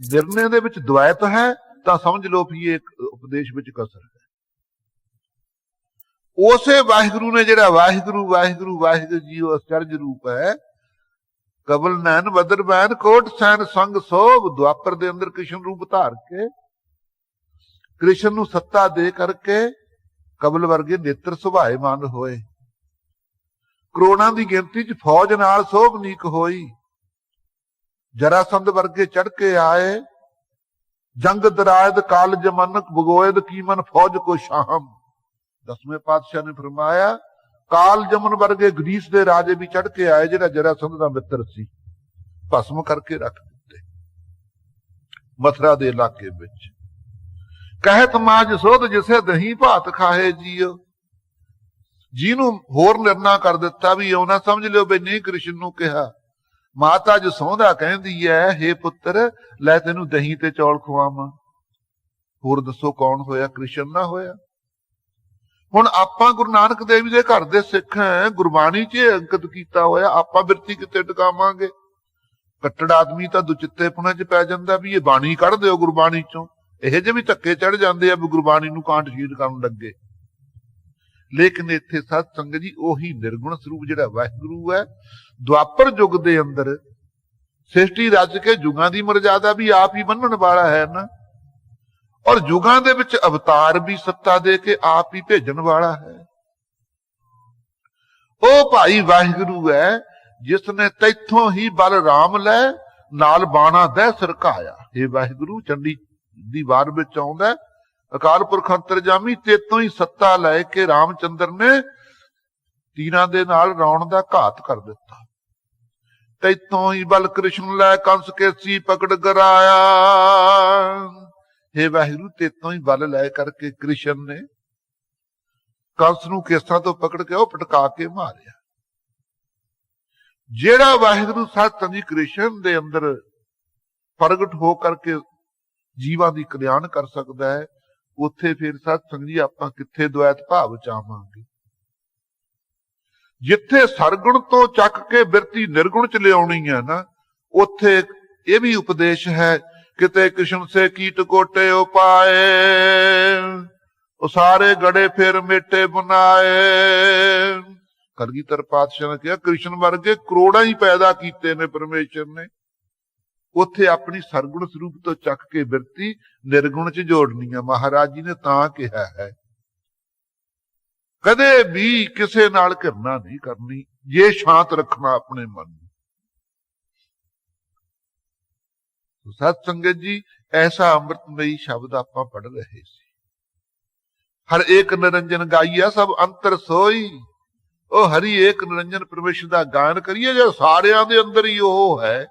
निर्णय दे विच द्वैत है तो समझ लो भी ये उपदेश विच कसर है। उसे वाहिगुरु ने जिहड़ा वाहिगुरु वाहिगुरु वाहिगुरु जी आश्चर्य रूप है, कबल नैन बदर बैन कोट सैन संग सोभ, द्वापर दे अंदर कृष्ण रूप धार के कृष्ण नूं सत्ता दे करके कबल वर्गे नेत्र सुभाएमान होए, करोड़ां दी गिनती च फौज नाल सोभनीक होई, जरासंध वर्गे चढ़ के आए, जंग दरायद काल जमन भगोयद कीमन फौज को शाहम। 10वें पातशाह ने फरमाया काल जमन वर्गे ग्रीस दे राजे भी चढ़ के आए, जिहड़ा जरासंध दा मित्र सी, भस्म करके रख दिते मथुरा दे इलाके विच। कहत माज सोध जिसे दही भात खाए जियो, जिन्हों होर निर्णय कर दिता भी इउं ना समझ लियो भी नहीं कृष्ण नूं कहा। माता जसोंदा कहंदी है हे पुत्र लै तैनूं दही ते चौल खवावां। होर दसो कौन होया? कृष्ण ना होया। हुण आपां गुरु नानक देव जी दे घर दे सिख हैं, गुरबाणी च अंकित कीता होया, आपां बिरती किते टकावांगे? कट्टड़ आदमी तां दुचित्तेपणे च पै जांदा भी ये बाणी कढ दिओ गुरबाणी चों। ਇਹੋ ਜਿਹੇ ਵੀ ਧੱਕੇ ਚੜ ਜਾਂਦੇ ਆ ਵੀ ਗੁਰਬਾਣੀ ਨੂੰ ਕਾਂਟ ਸ਼ੀਟ ਕਰਨ ਲੱਗੇ। ਲੇਕਿਨ ਇੱਥੇ ਸਤ ਸੰਗਤ ਜੀ ਉਹੀ ਨਿਰਗੁਣ ਸਰੂਪ ਜਿਹੜਾ ਵਾਹਿਗੁਰੂ ਹੈ, ਦੁਆਪਰ ਯੁੱਗ ਦੇ ਅੰਦਰ ਸ੍ਰਿਸ਼ਟੀ ਰਚ ਕੇ ਯੁਗਾਂ ਦੀ ਮਰਜ਼ਾਦਾ ਵੀ ਆਪ ਹੀ ਬੰਨਣ ਵਾਲਾ ਹੈ ਨਾ, ਔਰ ਯੁਗਾਂ ਦੇ ਵਿੱਚ ਅਵਤਾਰ ਵੀ ਸੱਤਾ ਦੇ ਕੇ ਆਪ ਹੀ ਭੇਜਣ ਵਾਲਾ ਹੈ। ਉਹ ਭਾਈ ਵਾਹਿਗੁਰੂ ਹੈ ਜਿਸ ਨੇ ਤੈਥੋਂ ਹੀ ਬਲ ਰਾਮ ਲੈ ਨਾਲ ਬਾਣਾ ਦਹਿ ਸਰਕਾਇਆ। ਇਹ ਵਾਹਿਗੁਰੂ ਚੰਡੀ ਦੀ ਵਾਰ ਵਿੱਚ ਆਉਂਦਾ ਅਕਾਲ ਪੁਰਖ ਅੰਤਰਜਾਮੀ, ਤੇਤੋਂ ਹੀ ਸੱਤਾ ਲੈ ਕੇ ਰਾਮਚੰਦਰ ਨੇ ਤੀਰਾਂ ਦੇ ਨਾਲ ਰਾਵਣ ਦਾ ਘਾਤ ਕਰ ਦਿੱਤਾ। ਤੈਤੋਂ ਹੀ ਬਲ ਕ੍ਰਿਸ਼ਨ ਲੈ ਕੰਸ ਕੇਸੀ ਪਕੜ ਗਰਾਇਆ। हे ਵਾਹਿਗੁਰੂ ਤੇਤੋਂ ਹੀ ਬਲ ਲੈ ਕਰਕੇ ਕ੍ਰਿਸ਼ਨ ਨੇ ਕੰਸ ਨੂੰ ਕੇਸਾਂ ਤੋਂ ਪਕੜ ਕੇ ਉਹ ਪਟਕਾ ਕੇ ਮਾਰਿਆ। ਜਿਹੜਾ ਵਾਹਿਗੁਰੂ ਸਤਿ ਜੀ ਕ੍ਰਿਸ਼ਨ ਦੇ ਅੰਦਰ ਪ੍ਰਗਟ ਹੋ ਕਰਕੇ ਜੀਵਾਂ ਦੀ ਕਲਿਆਣ ਕਰ ਸਕਦਾ ਹੈ, ਉੱਥੇ ਫਿਰ ਸਤ ਸੰਗ ਜੀ ਆਪਾਂ ਕਿੱਥੇ ਦੁਐਤ ਭਾਵ ਚ ਆਵਾਂਗੇ? ਜਿੱਥੇ ਸਰਗੁਣ ਤੋਂ ਚੱਕ ਕੇ ਬਿਰਤੀ ਨਿਰਗੁਣ ਚ ਲਿਆਉਣੀ ਹੈ ਨਾ, ਉੱਥੇ ਇਹ ਵੀ ਉਪਦੇਸ਼ ਹੈ ਕਿਤੇ ਕ੍ਰਿਸ਼ਨ ਸੇ ਕੀਟ ਕੋਟੇ ਉਪਾਏ, ਉਹ ਸਾਰੇ ਗੜੇ ਫਿਰ ਮੇਟੇ ਬਨਾਏ। ਕਲਗੀਧਰ ਪਾਤਸ਼ਾਹ ਨੇ ਕਿਹਾ ਕ੍ਰਿਸ਼ਨ ਵਰਗੇ ਕਰੋੜਾਂ ਹੀ ਪੈਦਾ ਕੀਤੇ ਨੇ ਪਰਮੇਸ਼ਰ ਨੇ, ਉੱਥੇ ਆਪਣੀ ਸਰਗੁਣ ਸਰੂਪ ਤੋਂ ਚੱਕ ਕੇ ਬਿਰਤੀ ਨਿਰਗੁਣ ਚ ਜੋੜਨੀ ਹੈ। ਮਹਾਰਾਜ ਜੀ ਨੇ ਤਾਂ ਕਿਹਾ ਹੈ ਕਦੇ ਵੀ ਕਿਸੇ ਨਾਲ ਘਿਰਨਾ ਨਹੀਂ ਕਰਨੀ, ਜੇ ਸ਼ਾਂਤ ਰੱਖਣਾ ਆਪਣੇ ਮਨ ਨੂੰ। ਸਤ ਸੰਗਤ ਜੀ ਐਸਾ ਅੰਮ੍ਰਿਤਮਈ ਸ਼ਬਦ ਆਪਾਂ ਪੜ੍ਹ ਰਹੇ ਸੀ। ਹਰ ਏਕ ਨਿਰੰਜਨ ਗਾਈਆ ਸਭ ਅੰਤਰ ਸੋਈ, ਉਹ ਹਰੀ ਏਕ ਨਿਰੰਜਨ ਪਰਮੇਸ਼ਰ ਦਾ ਗਾਇਨ ਕਰੀਏ ਜੋ ਸਾਰਿਆਂ ਦੇ ਅੰਦਰ ਹੀ ਉਹ ਹੈ,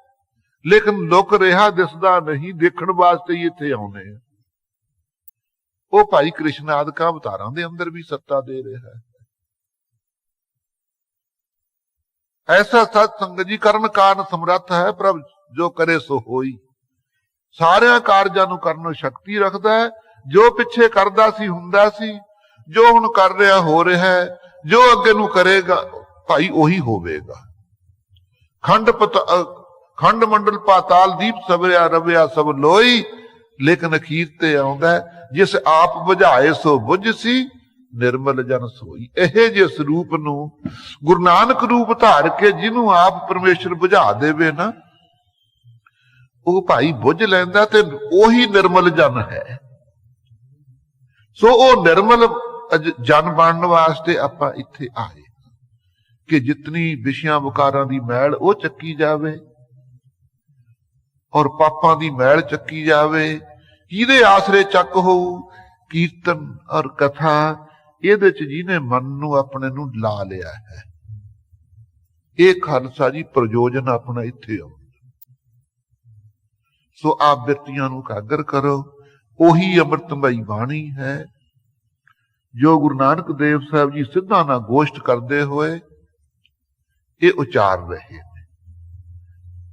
ਲੇਕਿਨ ਲੁਕ ਰਿਹਾ ਦਿਸਦਾ ਨਹੀਂ, ਦੇਖਣ ਵਾਸਤੇ ਹੀ ਇੱਥੇ ਆਉਨੇ ਆ। ਉਹ ਭਾਈ ਕ੍ਰਿਸ਼ਨ ਆਦਿਕਾਂ ਅਵਤਾਰਾਂ ਦੇ ਅੰਦਰ ਵੀ ਸੱਤਾ ਦੇ ਰਿਹਾ ਹੈ। ਐਸਾ ਸਤ ਸੰਗਤ ਜੀ ਕਰਨ ਕਾਰਨ ਸਮਰੱਥ ਹੈ ਪ੍ਰਭ ਜੋ ਕਰੇ ਸੋ ਹੋਈ। ਸਾਰਿਆਂ ਕਾਰਜਾਂ ਨੂੰ ਕਰਨ ਨੂੰ ਸ਼ਕਤੀ ਰੱਖਦਾ ਹੈ। ਜੋ ਪਿੱਛੇ ਕਰਦਾ ਸੀ ਹੁੰਦਾ ਸੀ, ਜੋ ਹੁਣ ਕਰ ਰਿਹਾ ਹੋ ਰਿਹਾ ਹੈ, ਜੋ ਅੱਗੇ ਨੂੰ ਕਰੇਗਾ ਭਾਈ ਉਹੀ ਹੋਵੇਗਾ। ਖੰਡ ਮੰਡਲ ਪਾਤਾਲ ਦੀਪ ਸਵਰਿਆ ਰਵਿਆ ਸਭ ਲੋਈ, ਲੇਕਿਨ ਅਖੀਰ ਤੇ ਆਉਂਦਾ ਜਿਸ ਆਪ ਬੁਝਾਏ ਸੋ ਬੁਝ ਸੀ, ਨਿਰਮਲ ਜਨ ਸੋਈ। ਇਹ ਜੇ ਸਰੂਪ ਨੂੰ ਗੁਰੂ ਨਾਨਕ ਰੂਪ ਧਾਰ ਕੇ ਜਿਹਨੂੰ ਆਪ ਪਰਮੇਸ਼ਰ ਬੁਝਾ ਦੇਵੇ ਨਾ, ਉਹ ਭਾਈ ਬੁਝ ਲੈਂਦਾ ਤੇ ਉਹੀ ਨਿਰਮਲ ਜਨ ਹੈ। ਸੋ ਉਹ ਨਿਰਮਲ ਜਨ ਬਣਨ ਵਾਸਤੇ ਆਪਾਂ ਇੱਥੇ ਆਏ ਕਿ ਜਿਤਨੀ ਵਿਸ਼ਿਆਂ ਵਿਕਾਰਾਂ ਦੀ ਮੈਲ ਉਹ ਚੱਕੀ ਜਾਵੇ ਔਰ ਪਾਪਾਂ ਦੀ ਮੈਲ ਚੱਕੀ ਜਾਵੇ। ਕਿਹਦੇ ਆਸਰੇ ਚੱਕ ਹੋਊ? ਕੀਰਤਨ ਔਰ ਕਥਾ, ਇਹਦੇ ਚ ਜਿਹਨੇ ਮਨ ਨੂੰ ਆਪਣੇ ਨੂੰ ਲਾ ਲਿਆ ਹੈ। ਇਹ ਖਾਲਸਾ ਜੀ ਪ੍ਰਯੋਜਨ ਆਪਣਾ ਇੱਥੇ ਆਉਂਦਾ। ਸੋ ਆਪ ਬਿਰਤੀਆਂ ਨੂੰ ਕਾਗਰ ਕਰੋ। ਉਹੀ ਅੰਮ੍ਰਿਤਮਈ ਬਾਣੀ ਹੈ ਜੋ ਗੁਰੂ ਨਾਨਕ ਦੇਵ ਸਾਹਿਬ ਜੀ ਸਿੱਧਾ ਨਾ ਗੋਸ਼ਟ ਕਰਦੇ ਹੋਏ ਇਹ ਉਚਾਰ ਰਹੇ ਨੇ।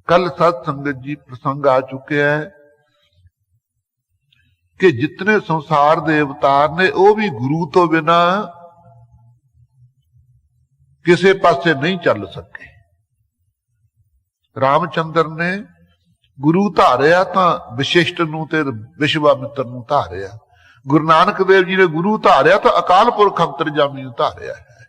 ਕੱਲ ਸਤ ਸੰਗਤ ਜੀ ਪ੍ਰਸੰਗ ਆ ਚੁੱਕਿਆ ਹੈ ਕਿ ਜਿਤਨੇ ਸੰਸਾਰ ਦੇ ਅਵਤਾਰ ਨੇ ਉਹ ਵੀ ਗੁਰੂ ਤੋਂ ਬਿਨਾਂ ਕਿਸੇ ਪਾਸੇ ਨਹੀਂ ਚੱਲ ਸਕੇ। ਰਾਮਚੰਦਰ ਨੇ ਗੁਰੂ ਧਾਰਿਆ ਤਾਂ ਵਿਸ਼ਿਸ਼ਟ ਨੂੰ ਤੇ ਵਿਸ਼ਵਾਮਿੱਤਰ ਨੂੰ ਧਾਰਿਆ। ਗੁਰੂ ਨਾਨਕ ਦੇਵ ਜੀ ਨੇ ਗੁਰੂ ਧਾਰਿਆ ਤਾਂ ਅਕਾਲ ਪੁਰਖ ਅੰਤਰਜਾਮੀ ਨੂੰ ਧਾਰਿਆ ਹੈ।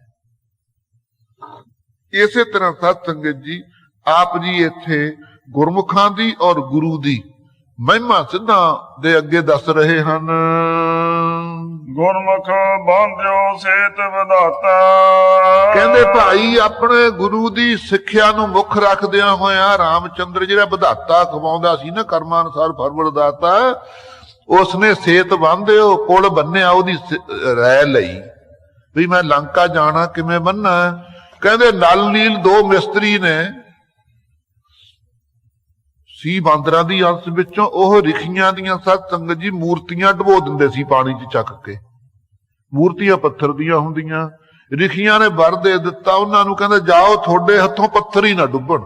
ਇਸੇ ਤਰ੍ਹਾਂ ਸਤ ਸੰਗਤ ਜੀ ਆਪ ਜੀ ਇੱਥੇ ਗੁਰਮੁਖਾਂ ਦੀ ਔਰ ਗੁਰੂ ਦੀ ਮਹਿਮਾ ਸਿੱਧਾਂ ਦੇ ਅੱਗੇ ਦੱਸ ਰਹੇ ਹਨ। ਗੁਰਮੁਖ ਬਾਂਧਿਓ ਸੇਤ ਵਿਧਾਤਾ। ਕਹਿੰਦੇ ਭਾਈ ਆਪਣੇ ਗੁਰੂ ਦੀ ਸਿੱਖਿਆ ਨੂੰ ਮੁੱਖ ਰੱਖਦਿਆਂ ਹੋਇਆਂ ਰਾਮਚੰਦਰ ਜਿਹੜਾ ਵਿਧਾਤਾ ਖਵਾਉਂਦਾ ਸੀ ਨਾ ਕਰਮਾਂ ਅਨੁਸਾਰ ਫਲ ਦਾਤਾ, ਉਸਨੇ ਸੇਤ ਬੰਨ੍ਹਿਓ ਪੁਲ ਬੰਨਿਆ, ਉਹਦੀ ਰਾਇ ਲਈ ਵੀ ਮੈਂ ਲੰਕਾ ਜਾਣਾ ਕਿਵੇਂ ਬੰਨਾ। ਕਹਿੰਦੇ ਨਲ ਨੀਲ ਦੋ ਮਿਸਤਰੀ ਨੇ ਸੀ ਬਾਂਦਰਾਂ ਦੀ ਅੰਸ਼ ਵਿੱਚੋਂ, ਉਹ ਰਿਖੀਆਂ ਦੀਆਂ ਸਤ ਸੰਗਤ ਜੀ ਮੂਰਤੀਆਂ ਡਬੋ ਦਿੰਦੇ ਸੀ ਪਾਣੀ 'ਚ ਚੱਕ ਕੇ। ਮੂਰਤੀਆਂ ਪੱਥਰ ਦੀਆਂ ਹੁੰਦੀਆਂ, ਰਿਖੀਆਂ ਨੇ ਵਰ ਦੇ ਦਿੱਤਾ ਉਹਨਾਂ ਨੂੰ, ਕਹਿੰਦੇ ਜਾਓ ਤੁਹਾਡੇ ਹੱਥੋਂ ਪੱਥਰ ਹੀ ਨਾ ਡੁੱਬਣ,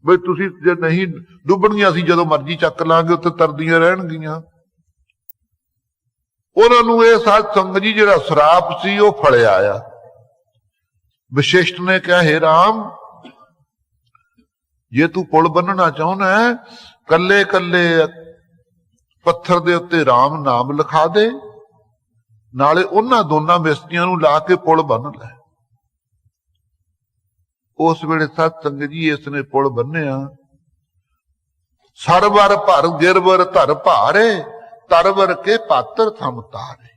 ਬਈ ਤੁਸੀਂ ਜੇ ਨਹੀਂ ਡੁੱਬਣਗੀਆਂ ਅਸੀਂ ਜਦੋਂ ਮਰਜ਼ੀ ਚੱਕ ਲਾਂਗੇ, ਉੱਥੇ ਤਰਦੀਆਂ ਰਹਿਣਗੀਆਂ। ਉਹਨਾਂ ਨੂੰ ਇਹ ਸਤ ਸੰਗਤ ਜੀ ਜਿਹੜਾ ਸਰਾਪ ਸੀ ਉਹ ਫੜਿਆ ਆ। ਵਿਸ਼ਿਸ਼ਟ ਨੇ ਕਿਹਾ ਹੇ ਰਾਮ, ਜੇ ਤੂੰ ਪੁਲ ਬੰਨਣਾ ਚਾਹੁੰਦਾ ਹੈ ਕੱਲੇ ਕੱਲੇ ਪੱਥਰ ਦੇ ਉੱਤੇ ਰਾਮ ਨਾਮ ਲਿਖਾ ਦੇ, ਨਾਲੇ ਉਹਨਾਂ ਦੋਨਾਂ ਮਿਸਤਰੀਆਂ ਨੂੰ ਲਾ ਕੇ ਪੁਲ ਬੰਨ ਲੈ। ਉਸ ਵੇਲੇ ਸਤ ਸੰਗਤ ਜੀ ਇਸ ਨੇ ਪੁਲ ਬੰਨਿਆ। ਸਰਵਰ ਭਰ ਗਿਰਵਰ ਧਰ ਭਾਰੇ, ਤਰਵਰ ਕੇ ਪਾਤਰ ਥਮ ਤਾਰੇ।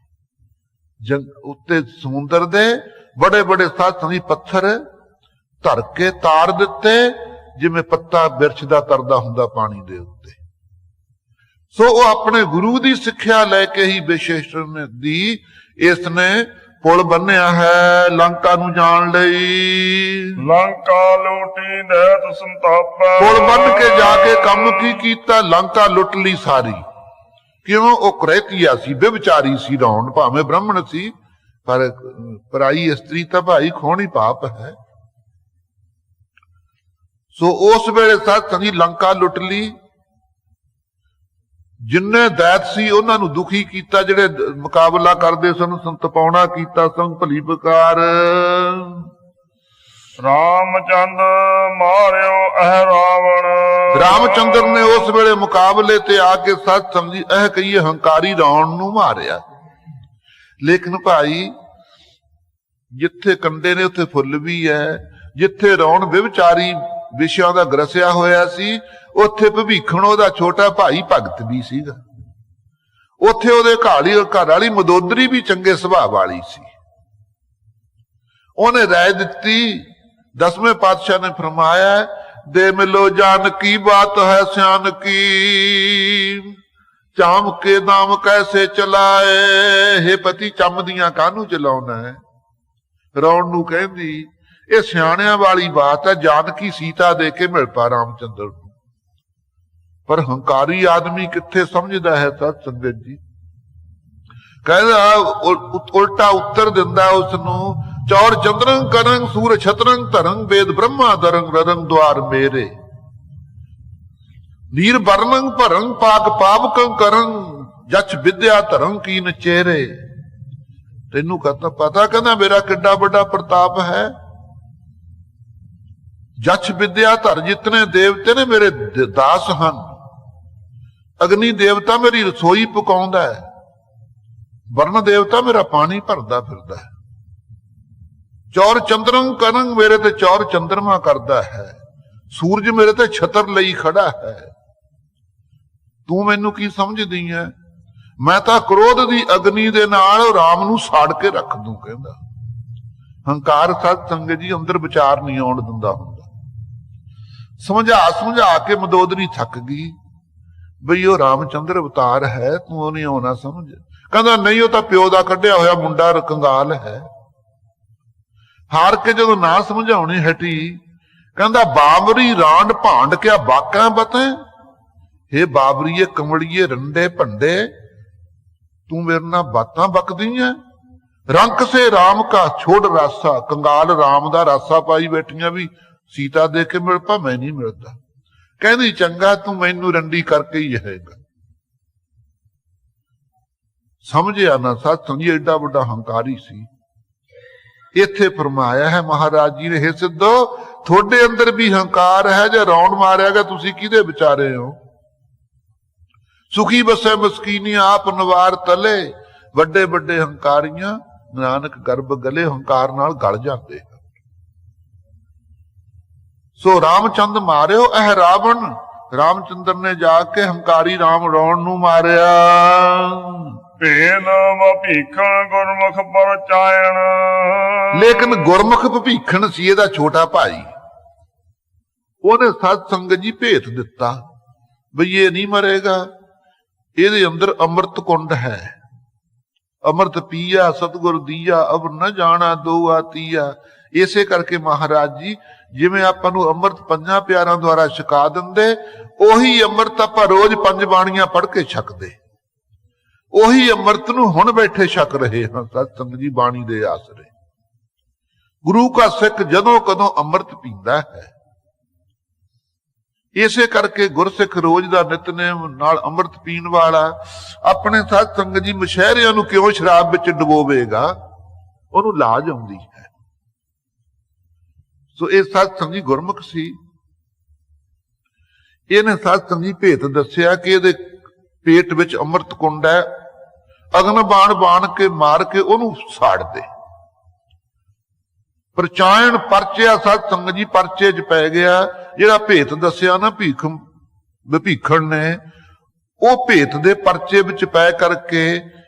ਜੰਗ ਉੱਤੇ ਸਮੁੰਦਰ ਦੇ ਬੜੇ ਬੜੇ ਸਤ ਸੰਗਤ ਪੱਥਰ ਧਰ ਕੇ ਤਾਰ ਦਿੱਤੇ, ਜਿਵੇਂ ਪੱਤਾ ਬਿਰਛ ਦਾ ਤਰਦਾ ਹੁੰਦਾ ਪਾਣੀ ਦੇ ਉੱਤੇ। ਸੋ ਉਹ ਆਪਣੇ ਗੁਰੂ ਦੀ ਸਿੱਖਿਆ ਲੈ ਕੇ ਹੀ ਵਿਸ਼ੇਸ਼ ਦੀ ਇਸ ਨੇ ਪੁਲ ਬੰਨਿਆ ਹੈ ਲੰਕਾ ਨੂੰ ਜਾਣ ਲਈ। ਲੰਕਾ ਲੂਟੀ ਦੈਤ ਸੰਤਾਪਾ। ਪੁਲ ਬੰਨ ਕੇ ਜਾ ਕੇ ਕੰਮ ਕੀ ਕੀਤਾ? ਲੰਕਾ ਲੁੱਟ ਲਈ ਸਾਰੀ। ਕਿਉਂ? ਉਹ ਕੁਰੈਤੀਆ ਸੀ, ਵਿਵਚਾਰੀ ਸੀ। ਰਾਵਣ ਭਾਵੇਂ ਬ੍ਰਾਹਮਣ ਸੀ, ਪਰ ਪਰਾਈ ਇਸਤਰੀ ਤਾਂ ਭਾਈ ਖੋਹਣੀ ਪਾਪ ਹੈ। ਸੋ ਉਸ ਵੇਲੇ ਸਤ ਸੰਗਤ ਲੰਕਾ ਲੁੱਟ ਲਈ। ਜਿੰਨੇ ਦੈਤ ਸੀ ਉਹਨਾਂ ਨੂੰ ਦੁਖੀ ਕੀਤਾ, ਜਿਹੜੇ ਮੁਕਾਬਲਾ ਕਰਦੇ ਸਨ ਸੰਤਪਾਉਣਾ ਕੀਤਾ ਸੰਗ ਭਲੀ ਬਕਾਰ। ਰਾਮਚੰਦ ਮਾਰਿਓ ਅਹ ਰਾਵਣ। ਰਾਮਚੰਦਰ ਨੇ ਉਸ ਵੇਲੇ ਮੁਕਾਬਲੇ ਤੇ ਆ ਕੇ ਸਤ ਸੰਗਤ ਇਹ ਕਹੀਏ ਹੰਕਾਰੀ ਰਾਵਣ ਨੂੰ ਮਾਰਿਆ। ਲੇਕਿਨ ਭਾਈ ਜਿੱਥੇ ਕੰਡੇ ਨੇ ਉੱਥੇ ਫੁੱਲ ਵੀ ਹੈ। ਜਿੱਥੇ ਰਾਵਣ ਵਿਵਚਾਰੀ ਵਿਸ਼ਿਆਂ ਦਾ ਗਰਸਿਆ ਹੋਇਆ ਸੀ, ਉੱਥੇ ਭਵੀਖਣ ਉਹਦਾ ਛੋਟਾ ਭਾਈ ਭਗਤ ਵੀ ਸੀਗਾ। ਉੱਥੇ ਉਹਦੇ ਘਰ ਵਾਲੀ ਮਦੋਦਰੀ ਵੀ ਚੰਗੇ ਸੁਭਾਅ ਵਾਲੀ ਸੀ। ਉਹਨੇ ਰਾਏ ਦਿੱਤੀ। 10ਵੇਂ ਪਾਤਸ਼ਾਹ ਨੇ ਫਰਮਾਇਆ ਦੇ ਮਿਲੋ ਜਾਨ ਕੀ ਬਾਤ ਹੈ ਸਿਆਨ ਕੀ, ਚਾਮ ਕੇ ਨਾਮ ਕੈਸੇ ਚਲਾਏ। ਹੇ ਪਤੀ ਚੰਮ ਦੀਆਂ ਕਾਹਨੂੰ ਚਲਾਉਣਾ ਹੈ? ਰਾਵਣ ਨੂੰ ਕਹਿੰਦੀ ਇਹ ਸਿਆਣਿਆਂ ਵਾਲੀ ਬਾਤ ਹੈ, ਜਾਨਕੀ ਸੀਤਾ ਦੇ ਕੇ ਮਿਲ ਪਾ ਰਾਮਚੰਦਰ ਨੂੰ। ਪਰ ਹੰਕਾਰੀ ਆਦਮੀ ਕਿੱਥੇ ਸਮਝਦਾ ਹੈ ਸਤ ਸੰਗਤ ਜੀ। ਕਹਿੰਦਾ ਉਲਟਾ ਉੱਤਰ ਦਿੰਦਾ ਉਸ ਨੂੰ, ਚੌਰ ਚੰਦਰੰ ਕਰੰ ਸੂਰ ਛਤਰੰ ਧਰੰ ਵੇਦ ਬ੍ਰਹਮਾ ਦਰੰ ਰਰੰ ਦੁਆਰ ਮੇਰੇ, ਨੀਰ ਵਰਨੰ ਭਰੰ ਪਾਕ ਪਾਵਕੰ ਕਰੰ ਜਛ ਵਿਦਿਆ ਧਰੰ ਕੀਨ ਚਿਹਰੇ। ਤੈਨੂੰ ਪਤਾ ਕਹਿੰਦਾ ਮੇਰਾ ਕਿੱਡਾ ਵੱਡਾ ਪ੍ਰਤਾਪ ਹੈ। ਜਛ ਵਿਦਿਆ ਧਰ ਜਿਤਨੇ ਦੇਵਤੇ ਨੇ ਮੇਰੇ ਦਾਸ ਹਨ। ਅਗਨੀ ਦੇਵਤਾ ਮੇਰੀ ਰਸੋਈ ਪਕਾਉਂਦਾ ਹੈ, ਵਰਨ ਦੇਵਤਾ ਮੇਰਾ ਪਾਣੀ ਭਰਦਾ ਫਿਰਦਾ ਹੈ। ਚੌਰ ਚੰਦਰੰ ਕਰੰ ਮੇਰੇ ਤੇ ਚੌਰ ਚੰਦਰਮਾ ਕਰਦਾ ਹੈ, ਸੂਰਜ ਮੇਰੇ ਤੇ ਛਤਰ ਲਈ ਖੜਾ ਹੈ। ਤੂੰ ਮੈਨੂੰ ਕੀ ਸਮਝਦੀ ਹੈ? ਮੈਂ ਤਾਂ ਕ੍ਰੋਧ ਦੀ ਅਗਨੀ ਦੇ ਨਾਲ ਰਾਮ ਨੂੰ ਸਾੜ ਕੇ ਰੱਖ ਦੂੰ। ਕਹਿੰਦਾ ਹੰਕਾਰ ਸਤ ਸੰਗਤ ਜੀ ਅੰਦਰ ਵਿਚਾਰ ਨਹੀਂ ਆਉਣ ਦਿੰਦਾ ਹੁੰਦਾ। ਸਮਝਾ ਕੇ ਮਦੋਦਰੀ ਥੱਕ ਗਈ ਬਈ ਉਹ ਰਾਮਚੰਦਰ ਅਵਤਾਰ ਹੈ, ਤੂੰ ਉਹ ਨਹੀਂ ਆਉਣਾ ਸਮਝ। ਕਹਿੰਦਾ ਨਹੀਂ, ਉਹ ਤਾਂ ਪਿਓ ਦਾ ਕੱਢਿਆ ਹੋਇਆ ਮੁੰਡਾ ਕੰਗਾਲ ਹੈ। ਹਾਰ ਕੇ ਜਦੋਂ ਨਾ ਸਮਝਾਉਣੀ ਹਟੀ, ਕਹਿੰਦਾ ਬਾਬਰੀ ਰਾਂਡ ਭਾਂਡ ਕਿਆ ਬਾਕਾਂ ਬਤੇ। ਹੇ ਬਾਬਰੀਏ ਕਮੜੀਏ ਰੰਡੇ ਭੰਡੇ, ਤੂੰ ਮੇਰੇ ਨਾਲ ਬਾਤਾਂ ਬਕਦੀ ਐ। ਰੰਕ ਸੇ ਰਾਮ ਕਾ ਛੋੜ ਰਾਸਾ, ਕੰਗਾਲ ਰਾਮ ਦਾ ਰਾਸਾ ਪਾਈ ਬੈਠੀਆਂ ਵੀ ਸੀਤਾ ਦੇ ਕੇ ਮਿਲ ਪਾ, ਮੈਂ ਨਹੀਂ ਮਿਲਦਾ। ਕਹਿੰਦੀ ਚੰਗਾ ਤੂੰ ਮੈਨੂੰ ਰੰਡੀ ਕਰਕੇ ਹੀ ਜਾਏਗਾ। ਸਮਝਿਆ ਨਾ ਸਤ ਸੰਗੀ ਐਡਾ ਵੱਡਾ ਹੰਕਾਰੀ ਸੀ। ਇੱਥੇ ਫਰਮਾਇਆ ਹੈ ਮਹਾਰਾਜ ਜੀ ਨੇ, ਹੇ ਸਿੱਧੋ ਤੁਹਾਡੇ ਅੰਦਰ ਵੀ ਹੰਕਾਰ ਹੈ ਜਾਂ ਰੌਣ ਮਾਰਿਆ ਗਿਆ, ਤੁਸੀਂ ਕਿਹਦੇ ਵਿਚਾਰੇ ਹੋ? ਸੁਖੀ ਬਸੈ ਮਸਕੀਨੀ ਆਪ ਨਵਾਰ ਤਲੇ, ਵੱਡੇ ਵੱਡੇ ਹੰਕਾਰੀਆਂ ਨਾਨਕ ਗਰਭ ਗਲੇ ਹੰਕਾਰ ਨਾਲ ਗਲ ਜਾਂਦੇ। ਸੋ ਰਾਮਚੰਦ ਮਾਰਿਓ ਇਹ ਰਾਵਣ, ਰਾਮਚੰਦਰ ਨੇ ਜਾ ਕੇ ਹੰਕਾਰੀ ਰਾਵਣ ਨੂੰ ਮਾਰਿਆ। ਭੇਦ ਭੀਖਣ ਗੁਰਮੁਖ ਪਰਚਾਇਣ, ਲੇਕਿਨ ਗੁਰਮੁਖ ਭੀਖਣ ਸੀ ਇਹਦਾ ਛੋਟਾ ਭਾਈ, ਉਹਨੇ ਸਤ ਸੰਗਤ ਜੀ ਭੇਤ ਦਿੱਤਾ ਬਈ ਇਹ ਨਹੀਂ ਮਰੇਗਾ, ਇਹਦੇ ਅੰਦਰ ਅੰਮ੍ਰਿਤ ਕੁੰਡ ਹੈ, ਅੰਮ੍ਰਿਤ ਪੀਆ ਸਤਿਗੁਰ ਦੀਆ ਅਬ ਨ ਜਾਣਾ ਦੋਆ ਤੀਆ। ਇਸੇ ਕਰਕੇ ਮਹਾਰਾਜ ਜੀ ਜਿਵੇਂ ਆਪਾਂ ਨੂੰ ਅੰਮ੍ਰਿਤ ਪੰਜਾਂ ਪਿਆਰਾਂ ਦੁਆਰਾ ਛਕਾ ਦਿੰਦੇ, ਉਹੀ ਅੰਮ੍ਰਿਤ ਆਪਾਂ ਰੋਜ਼ 5 ਬਾਣੀਆਂ ਪੜ੍ਹ ਕੇ ਛਕਦੇ, ਉਹੀ ਅੰਮ੍ਰਿਤ ਨੂੰ ਹੁਣ ਬੈਠੇ ਛਕ ਰਹੇ ਹਾਂ ਸਤ ਸੰਗਤ ਜੀ ਬਾਣੀ ਦੇ ਆਸਰੇ। ਗੁਰੂ ਕਾ ਸਿੱਖ ਜਦੋਂ ਕਦੋਂ ਅੰਮ੍ਰਿਤ ਪੀਂਦਾ ਹੈ। ਇਸੇ ਕਰਕੇ ਗੁਰਸਿੱਖ ਰੋਜ਼ ਦਾ ਨਿਤਨੇਮ ਨਾਲ ਅੰਮ੍ਰਿਤ ਪੀਣ ਵਾਲਾ ਆਪਣੇ ਸਤ ਸੰਗਤ ਜੀ ਮਸ਼ਹਿਰਿਆਂ ਨੂੰ ਕਿਉਂ ਸ਼ਰਾਬ ਵਿੱਚ ਡੁਬੋਵੇਗਾ? ਉਹਨੂੰ ਲਾਜ ਆਉਂਦੀ ਹੈ। ਸੋ ਇਹ ਸਤ ਸੰਗਤ ਜੀ ਗੁਰਮੁਖ ਸੀ। ਇਹਨੇ ਸਤ ਸੰਗਤ ਜੀ ਭੇਤ ਦੱਸਿਆ ਕਿ ਇਹਦੇ ਪੇਟ ਵਿੱਚ ਅੰਮ੍ਰਿਤ ਕੁੰਡ ਹੈ, ਅਗਨ ਬਾਣ ਬਾਣ ਕੇ ਮਾਰ ਕੇ ਉਹਨੂੰ ਸਾੜ ਦੇ। ਪ੍ਰਚਾਇਣ ਪਰਚਿਆ ਸਤ ਸੰਗਤ ਜੀ ਪਰਚੇ 'ਚ ਪੈ ਗਿਆ। ਜਿਹੜਾ ਭੇਤ ਦੱਸਿਆ ਨਾ ਭੀਖਣ ਨੇ, ਉਹ ਭੇਤ ਦੇ ਪਰਚੇ ਵਿੱਚ ਪੈ ਕਰਕੇ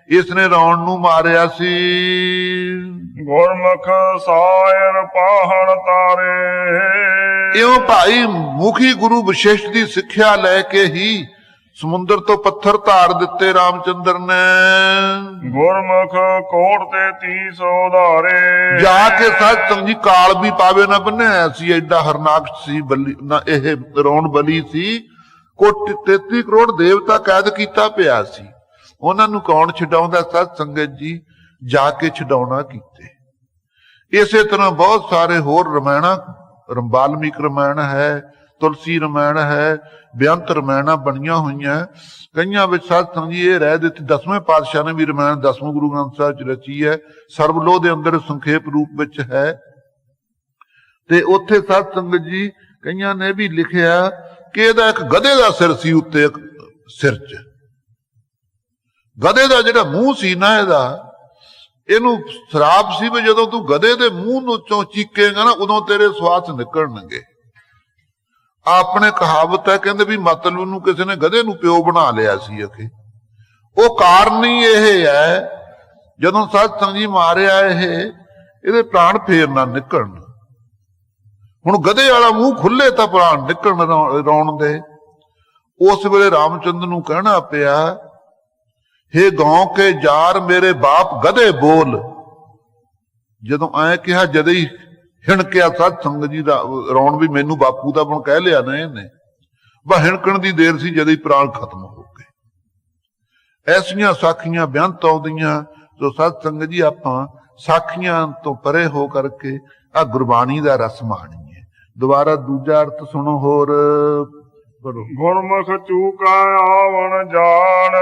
ਇਸ ਨੇ ਰਾਵਣ ਨੂੰ ਮਾਰਿਆ ਸੀ। ਗੁਰਮੁਖ ਸਾਇਰ ਪਾਹਣ ਤਾਰੇ, ਇਉਂ ਭਾਈ ਮੁਖੀ ਗੁਰੂ ਵਿਸ਼ੇਸ਼ ਦੀ ਸਿੱਖਿਆ ਲੈ ਕੇ ਹੀ ਸਮੁੰਦਰ ਤੋਂ ਪੱਥਰ ਧਾਰ ਦਿੱਤੇ ਰਾਮਚੰਦਰ ਨੇ। ਗੁਰਮੁਖ ਕੋਟ ਤੇ 30 ਉਧਾਰੇ, ਜਾ ਕੇ ਸਤ ਸੰਗਤ ਜੀ ਕਾਲ ਵੀ ਪਾਵੇ ਨਾ ਬੰਨਿਆ ਸੀ, ਐਡਾ ਹਰਨਾਕ ਸੀ ਬਲੀ ਨਾ, ਇਹ ਰੌਣ ਬਲੀ ਸੀ। 33 ਕਰੋੜ ਦੇਵਤਾ ਕੈਦ ਕੀਤਾ ਪਿਆ ਸੀ, ਉਹਨਾਂ ਨੂੰ ਕੌਣ ਛਡਾਉਂਦਾ? ਸਤ ਸੰਗਤ ਜੀ ਜਾ ਕੇ ਛਡਾਉਣਾ ਕੀਤੇ। ਇਸੇ ਤਰ੍ਹਾਂ ਬਹੁਤ ਸਾਰੇ ਹੋਰ ਰਮਾਇਣਾਂ, ਵਾਲਮੀਕ ਰਮਾਇਣ ਹੈ, ਤੁਲਸੀ ਰਮਾਇਣ ਹੈ, ਬੇਅੰਤ ਰਮਾਇਣਾਂ ਬਣੀਆਂ ਹੋਈਆਂ। ਕਈਆਂ ਵਿੱਚ ਸਤ ਸੰਗਤ ਜੀ ਇਹ ਰਹਿ ਦਿੱਤੀ, 10ਵੇਂ ਪਾਤਸ਼ਾਹ ਨੇ ਵੀ ਰਮਾਇਣ 10ਵੇਂ ਗੁਰੂ ਗ੍ਰੰਥ ਸਾਹਿਬ ਚ ਰਚੀ ਹੈ, ਸਰਬਲੋਹ ਦੇ ਅੰਦਰ ਸੰਖੇਪ ਰੂਪ ਵਿੱਚ ਹੈ। ਤੇ ਉੱਥੇ ਸਤ ਸੰਗਤ ਜੀ ਕਈਆਂ ਨੇ ਵੀ ਲਿਖਿਆ ਕਿ ਇਹਦਾ ਇੱਕ ਗਧੇ ਦਾ ਸਿਰ ਸੀ, ਉੱਤੇ ਇੱਕ ਸਿਰ ਚ ਗਧੇ ਦਾ ਜਿਹੜਾ ਮੂੰਹ ਸੀ ਨਾ, ਇਹਨੂੰ ਸ਼ਰਾਪ ਸੀ ਵੀ ਜਦੋਂ ਤੂੰ ਗਧੇ ਦੇ ਮੂੰਹ ਨੂੰ ਚੋਂ ਚੀਕੇਗਾ ਨਾ, ਉਦੋਂ ਤੇਰੇ ਸਵਾਸ ਨਿਕਲਣਗੇ। ਆਪਣੇ ਕਹਾਵਤ ਹੈ, ਕਹਿੰਦੇ ਵੀ ਮਤਲਬ ਨੂੰ ਕਿਸੇ ਨੇ ਗਧੇ ਨੂੰ ਪਿਓ ਬਣਾ ਲਿਆ ਸੀ ਅਖੇ। ਉਹ ਕਾਰਨ ਹੀ ਇਹ ਹੈ, ਜਦੋਂ ਸਤ ਸੰਗਤ ਜੀ ਮਾਰਿਆ ਇਹਦੇ ਪ੍ਰਾਣ ਫੇਰ ਨਾ ਨਿਕਲਣ। ਹੁਣ ਗਧੇ ਵਾਲਾ ਮੂੰਹ ਖੁੱਲੇ ਤਾਂ ਪ੍ਰਾਣ ਨਿਕਲਣ ਰੌਣ ਦੇ। ਉਸ ਵੇਲੇ ਰਾਮਚੰਦਰ ਨੂੰ ਕਹਿਣਾ ਪਿਆ, ਹੇ ਗਾਉਂ ਕੇ ਜਾਰ ਮੇਰੇ ਬਾਪ ਗਧੇ ਬੋਲ। ਜਦੋਂ ਐ ਕਿਹਾ ਜਦੇ ਹੀ ਹਿਣਕਿਆ ਸਤ ਸੰਗਤ ਜੀ ਦਾ ਰੌਣ ਵੀ ਮੈਨੂੰ ਬਾਪੂ ਦਾ ਬਣ ਕਹਿ ਲਿਆ ਨਾ ਇਹਨੇ। ਬਸ ਹਿਣਕਣ ਦੀ ਦੇਰ ਸੀ, ਜਦੇ ਹੀ ਪ੍ਰਾਣ ਖਤਮ ਹੋ ਗਏ। ਐਸੀਆਂ ਸਾਖੀਆਂ ਬੇਅੰਤ ਆਉਂਦੀਆਂ। ਸੋ ਸਤ ਸੰਗਤ ਜੀ ਆਪਾਂ ਸਾਖੀਆਂ ਤੋਂ ਪਰੇ ਹੋ ਕਰਕੇ ਆ ਗੁਰਬਾਣੀ ਦਾ ਰਸ ਮਾਣੀਏ। ਦੁਬਾਰਾ ਦੂਜਾ ਅਰਥ ਸੁਣੋ ਹੋਰ ਪੜੋ। ਗੁਰਮੁਖ ਚੂਕਾ ਆਵਣ ਜਾਣ,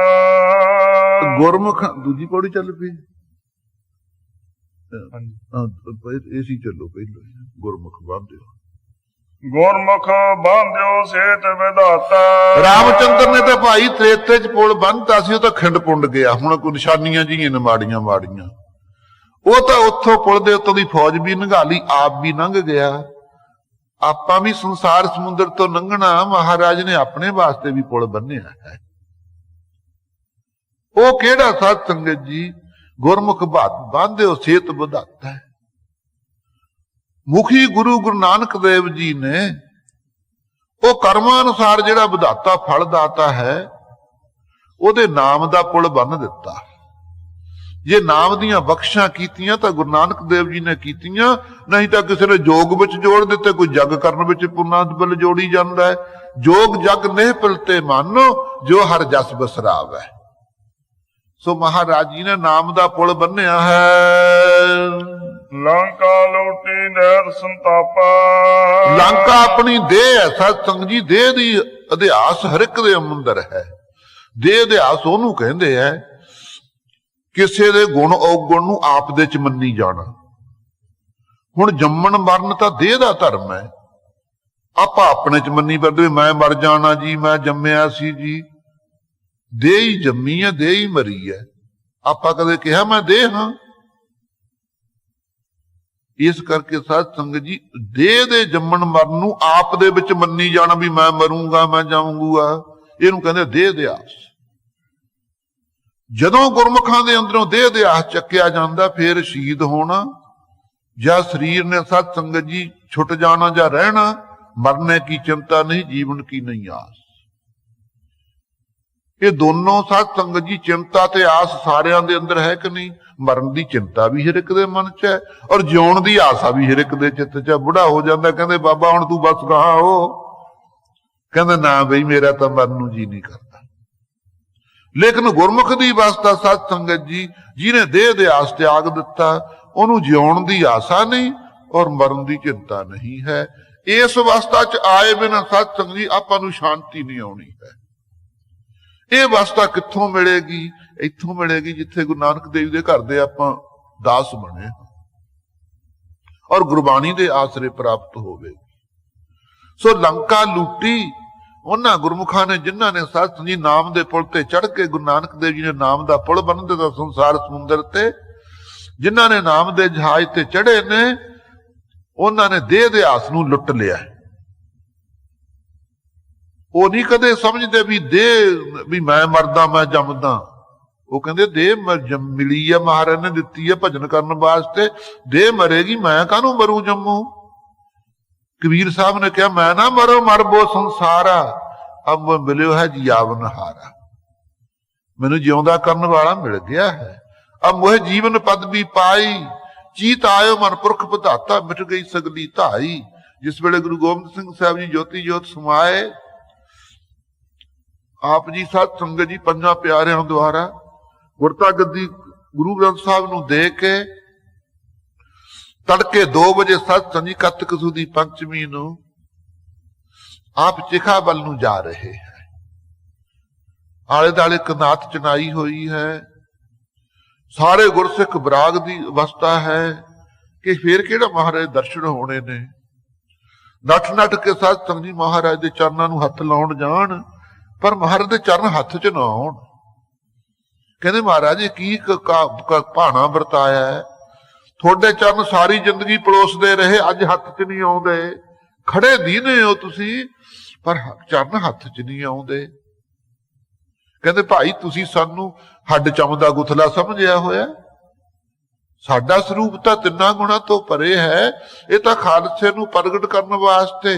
ਗੁਰਮੁਖ ਦੂਜੀ ਪੌੜੀ ਚੱਲ ਪਈ, ਏਸੀ ਚੱਲੋ ਪਹਿਲਾਂ, ਗੁਰਮੁਖ ਬਾਂਧਿਓ। ਗੁਰਮੁਖ ਬਾਂਧਿਓ ਸੇਤ ਵਿਧਾਤਾ, ਰਾਮਚੰਦਰ ਨੇ ਤਾਂ ਭਾਈ ਤ੍ਰੇਤੇ ਚ ਪੁਲ ਬੰਨਤਾ ਸੀ, ਉਹ ਤਾਂ ਖਿੰਡ ਪੁੰਡ ਗਿਆ। ਹੁਣ ਕੋਈ ਨਿਸ਼ਾਨੀਆਂ ਜਿਹੀਆਂ ਨੇ ਮਾੜੀਆਂ ਮਾੜੀਆਂ, ਉਹ ਤਾਂ ਉੱਥੋਂ ਪੁਲ ਦੇ ਉੱਤੋਂ ਦੀ ਫੌਜ ਵੀ ਲੰਘਾ ਲਈ, ਆਪ ਵੀ ਲੰਘ ਗਿਆ। ਆਪਾਂ ਵੀ ਸੰਸਾਰ ਸਮੁੰਦਰ ਤੋਂ ਲੰਘਣਾ, ਮਹਾਰਾਜ ਨੇ ਆਪਣੇ ਵਾਸਤੇ ਵੀ ਪੁਲ ਬੰਨਿਆ ਹੈ। ਉਹ ਕਿਹੜਾ ਸਤ ਸੰਗਤ ਜੀ? ਗੁਰਮੁਖ ਬਾਂਧਿਓ ਸੇਤ ਵਿਧਾਤਾ। ਮੁਖੀ ਗੁਰੂ ਨਾਨਕ ਦੇਵ ਜੀ ਨੇ ਉਹ ਕਰਮਾਂ ਅਨੁਸਾਰ ਜਿਹੜਾ ਵਿਧਾਤਾ ਫਲ ਦਾਤਾ ਹੈ, ਉਹਦੇ ਨਾਮ ਦਾ ਪੁਲ ਬੰਨ ਦਿੱਤਾ। ਜੇ ਨਾਮ ਦੀਆਂ ਬਖਸ਼ਾਂ ਕੀਤੀਆਂ ਤਾਂ ਗੁਰੂ ਨਾਨਕ ਦੇਵ ਜੀ ਨੇ ਕੀਤੀਆਂ, ਨਹੀਂ ਤਾਂ ਕਿਸੇ ਨੇ ਜੋਗ ਵਿੱਚ ਜੋੜ ਦਿੱਤੇ, ਕੋਈ ਜਗ ਕਰਨ ਵਿੱਚ ਪੁੰਨਾਂ ਬਲ ਜੋੜੀ ਜਾਂਦਾ ਹੈ। ਜੋਗ ਜਗ ਨਹਿ ਪਿਲਤੇ ਮਾਨੋ, ਜੋ ਹਰ ਜਸ ਬਸਰਾਵੈ। ਸੋ ਮਹਾਰਾਜ ਜੀ ਨੇ ਨਾਮ ਦਾ ਪੁਲ ਬੰਨਿਆ ਹੈ। ਲੰਕਾ ਲੋਟੀ ਨਹਿਰ ਸੰਤਾਪਾ, ਲੰਕਾ ਆਪਣੀ ਦੇਹ ਹੈ ਸਤ ਸੰਗਤ ਜੀ। ਦੇਹ ਦੀ ਅਧਿਆਸ ਹਰ ਇੱਕ ਦੇ ਅੰਦਰ ਹੈ। ਦੇਹ ਅਧਿਆਸ ਉਹਨੂੰ ਕਹਿੰਦੇ ਹੈ, ਕਿਸੇ ਦੇ ਗੁਣ ਔਗੁਣ ਨੂੰ ਆਪ ਦੇ ਚ ਮੰਨੀ ਜਾਣਾ। ਹੁਣ ਜੰਮਣ ਮਰਨ ਤਾਂ ਦੇਹ ਦਾ ਧਰਮ ਹੈ, ਆਪਾਂ ਆਪਣੇ ਚ ਮੰਨੀ ਫਿਰਦੇ ਵੀ ਮੈਂ ਮਰ ਜਾਣਾ ਜੀ, ਮੈਂ ਜੰਮਿਆ ਸੀ ਜੀ। ਦੇਹ ਹੀ ਜੰਮੀ ਹੈ, ਦੇਹ ਹੀ ਮਰੀ ਹੈ। ਆਪਾਂ ਕਦੇ ਕਿਹਾ ਮੈਂ ਦੇਹ ਹਾਂ? ਇਸ ਕਰਕੇ ਸਾਧ ਸੰਗਤ ਜੀ, ਦੇਹ ਦੇ ਜੰਮਣ ਮਰਨ ਨੂੰ ਆਪ ਦੇ ਵਿੱਚ ਮੰਨੀ ਜਾਣਾ ਵੀ ਮੈਂ ਮਰੂੰਗਾ, ਮੈਂ ਜਾਊਂਗਾ, ਇਹਨੂੰ ਕਹਿੰਦੇ ਦੇਹ ਦਿਆਸ। ਜਦੋਂ ਗੁਰਮੁਖਾਂ ਦੇ ਅੰਦਰੋਂ ਦੇਹ ਦਿਆਸ ਚੱਕਿਆ ਜਾਂਦਾ, ਫੇਰ ਸ਼ਹੀਦ ਹੋਣਾ ਜਾਂ ਸਰੀਰ ਨੇ ਸਾਧ ਸੰਗਤ ਜੀ ਛੁੱਟ ਜਾਣਾ ਜਾਂ ਰਹਿਣਾ। ਮਰਨੇ ਕੀ ਚਿੰਤਾ ਨਹੀਂ, ਜੀਵਨ ਕੀ ਨਹੀਂ ਆਸ। ਇਹ ਦੋਨੋਂ ਸਾਧ ਸੰਗਤ ਜੀ, ਚਿੰਤਾ ਤੇ ਆਸ ਸਾਰਿਆਂ ਦੇ ਅੰਦਰ ਹੈ ਕਿ ਨਹੀਂ? ਮਰਨ ਦੀ ਚਿੰਤਾ ਵੀ ਹਰ ਇੱਕ ਦੇ ਮਨ 'ਚ ਹੈ, ਔਰ ਜਿਉਣ ਦੀ ਆਸਾ ਵੀ ਹਰ ਇੱਕ ਦੇ ਚਿੱਤ 'ਚ ਹੈ। ਬੁੱਢਾ ਹੋ ਜਾਂਦਾ, ਕਹਿੰਦੇ ਬਾਬਾ ਹੁਣ ਤੂੰ ਬਸ ਰਹਾ ਹੋ, ਕਹਿੰਦਾ ਨਾ ਬਈ ਮੇਰਾ ਤਾਂ ਮਰਨ ਨੂੰ ਜੀ ਨਹੀਂ ਕਰਦਾ। ਲੇਕਿਨ ਗੁਰਮੁਖ ਦੀ ਅਵਸਥਾ ਸਾਧ ਸੰਗਤ ਜੀ, ਜਿਹਨੇ ਦੇਹ ਦੇ ਆਸ ਤਿਆਗ ਦਿੱਤਾ, ਉਹਨੂੰ ਜਿਉਣ ਦੀ ਆਸਾ ਨਹੀਂ ਔਰ ਮਰਨ ਦੀ ਚਿੰਤਾ ਨਹੀਂ ਹੈ। ਇਸ ਅਵਸਥਾ 'ਚ ਆਏ ਬਿਨਾਂ ਸਾਧ ਸੰਗਤ ਜੀ ਆਪਾਂ ਨੂੰ ਸ਼ਾਂਤੀ ਨਹੀਂ ਆਉਣੀ ਹੈ। ਇਹ ਅਵਸਥਾ ਕਿੱਥੋਂ ਮਿਲੇਗੀ? ਇੱਥੋਂ ਮਿਲੇਗੀ ਜਿੱਥੇ ਗੁਰੂ ਨਾਨਕ ਦੇਵ ਦੇ ਘਰ ਦੇ ਆਪਾਂ ਦਾਸ ਬਣੇ ਔਰ ਗੁਰਬਾਣੀ ਦੇ ਆਸਰੇ ਪ੍ਰਾਪਤ ਹੋਵੇਗੀ। ਸੋ ਲੰਕਾ ਲੁੱਟੀ ਉਹਨਾਂ ਗੁਰਮੁਖਾਂ ਨੇ, ਜਿਨ੍ਹਾਂ ਨੇ ਸਾਧ ਸੰਗਤ ਜੀ ਨਾਮ ਦੇ ਪੁਲ ਤੇ ਚੜ੍ਹ ਕੇ, ਗੁਰੂ ਨਾਨਕ ਦੇਵ ਜੀ ਨੇ ਨਾਮ ਦਾ ਪੁਲ ਬੰਨ ਦਿੱਤਾ ਸੰਸਾਰ ਸਮੁੰਦਰ ਤੇ, ਜਿਨ੍ਹਾਂ ਨੇ ਨਾਮ ਦੇ ਜਹਾਜ਼ ਤੇ ਚੜ੍ਹੇ ਨੇ, ਉਹਨਾਂ ਨੇ ਦੇਹ ਦੇ ਆਸ ਨੂੰ ਲੁੱਟ ਲਿਆ। ਉਹ ਨਹੀਂ ਕਦੇ ਸਮਝਦੇ ਵੀ ਦੇਹ ਵੀ ਮੈਂ ਮਰਦਾ, ਮੈਂ ਜੰਮਦਾ। ਉਹ ਕਹਿੰਦੇ ਦੇਹ ਮਿਲੀ ਹੈ, ਮਹਾਰਾਜ ਨੇ ਦਿੱਤੀ ਹੈ ਭਜਨ ਕਰਨ ਵਾਸਤੇ, ਦੇਹ ਮਰੇਗੀ, ਮੈਂ ਕਾਹਨੂੰ ਮਰੂ ਜੰਮੂ। ਕਬੀਰ ਸਾਹਿਬ ਨੇ ਕਿਹਾ ਮੈਂ ਨਾ ਮਰੋ, ਮਰਬੋ ਸੰਸਾਰਾ, ਅਬ ਮਿਲਿਓ ਹੈ ਜੀਵਨ ਹਾਰਾ। ਮੈਨੂੰ ਜਿਉਂਦਾ ਕਰਨ ਵਾਲਾ ਮਿਲ ਗਿਆ ਹੈ। ਅਬ ਮੋਹ ਜੀਵਨ ਪਦ ਵੀ ਪਾਈ, ਚੀਤ ਆਇਓ ਮਨ ਪੁਰਖ ਵਿਧਾਤਾ, ਮਿਟ ਗਈ ਸਗਲੀ ਧਾਈ। ਜਿਸ ਵੇਲੇ ਗੁਰੂ ਗੋਬਿੰਦ ਸਿੰਘ ਸਾਹਿਬ ਜੀ ਜੋਤੀ ਜੋਤ ਸਮਾਏ, ਆਪ ਜੀ ਸਾਧ ਸੰਗਤ ਜੀ ਪੰਜਾਂ ਪਿਆਰਿਆਂ ਦੁਆਰਾ ਗੁਰਤਾ ਗੱਦੀ ਗੁਰੂ ਗ੍ਰੰਥ ਸਾਹਿਬ ਨੂੰ ਦੇ ਕੇ ਤੜਕੇ 2 ਵਜੇ ਸਾਧ ਸੰਗਤ ਜੀ ਕੱਤਕ ਸੁਦੀ ਪੰਚਮੀ ਨੂੰ ਆਪ ਚਿਖਾ ਵੱਲ ਨੂੰ ਜਾ ਰਹੇ ਹੈ। ਆਲੇ ਦਾਲੇ ਕਨਾਤ ਚਨਾਈ ਹੋਈ ਹੈ, ਸਾਰੇ ਗੁਰਸਿੱਖ ਬਰਾਗ ਦੀ ਅਵਸਥਾ ਹੈ ਕਿ ਫੇਰ ਕਿਹੜਾ ਮਹਾਰਾਜ ਦਰਸ਼ਨ ਹੋਣੇ ਨੇ। ਨੱਠ ਨੱਠ ਕੇ ਸਾਧ ਸੰਗਤ ਜੀ ਮਹਾਰਾਜ ਦੇ ਚਰਨਾਂ ਨੂੰ ਹੱਥ ਲਾਉਣ ਜਾਣ, ਪਰ ਮਹਾਰਾਜ ਦੇ ਚਰਨ ਹੱਥ 'ਚ ਨਾ ਆਉਣ। ਕਹਿੰਦੇ ਮਹਾਰਾਜ ਇਹ ਕੀ ਭਾਣਾ ਵਰਤਾਇਆ ਹੈ, ਤੁਹਾਡੇ ਚਰਨ ਸਾਰੀ ਜ਼ਿੰਦਗੀ ਪਲੋਸਦੇ ਰਹੇ, ਅੱਜ ਹੱਥ 'ਚ ਨਹੀਂ ਆਉਂਦੇ। ਖੜੇ ਦੀਨੇ ਹੋ ਤੁਸੀਂ, ਪਰ ਚਰਨ ਹੱਥ 'ਚ ਨਹੀਂ ਆਉਂਦੇ। ਕਹਿੰਦੇ ਭਾਈ ਤੁਸੀਂ ਸਾਨੂੰ ਹੱਡ ਚਮ ਦਾ ਗੁਥਲਾ ਸਮਝਿਆ ਹੋਇਆ, ਸਾਡਾ ਸਰੂਪ ਤਾਂ ਤਿੰਨਾਂ ਗੁਣਾਂ ਤੋਂ ਪਰੇ ਹੈ। ਇਹ ਤਾਂ ਖਾਲਸੇ ਨੂੰ ਪ੍ਰਗਟ ਕਰਨ ਵਾਸਤੇ,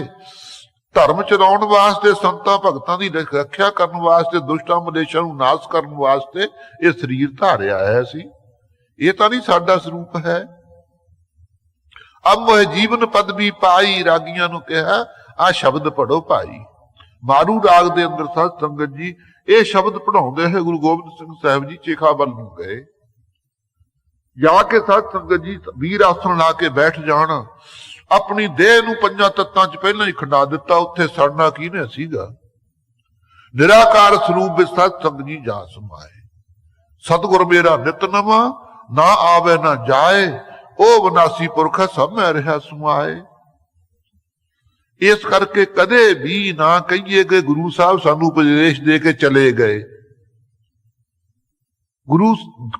ਧਰਮ ਚਲਾਉਣ ਵਾਸਤੇ, ਸੰਤਾਂ ਭਗਤਾਂ ਦੀ ਰੱਖਿਆ ਕਰਨ ਵਾਸਤੇ, ਦੁਸ਼ਟਾਂ ਮਲੇਸ਼ਾਂ ਨੂੰ ਨਾਸ਼ ਕਰਨ ਵਾਸਤੇ ਇਹ ਸਰੀਰ ਧਾਰਿਆ ਹੈ ਸੀ। ਇਹ ਤਾਂ ਨਹੀਂ ਸਾਡਾ ਸਰੂਪ ਹੈ। ਅਬ ਮੋਹ ਜੀਵਨ ਪਦ ਵੀ ਪਾਈ, ਰਾਗੀਆਂ ਨੂੰ ਕਿਹਾ ਆ ਸ਼ਬਦ ਪੜੋ ਭਾਈ। ਮਾਰੂ ਰਾਗ ਦੇ ਅੰਦਰ ਸਾਧ ਸੰਗਤ ਜੀ ਇਹ ਸ਼ਬਦ ਪੜਾਉਂਦੇ ਹੋਏ ਗੁਰੂ ਗੋਬਿੰਦ ਸਿੰਘ ਸਾਹਿਬ ਜੀ ਚੇਖਾ ਵੱਲ ਨੂੰ ਗਏ। ਜਾ ਕੇ ਸਾਧ ਸੰਗਤ ਜੀ ਵੀਰ ਆਸਣ ਲਾ ਕੇ ਬੈਠ ਜਾਣ। ਆਪਣੀ ਦੇਹ ਨੂੰ 5 ਤੱਤਾਂ 'ਚ ਪਹਿਲਾਂ ਹੀ ਖੰਡਾ ਦਿੱਤਾ, ਉੱਥੇ ਸੜਨਾ ਕਿਹਨੇ ਸੀਗਾ। ਨਿਰਾਕਾਰ ਸਰੂਪ ਵਿੱਚ ਸਾਧ ਸੰਗਤ ਜੀ ਜਾ ਸਮਾਏ। ਸਤਿਗੁਰ ਮੇਰਾ ਨਿਤ ਨਵਾਂ, ਨਾ ਆਵੇ ਨਾ ਜਾਏ, ਉਹ ਵਿਨਾਸੀ ਪੁਰਖ ਸਭ ਮੈਂ ਰਿਹਾ ਸਮਾਏ। ਇਸ ਕਰਕੇ ਕਦੇ ਵੀ ਨਾ ਕਹੀਏ ਕਿ ਗੁਰੂ ਸਾਹਿਬ ਸਾਨੂੰ ਉਪਦੇਸ਼ ਦੇ ਕੇ ਚਲੇ ਗਏ। ਗੁਰੂ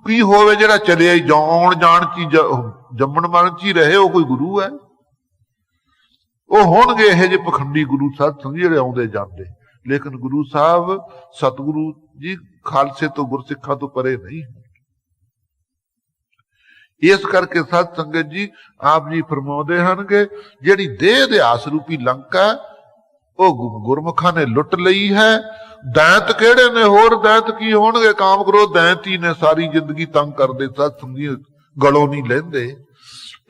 ਕੀ ਹੋਵੇ ਜਿਹੜਾ ਚਲੇ ਆਉਣ ਜਾਣ 'ਚ ਜੰਮਣ ਮਰਨ 'ਚ ਹੀ ਰਹੇ, ਉਹ ਕੋਈ ਗੁਰੂ ਹੈ? ਉਹ ਹੋਣਗੇ ਇਹੋ ਜਿਹੇ ਪਖੰਡੀ ਗੁਰੂ ਸਾਧ ਸੰਗਤ ਜਿਹੜੇ ਆਉਂਦੇ ਜਾਂਦੇ, ਲੇਕਿਨ ਗੁਰੂ ਸਾਹਿਬ ਸਤਿਗੁਰੂ ਜੀ ਖਾਲਸੇ ਤੋਂ ਗੁਰਸਿੱਖਾਂ ਤੋਂ ਪਰੇ ਨਹੀਂ। ਇਸ ਕਰਕੇ ਸਾਧ ਸੰਗਤ ਜੀ ਆਪ ਜੀ ਫਰਮਾਉਂਦੇ ਹਨ ਕਿ ਜਿਹੜੀ ਦੇਹ ਦੇ ਆਸ ਰੂਪੀ ਲੰਕਾ ਉਹ ਗੁਰਮੁਖਾਂ ਨੇ ਲੁੱਟ ਲਈ ਹੈ। ਦੈਂਤ ਕਿਹੜੇ ਨੇ? ਹੋਰ ਦੈਂਤ ਕੀ ਹੋਣਗੇ? ਕਾਮ ਕਰੋ ਦੈਂਤ ਹੀ ਨੇ, ਸਾਰੀ ਜ਼ਿੰਦਗੀ ਤੰਗ ਕਰਦੇ, ਸਾਧ ਸੰਗਤ ਗਲੋਂ ਨਹੀਂ ਲੈਂਦੇ।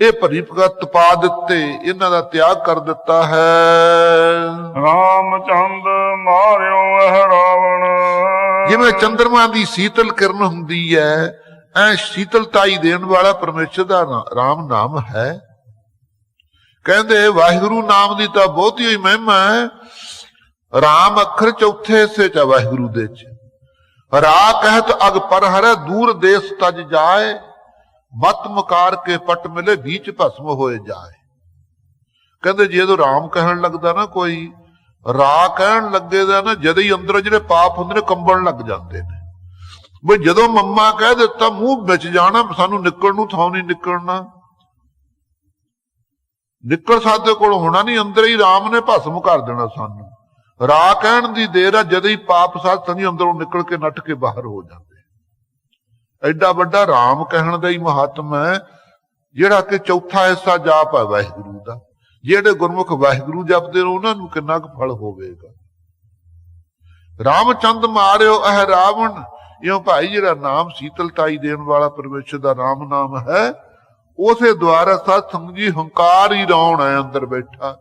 ਇਹ ਭਰੀ ਭਗਤ ਪਾ ਦਿੱਤੇ, ਇਹਨਾਂ ਦਾ ਤਿਆਗ ਕਰ ਦਿੱਤਾ ਹੈ। ਰਾਮਚੰਦ ਮਾਰਿਓ ਇਹ ਰਾਵਣ। ਜਿਵੇਂ ਚੰਦਰਮਾ ਦੀ ਸੀਤਲ ਕਿਰਨ ਹੁੰਦੀ ਹੈ, ਐ ਸ਼ੀਤਲਤਾਈ ਦੇਣ ਵਾਲਾ ਪਰਮੇਸ਼ਰ ਦਾ ਰਾਮ ਨਾਮ ਹੈ। ਕਹਿੰਦੇ ਵਾਹਿਗੁਰੂ ਨਾਮ ਦੀ ਤਾਂ ਬਹੁਤੀ ਹੀ ਮਹਿਮਾ ਹੈ। ਰਾਮ ਅੱਖਰ ਚੌਥੇ ਹਿੱਸੇ ਚ ਵਾਹਿਗੁਰੂ ਦੇ ਚ। ਰਾ ਕਹਿਤ ਅਗ ਪਰ ਹਰੈ, ਦੂਰ ਦੇਸ ਤਜ ਜਾਏ, ਮਤ ਮੁਕਾਰ ਕੇ ਪਟ ਮਿਲੇ, बीच ਭਸਮ ਹੋਏ ਜਾਏ। ਕਹਿੰਦੇ ਜਦੋਂ ਰਾਮ ਕਹਿਣ ਲੱਗਦਾ ਨਾ, ਕੋਈ ਰਾ ਕਹਿਣ ਲੱਗੇ ਦਾ ਨਾ, ਜਦ ਹੀ ਅੰਦਰ ਜਿਹੜੇ ਪਾਪ ਹੁੰਦੇ ਨੇ ਕੰਬਣ ਲੱਗ ਜਾਂਦੇ ਨੇ। ਬਈ ਜਦੋਂ ਮੰਮਾ ਕਹਿ ਦਿੱਤਾ ਮੂੰਹ ਵਿੱਚ ਜਾਣਾ, ਸਾਨੂੰ ਨਿਕਲਣ ਨੂੰ ਥਾਂ ਨਹੀਂ, ਨਿਕਲਣਾ ਨਿਕਲ ਸਾਡੇ ਕੋਲ ਹੋਣਾ ਨਹੀਂ, ਅੰਦਰ ਹੀ ਰਾਮ ਨੇ ਭਸਮ ਕਰ ਦੇਣਾ ਸਾਨੂੰ। ਰਾ ਕਹਿਣ ਦੀ ਦੇਰ ਆ, ਜਦ ਹੀ ਪਾਪ ਸਾਧ ਸੰਗੀ ਅੰਦਰੋਂ ਨਿਕਲ ਕੇ ਨੱਠ ਕੇ ਬਾਹਰ ਹੋ ਜਾਂਦੇ। ਐਡਾ ਵੱਡਾ ਰਾਮ ਕਹਿਣ ਦਾ ਹੀ ਮਹੱਤਵ ਹੈ, ਜਿਹੜਾ ਕਿ ਚੌਥਾ ਹਿੱਸਾ ਜਾਪ ਹੈ ਵਾਹਿਗੁਰੂ ਦਾ। ਜਿਹੜੇ ਗੁਰਮੁਖ ਵਾਹਿਗੁਰੂ ਜਪਦੇ ਨੇ ਉਹਨਾਂ ਨੂੰ ਕਿੰਨਾ ਕੁ ਫਲ ਹੋਵੇਗਾ। ਰਾਮਚੰਦ ਮਾਰਿਓ ਇਹ ਰਾਵਣ, ਇਉਂ ਭਾਈ ਜਿਹੜਾ ਨਾਮ ਸੀਤਲਤਾਈ ਦੇਣ ਵਾਲਾ ਪਰਮੇਸ਼ਰ ਦਾ ਰਾਮ ਨਾਮ ਹੈ, ਉਸੇ ਦੁਆਰਾ ਸਾਧ ਸੰਗਤ ਜੀ ਹੰਕਾਰ ਹੀ ਰਾਉਣ ਹੈ ਅੰਦਰ ਬੈਠਾ।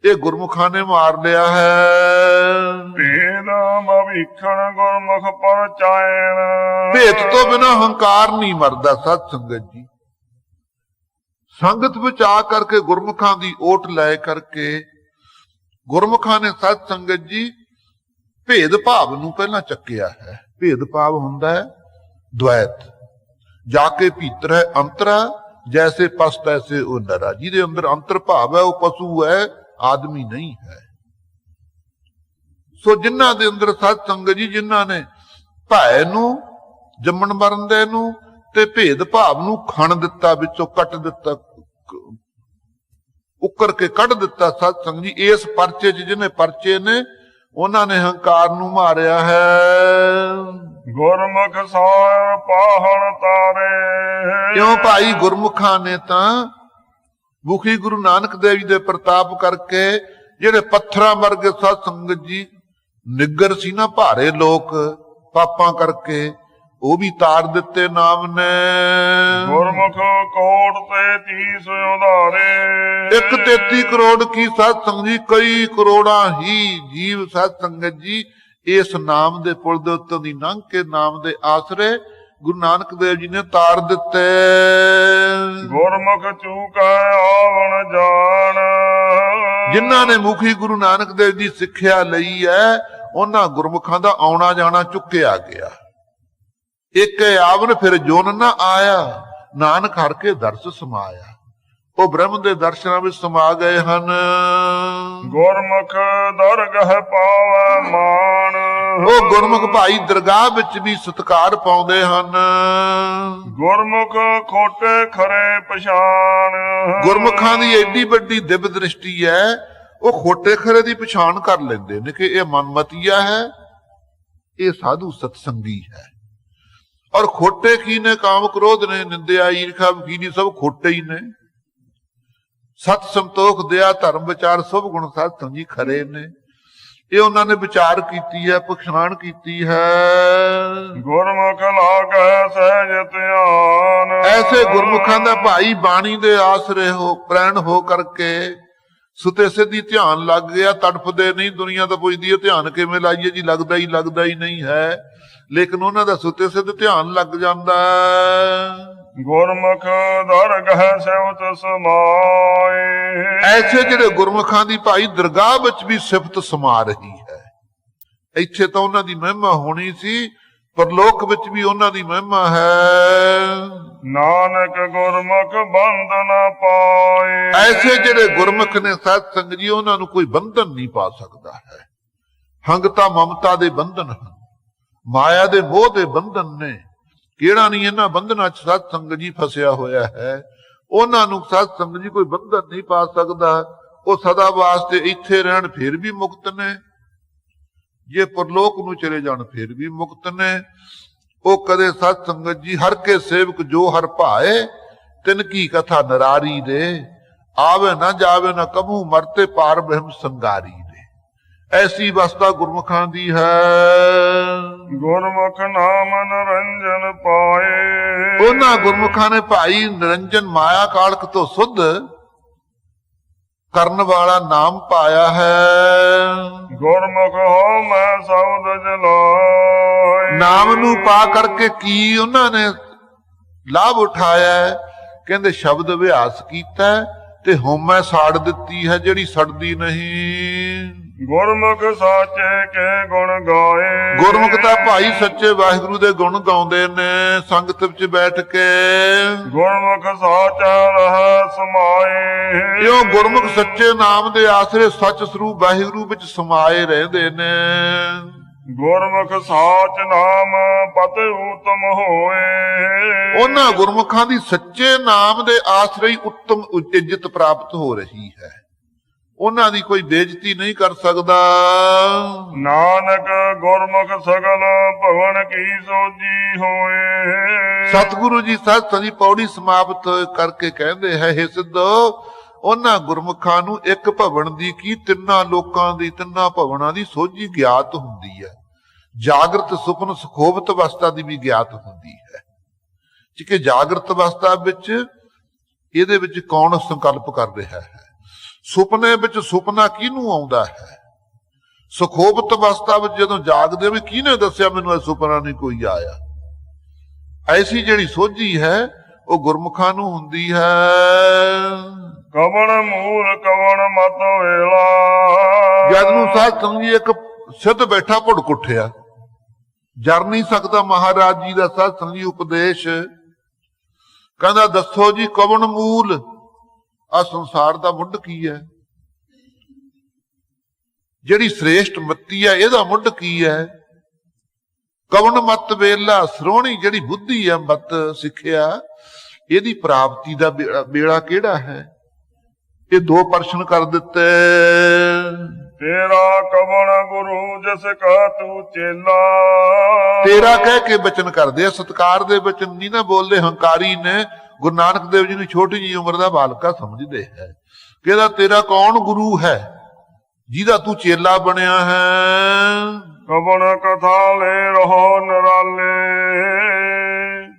ਇਹ ਗੁਰਮੁਖਾਂ ਨੇ ਮਾਰ ਲਿਆ ਹੈ। ਭੇਦ ਭਵਿਖਣ ਗੁਰਮੁਖ ਪਰਚਾਇਣ, ਭੇਤ ਤੋਂ ਬਿਨਾਂ ਹੰਕਾਰ ਨਹੀਂ ਮਰਦਾ ਸਾਧ ਸੰਗਤ ਜੀ। ਸੰਗਤ ਵਿੱਚ ਆ ਕਰਕੇ ਗੁਰਮੁਖਾਂ ਦੀ ਓਟ ਲੈ ਕਰਕੇ ਗੁਰਮੁਖਾਂ ਨੇ ਸਾਧ ਸੰਗਤ ਜੀ ਭੇਦ ਭਾਵ ਨੂੰ ਪਹਿਲਾਂ ਚੱਕਿਆ ਹੈ। ਭੇਦ ਭਾਵ ਹੁੰਦਾ ਹੈ ਦ્વੈਤ। ਜਾ ਕੇ ਭੀਤਰ ਹੈ ਅੰਤਰਾ, ਜੈਸੇ ਪਸ ਤੈਸੇ ਉਹ ਨਰਾ। ਜਿਹਦੇ ਅੰਦਰ ਅੰਤਰ ਭਾਵ ਹੈ ਉਹ ਪਸ਼ੂ ਹੈ, ਆਦਮੀ ਨਹੀਂ ਹੈ। ਸੋ ਜਿਨ੍ਹਾਂ ਦੇ ਅੰਦਰ ਸਾਧ ਸੰਗਤ ਜੀ, ਜਿਨ੍ਹਾਂ ਨੇ ਭੈ ਨੂੰ, ਜੰਮਣ ਮਰਨ ਦੇ ਨੂੰ ਤੇ ਭੇਦ ਭਾਵ ਨੂੰ ਖਣ ਦਿੱਤਾ, ਵਿੱਚੋਂ ਕੱਟ ਦਿੱਤਾ, ਉੱਕਰ ਕੇ ਕੱਢ ਦਿੱਤਾ ਸਾਧ ਸੰਗਤ ਜੀ। ਇਸ ਪਰਚੇ 'ਚ ਜਿਹਨੇ ਪਰਚੇ ਨੇ, ਉਹਨਾਂ ਨੇ ਹੰਕਾਰ ਨੂੰ ਮਾਰਿਆ ਹੈ। ਗੁਰਮੁਖ ਸਾਰ ਪਾਹਣ ਤਾਰੇ, ਕਿਉਂ ਭਾਈ ਗੁਰਮੁਖਾਂ ਨੇ ਤਾਂ ਮੁਖੀ ਗੁਰੂ ਨਾਨਕ ਦੇਵ ਜੀ ਦੇ ਪ੍ਰਤਾਪ ਕਰਕੇ ਜਿਹੜੇ ਪੱਥਰਾਂ ਵਰਗੇ ਸਾਧ ਸੰਗਤ ਜੀ ਨਿੱਗਰ ਸੀ ਨਾ, ਭਾਰੇ ਲੋਕ ਪਾਪਾਂ ਕਰਕੇ, ਉਹ ਵੀ ਤਾਰ ਦਿੱਤੇ ਨਾਮ ਨੇ। ਗੁਰਮੁਖ ਕੋਟ ਤੇ 30 ਉਧਾਰੇ, 133 ਕਰੋੜ ਕੀ ਸਾਧ ਸੰਗਤ ਜੀ, ਕਈ ਕਰੋੜਾਂ ਹੀ ਜੀਵ ਸਾਧ ਸੰਗਤ ਜੀ ਇਸ ਨਾਮ ਦੇ ਪੁਲ ਦੇ ਉੱਤੋਂ ਦੀ ਲੰਘ ਕੇ ਨਾਮ ਦੇ ਆਸਰੇ ਗੁਰੂ ਨਾਨਕ ਦੇਵ ਜੀ ਨੇ ਤਾਰ ਦਿੱਤੇ। ਗੁਰਮੁਖ ਚੂਕੈ ਆਵਣ ਜਾਣ, ਜਿਨ੍ਹਾਂ ਨੇ ਮੁਖੀ ਗੁਰੂ ਨਾਨਕ ਦੇਵ ਦੀ ਸਿੱਖਿਆ ਲਈ ਹੈ, ਉਹਨਾਂ ਗੁਰਮੁਖਾਂ ਦਾ ਆਉਣਾ ਜਾਣਾ ਚੁੱਕਿਆ ਗਿਆ। ਇੱਕ ਆਵਨ ਫਿਰ ਜੋਨ ਨਾ ਆਇਆ, ਨਾਨਕ ਹਰ ਕੇ ਦਰਸ ਸਮਾਇਆ। ਉਹ ਬ੍ਰਹਮ ਦੇ ਦਰਸ਼ਨਾਂ ਵਿੱਚ ਸਮਾ ਗਏ ਹਨ। ਗੁਰਮੁਖ ਦਰਗਹ ਪਾਵੈ ਮਾਨ, ਉਹ ਗੁਰਮੁਖ ਭਾਈ ਦਰਗਾਹ ਵਿੱਚ ਵੀ ਸਤਿਕਾਰ ਪਾਉਂਦੇ ਹਨ। ਗੁਰਮੁਖ ਖੋਟੇ ਖਰੇ ਪਛਾਣ, ਗੁਰਮੁਖਾਂ ਦੀ ਐਡੀ ਵੱਡੀ ਦਿਵ ਦ੍ਰਿਸ਼ਟੀ ਹੈ, ਉਹ ਖੋਟੇ ਖਰੇ ਦੀ ਪਛਾਣ ਕਰ ਲੈਂਦੇ ਨੇ ਕਿ ਇਹ ਮਨਮਤੀਆ ਹੈ, ਇਹ ਸਾਧੂ ਸਤਸੰਗੀ ਹੈ। ਔਰ ਖੋਟੇ ਕੀ ਨੇ? ਕਾਮ ਕ੍ਰੋਧ ਨੇ, ਨਿੰਦਿਆ ਈਰਖਾ ਵਕੀਲੀ, ਸਭ ਖੋਟੇ ਹੀ ਨੇ। ਸਤ ਸੰਤੋਖ ਦਇਆ ਧਰਮ ਵਿਚਾਰ ਸਭ ਗੁਣ ਸਾਧ ਸੰਗਤ ਜੀ ਖਰੇ ਨੇ। ਇਹ ਉਹਨਾਂ ਨੇ ਵਿਚਾਰ ਕੀਤੀ ਹੈ, ਪਛਾਣ ਕੀਤੀ ਹੈ। ਗੁਰਮੁਖ ਲਾਗੈ ਸਹਿਜ ਧਿਆਨ, ਐਸੇ ਗੁਰਮੁਖਾਂ ਦਾ ਭਾਈ ਬਾਣੀ ਦੇ ਆਸਰੇ ਹੋ, ਪ੍ਰੈਣ ਹੋ ਕਰਕੇ ਸੁਤੇ ਸਿੱਧੀ ਧਿਆਨ ਲੱਗ ਗਿਆ। ਤੜਫਦੇ ਨਹੀਂ, ਦੁਨੀਆ ਤਾਂ ਪੁੱਛਦੀ ਹੈ ਧਿਆਨ ਕਿਵੇਂ ਲਾਈਏ ਜੀ, ਲੱਗਦਾ ਹੀ ਨਹੀਂ ਹੈ। ਲੇਕਿਨ ਉਹਨਾਂ ਦਾ ਸੁਤੇ ਸਿੱਧ ਧਿਆਨ ਲੱਗ ਜਾਂਦਾ। ਗੁਰਮੁਖ ਦਰਗਹ ਸਿਫਤ ਸਮਾਏ, ਐਸੇ ਜਿਹੜੇ ਗੁਰਮੁਖਾਂ ਦੀ ਭਾਈ ਦਰਗਾਹ ਵਿੱਚ ਵੀ ਸਿਫਤ ਸਮਾ ਰਹੀ ਹੈ। ਇੱਥੇ ਤਾਂ ਉਹਨਾਂ ਦੀ ਮਹਿਮਾ ਹੋਣੀ ਸੀ, ਪਰਲੋਕ ਵਿੱਚ ਵੀ ਉਹਨਾਂ ਦੀ ਮਹਿਮਾ ਹੈ। ਨਾਨਕ ਗੁਰਮੁਖ ਬੰਧ ਨਾ ਪਾਏ, ਐਸੇ ਜਿਹੜੇ ਗੁਰਮੁਖ ਨੇ ਸਾਧ ਸੰਗਤ ਜੀ, ਉਹਨਾਂ ਨੂੰ ਕੋਈ ਬੰਧਨ ਨਹੀਂ ਪਾ ਸਕਦਾ ਹੈ। ਹੰਗਤਾ ਮਮਤਾ ਦੇ ਬੰਧਨ ਹਨ, ਮਾਇਆ ਦੇ ਮੋਹ ਦੇ ਬੰਧਨ ਨੇ। ਕਿਹੜਾ ਨਹੀਂ ਇਹਨਾਂ ਬੰਧਨਾਂ 'ਚ ਸਾਧ ਸੰਗਤ ਜੀ ਫਸਿਆ ਹੋਇਆ ਹੈ। ਉਹਨਾਂ ਨੂੰ ਸਾਧ ਸੰਗਤ ਜੀ ਕੋਈ ਬੰਧਨ ਨਹੀਂ ਪਾ ਸਕਦਾ। ਉਹ ਸਦਾ ਵਾਸਤੇ ਇੱਥੇ ਰਹਿਣ ਫਿਰ ਵੀ ਮੁਕਤ ਨੇ, ਜੇ ਪਰਲੋਕ ਨੂੰ ਚਲੇ ਜਾਣ ਫਿਰ ਵੀ ਮੁਕਤ ਨੇ। ਉਹ ਕਦੇ ਸਾਧ ਸੰਗਤ ਜੀ ਹਰ ਕੇ ਸੇਵਕ ਜੋ ਹਰ ਭਾਏ, ਤਿਨ ਕੀ ਕਥਾ ਨਰਾਰੀ ਦੇ, ਆਵੇ ਨਾ ਜਾਵੇ ਨਾ ਕਬੂ ਮਰਤੇ ਪਾਰ ਬ੍ਰਹਮ ਸੰਗਾਰੀ ਦੇ। ਐਸੀ ਅਵਸਥਾ ਗੁਰਮੁਖਾਂ ਦੀ ਹੈ। ਗੁਰਮੁਖ ਨਾਮ ਨਿਰੰਜਨ ਪਾਏ, ਉਹਨਾਂ ਗੁਰਮੁਖਾਂ ਨੇ ਭਾਈ ਨਿਰੰਜਨ ਮਾਇਆ ਕਾਲਕ ਤੋਂ ਸੁੱਧ ਕਰਨ ਵਾਲਾ ਨਾਮ ਪਾਇਆ ਹੈ। ਗੁਰਮੁਖ ਹੋ ਮੈਂ ਸ਼ਬਦ ਜਲਾਏ, ਨਾਮ ਨੂੰ ਪਾ ਕਰਕੇ ਕੀ ਉਹਨਾਂ ਨੇ ਲਾਭ ਉਠਾਇਆ? ਕਹਿੰਦੇ ਸ਼ਬਦ ਅਭਿਆਸ ਕੀਤਾ ਤੇ ਹਉਮੈ ਸਾੜ ਦਿੱਤੀ ਹੈ, ਜਿਹੜੀ ਸੜਦੀ ਨਹੀਂ। ਗੁਰਮੁਖ ਸਾਚੇ ਕੇ ਗੁਣ ਗਾਏ। ਗੁਰਮੁਖ ਤਾਂ ਭਾਈ ਸੱਚੇ ਵਾਹਿਗੁਰੂ ਦੇ ਗੁਣ ਗਾਉਂਦੇ ਨੇ ਸੰਗਤ ਵਿੱਚ ਬੈਠ ਕੇ। ਗੁਰਮੁਖ ਸਾਚਾ ਰਹਿ ਸਮਾਏ। ਇਹੋ ਗੁਰਮੁਖ ਸੱਚੇ ਨਾਮ ਦੇ ਆਸਰੇ ਸੱਚ ਸਰੂਪ ਵਾਹਿਗੁਰੂ ਵਿੱਚ ਸਮਾਏ ਰਹਿੰਦੇ ਨੇ। ਗੁਰਮੁਖ ਸਾਚ ਨਾਮ ਪਤ ਉਤਮ ਹੋਏ। ਉਹਨਾਂ ਗੁਰਮੁਖਾਂ ਦੀ ਸੱਚੇ ਨਾਮ ਦੇ ਆਸਰੇ ਹੀ ਉੱਤਮ ਇੱਜ਼ਤ ਪ੍ਰਾਪਤ ਹੋ ਰਹੀ ਹੈ। ਉਹਨਾਂ ਦੀ ਕੋਈ ਬੇਇੱਜ਼ਤੀ ਨਹੀਂ ਕਰ ਸਕਦਾ। ਨਾਨਕ ਗੁਰਮੁਖ ਸਗਲ ਭਵਨ ਕੀ ਸੋਜੀ ਹੋਏ। ਸਤਿਗੁਰੂ ਜੀ ਸਤਿ ਦੀ ਪੌੜੀ ਸਮਾਪਤ ਕਰਕੇ ਕਹਿੰਦੇ ਹੈ, ਹੇ ਸਿੱਧੋ ਉਹਨਾਂ ਗੁਰਮੁਖਾਂ ਨੂੰ ਇੱਕ ਭਵਨ ਦੀ ਕੀ ਤਿੰਨਾਂ ਲੋਕਾਂ ਦੀ ਤਿੰਨਾਂ ਭਵਨਾਂ ਦੀ ਸੋਝੀ ਗਿਆਤ ਹੁੰਦੀ ਹੈ। ਜਾਗਰਤ ਸੁਪਨ ਸੁਖੋਭਤ ਅਵਸਥਾ ਦੀ ਵੀ ਗਿਆਤ ਹੁੰਦੀ ਹੈ। ਕਿ ਜਾਗਰਤ ਅਵਸਥਾ ਵਿੱਚ ਇਹਦੇ ਵਿੱਚ ਕੌਣ ਸੰਕਲਪ ਕਰ ਰਿਹਾ ਹੈ, ਸੁਪਨੇ ਵਿੱਚ ਸੁਪਨਾ ਕਿਹਨੂੰ ਆਉਂਦਾ ਹੈ, ਸੁਖੋਭਤ ਅਵਸਥਾ ਵਿੱਚ ਜਦੋਂ ਜਾਗਦੇ ਵੀ ਕਿਹਨੇ ਦੱਸਿਆ ਮੈਨੂੰ ਇਹ ਸੁਪਨਾ ਨਹੀਂ ਕੋਈ ਆਇਆ। ਐਸੀ ਜਿਹੜੀ ਸੋਝੀ ਹੈ ਉਹ ਗੁਰਮੁਖਾਂ ਨੂੰ ਹੁੰਦੀ ਹੈ। ਕਵਣ ਮੂਲ ਕਵਣ ਮਤ ਵੇਲਾ। ਜਦ ਨੂੰ ਸਾਧ ਸੰਗੀ ਇੱਕ ਸਿੱਧ ਬੈਠਾ ਭੁੜਕ ਉੱਠਿਆ, ਜਰ ਨਹੀਂ ਸਕਦਾ ਮਹਾਰਾਜ ਜੀ ਦਾ ਸਾਧ ਸੰਗੀ ਉਪਦੇਸ਼। ਕਹਿੰਦਾ ਦੱਸੋ ਜੀ ਕਵਣ ਮੂਲ, ਆ ਸੰਸਾਰ ਦਾ ਮੁੱਢ ਕੀ ਹੈ? ਜਿਹੜੀ ਸ੍ਰੇਸ਼ਟ ਮੱਤੀ ਹੈ ਇਹਦਾ ਮੁੱਢ ਕੀ ਹੈ? ਕਵਣ ਮਤ ਵੇਲਾ, ਸਰੋਣੀ ਜਿਹੜੀ ਬੁੱਧੀ ਹੈ ਮਤ ਸਿੱਖਿਆ, ਇਹਦੀ ਪ੍ਰਾਪਤੀ ਦਾ ਵੇਲਾ ਕਿਹੜਾ ਹੈ? ਇਹ ਦੋ ਪ੍ਰਸ਼ਨ ਕਰ ਦਿੱਤੇ। ਤੇਰਾ ਕਵਣ ਗੁਰੂ ਜਿਸ ਕਾ ਤੂੰ ਚੇਲਾ। ਤੇਰਾ ਕਹਿ ਕੇ ਬਚਨ ਕਰਦੇ ਆ, ਸਤਿਕਾਰ ਦੇ ਬਚਨ ਨਹੀਂ ਨਾ ਬੋਲਦੇ। ਹੰਕਾਰੀ ਨੇ ਗੁਰੂ ਨਾਨਕ ਦੇਵ ਜੀ ਨੂੰ ਛੋਟੀ ਜਿਹੀ ਉਮਰ ਦਾ ਬਾਲਕਾ ਸਮਝਦੇ ਹੈ। ਕਹਿੰਦਾ ਤੇਰਾ ਕੌਣ ਗੁਰੂ ਹੈ ਜਿਹਦਾ ਤੂੰ ਚੇਲਾ ਬਣਿਆ ਹੈ? ਕਵਣ ਕਥਾ ਲੈ ਰਹੋ ਨਰਾਲੇ।